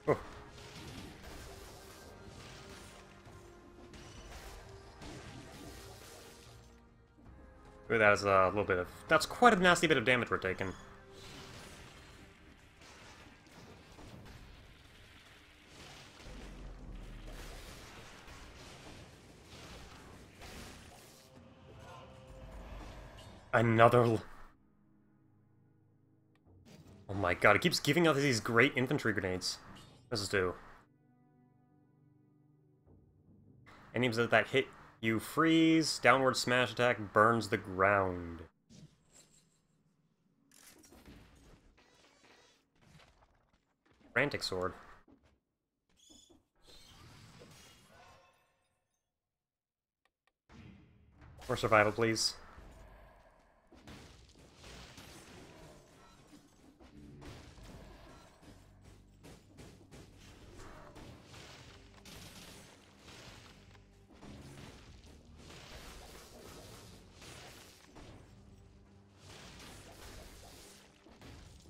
Oh. Ooh, that is a little bit of... That's quite a nasty bit of damage we're taking. Another... Oh my god, it keeps giving us these great infantry grenades. What does this do? Enemies that hit you freeze, downward smash attack burns the ground. Frantic sword. More survival, please.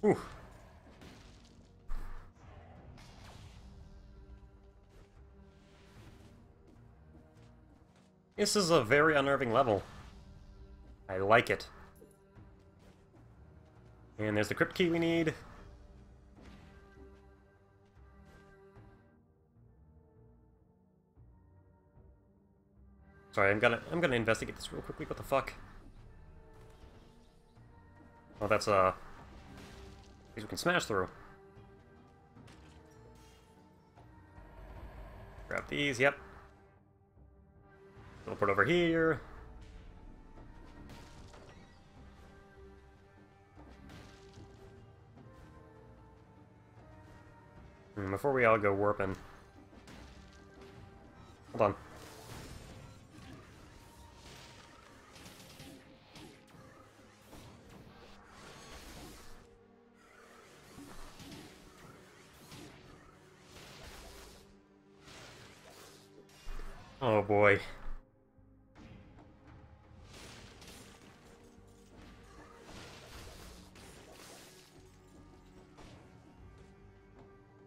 Ooh. This is a very unnerving level. I like it. And there's the crypt key we need. Sorry, I'm gonna investigate this real quickly. What the fuck? Oh, that's these we can smash through. Grab these, yep. Teleport over here. Before we all go warping. Hold on. Oh boy.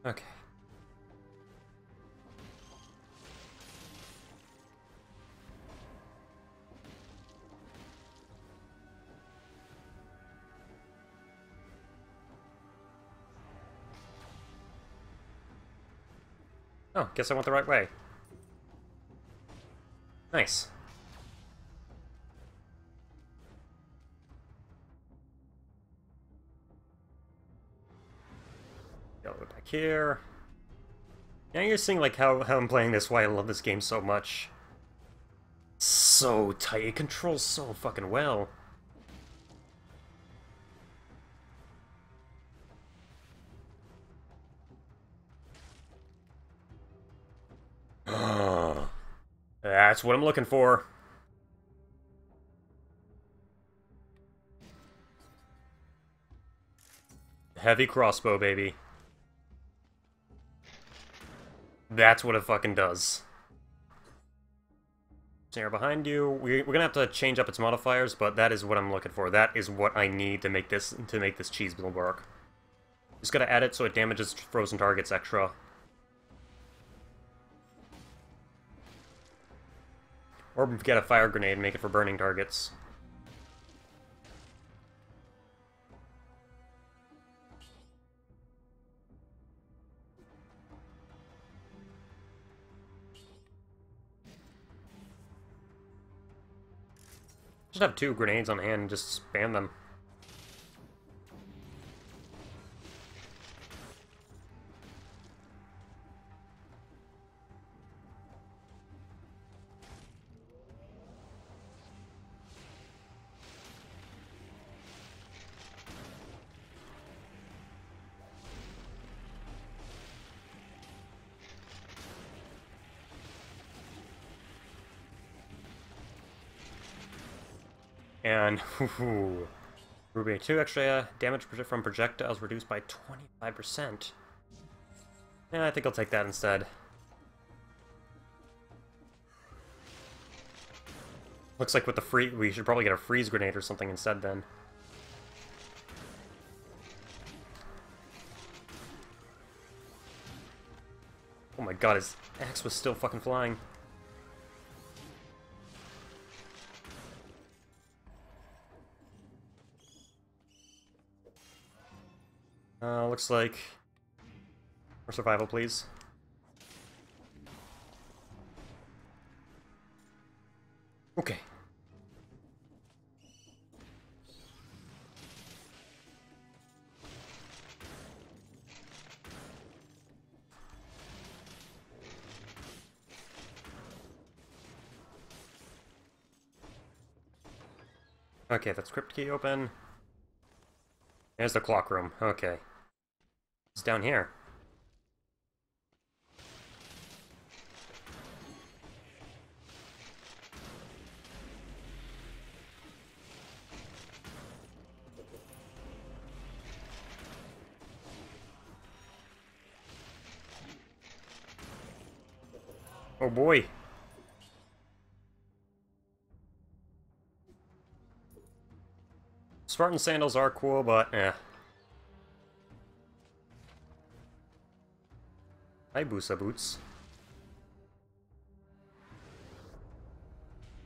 Okay. Oh, guess I went the right way. Nice. Go back here. Now you're seeing like how I'm playing this, why I love this game so much. So tight, it controls so fucking well. That's what I'm looking for. Heavy crossbow, baby. That's what it fucking does. Snare behind you. We're gonna have to change up its modifiers, but that is what I'm looking for. That is what I need to make this cheese build work. Just gotta add it so it damages frozen targets extra. Or get a fire grenade and make it for burning targets. Just have 2 grenades on hand and just spam them. And, Ruby 2 extra damage from projectiles reduced by 25%. Yeah, I think I'll take that instead. Looks like with the free, we should probably get a freeze grenade or something instead then. Oh my god, his axe was still fucking flying. Looks like... more survival, please. Okay. Okay, that's crypt key open. There's the clock room. Okay. It's down here. Oh boy. Spartan sandals are cool, but eh. Hayabusa boots.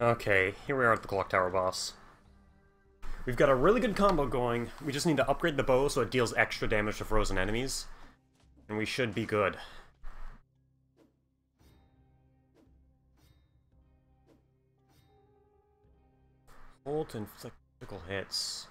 Okay, here we are at the clock tower boss. We've got a really good combo going. We just need to upgrade the bow so it deals extra damage to frozen enemies. And we should be good. Ult and critical hits.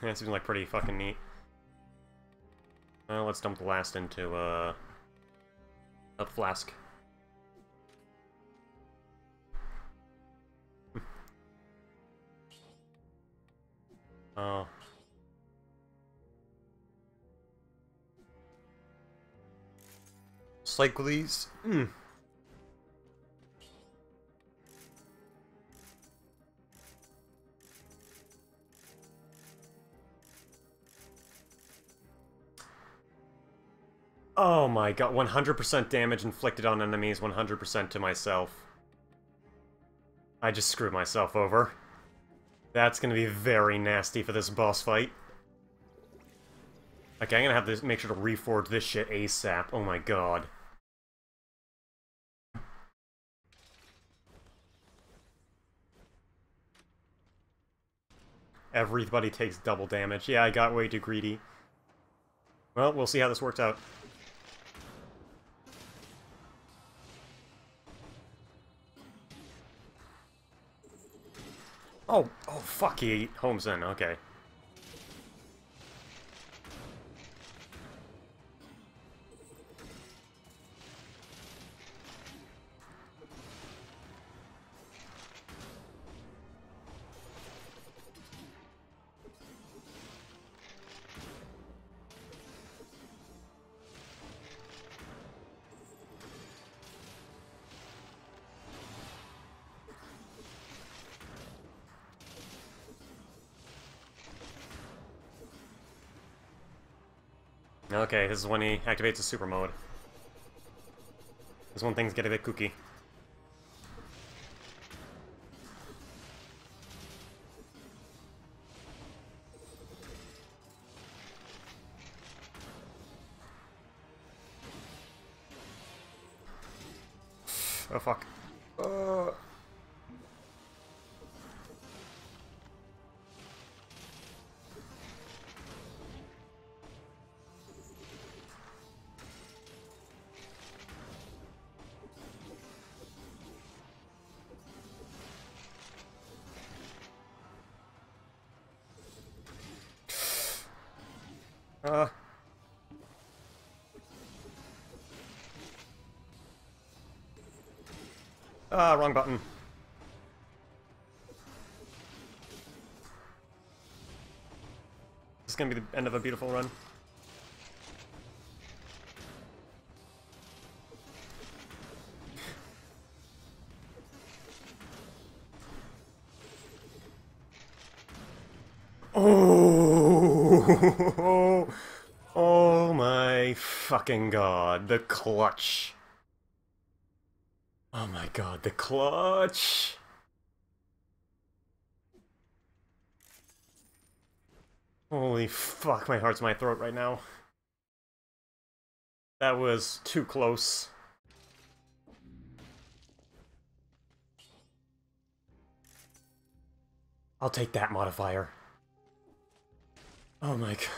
That seems like pretty fucking neat. Well, let's dump the last into, a flask. Oh. Cycles. Oh my god, 100% damage inflicted on enemies, 100% to myself. I just screwed myself over. That's gonna be very nasty for this boss fight. Okay, I'm gonna have to make sure to reforge this shit ASAP. Oh my god. Everybody takes double damage. Yeah, I got way too greedy. Well, we'll see how this works out. Oh, fuck, he homes in, okay. Okay, this is when he activates the super mode. This is when things get a bit kooky. Oh fuck. Wrong button. This is gonna be the end of a beautiful run. Oh! Oh my fucking god, the clutch. Oh my god, the clutch. Holy fuck, my heart's in my throat right now. That was too close. I'll take that modifier. Oh my god.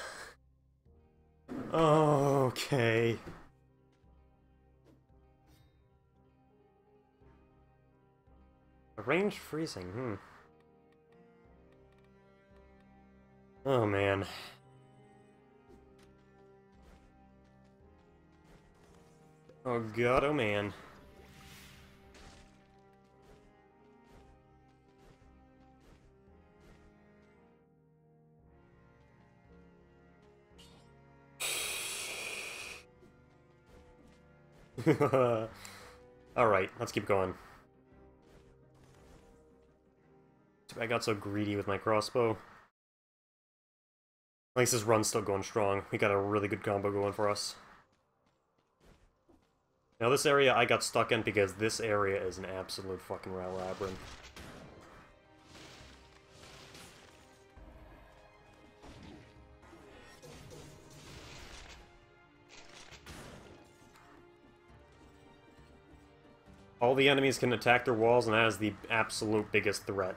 Okay. Range freezing, Oh man. Oh god, oh man. Alright, let's keep going. I got so greedy with my crossbow. At least this run's still going strong. We got a really good combo going for us. Now this area I got stuck in because this area is an absolute fucking labyrinth. All the enemies can attack their walls, and that is the absolute biggest threat.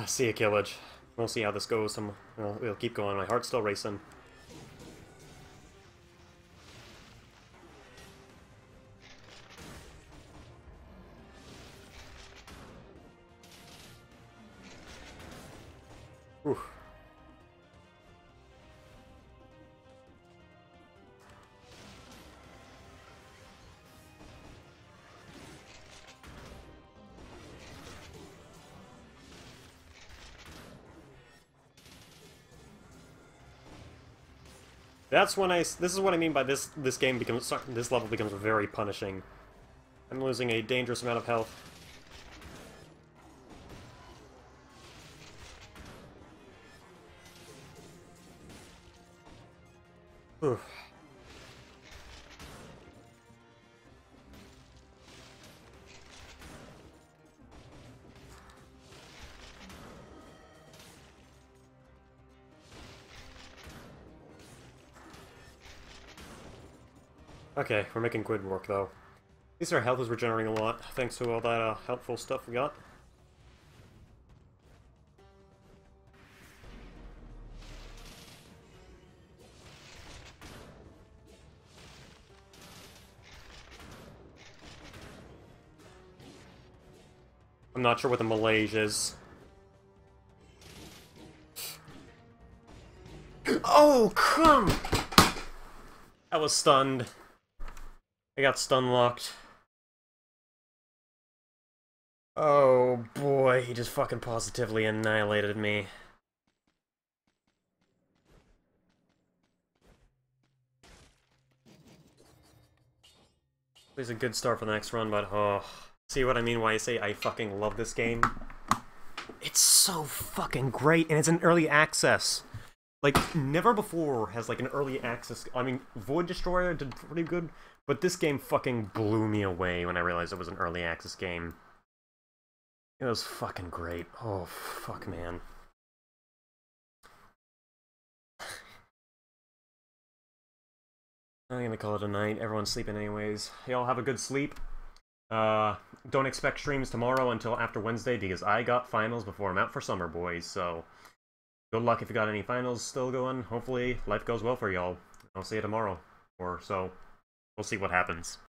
See ya, Killage. We'll see how this goes. We'll keep going. My heart's still racing. Whew. That's when this is what I mean by this game becomes, this level becomes very punishing. I'm losing a dangerous amount of health. Whew. Okay, we're making good work, though. At least our health is regenerating a lot, thanks to all that helpful stuff we got. I'm not sure what the Malaysia is. Oh, come! I was stunned. I got stun locked. Oh boy, he just fucking positively annihilated me. It's a good start for the next run, but oh. See what I mean when I say I fucking love this game? It's so fucking great, and it's an early access. Like, never before has, like, an early access... I mean, Void Destroyer did pretty good, but this game fucking blew me away when I realized it was an early access game. It was fucking great. Oh, fuck, man. I'm gonna call it a night. Everyone's sleeping anyways. Y'all have a good sleep. Don't expect streams tomorrow until after Wednesday, because I got finals before I'm out for summer, boys, so... Good luck if you got any finals still going. Hopefully, life goes well for y'all. I'll see you tomorrow, or so. We'll see what happens.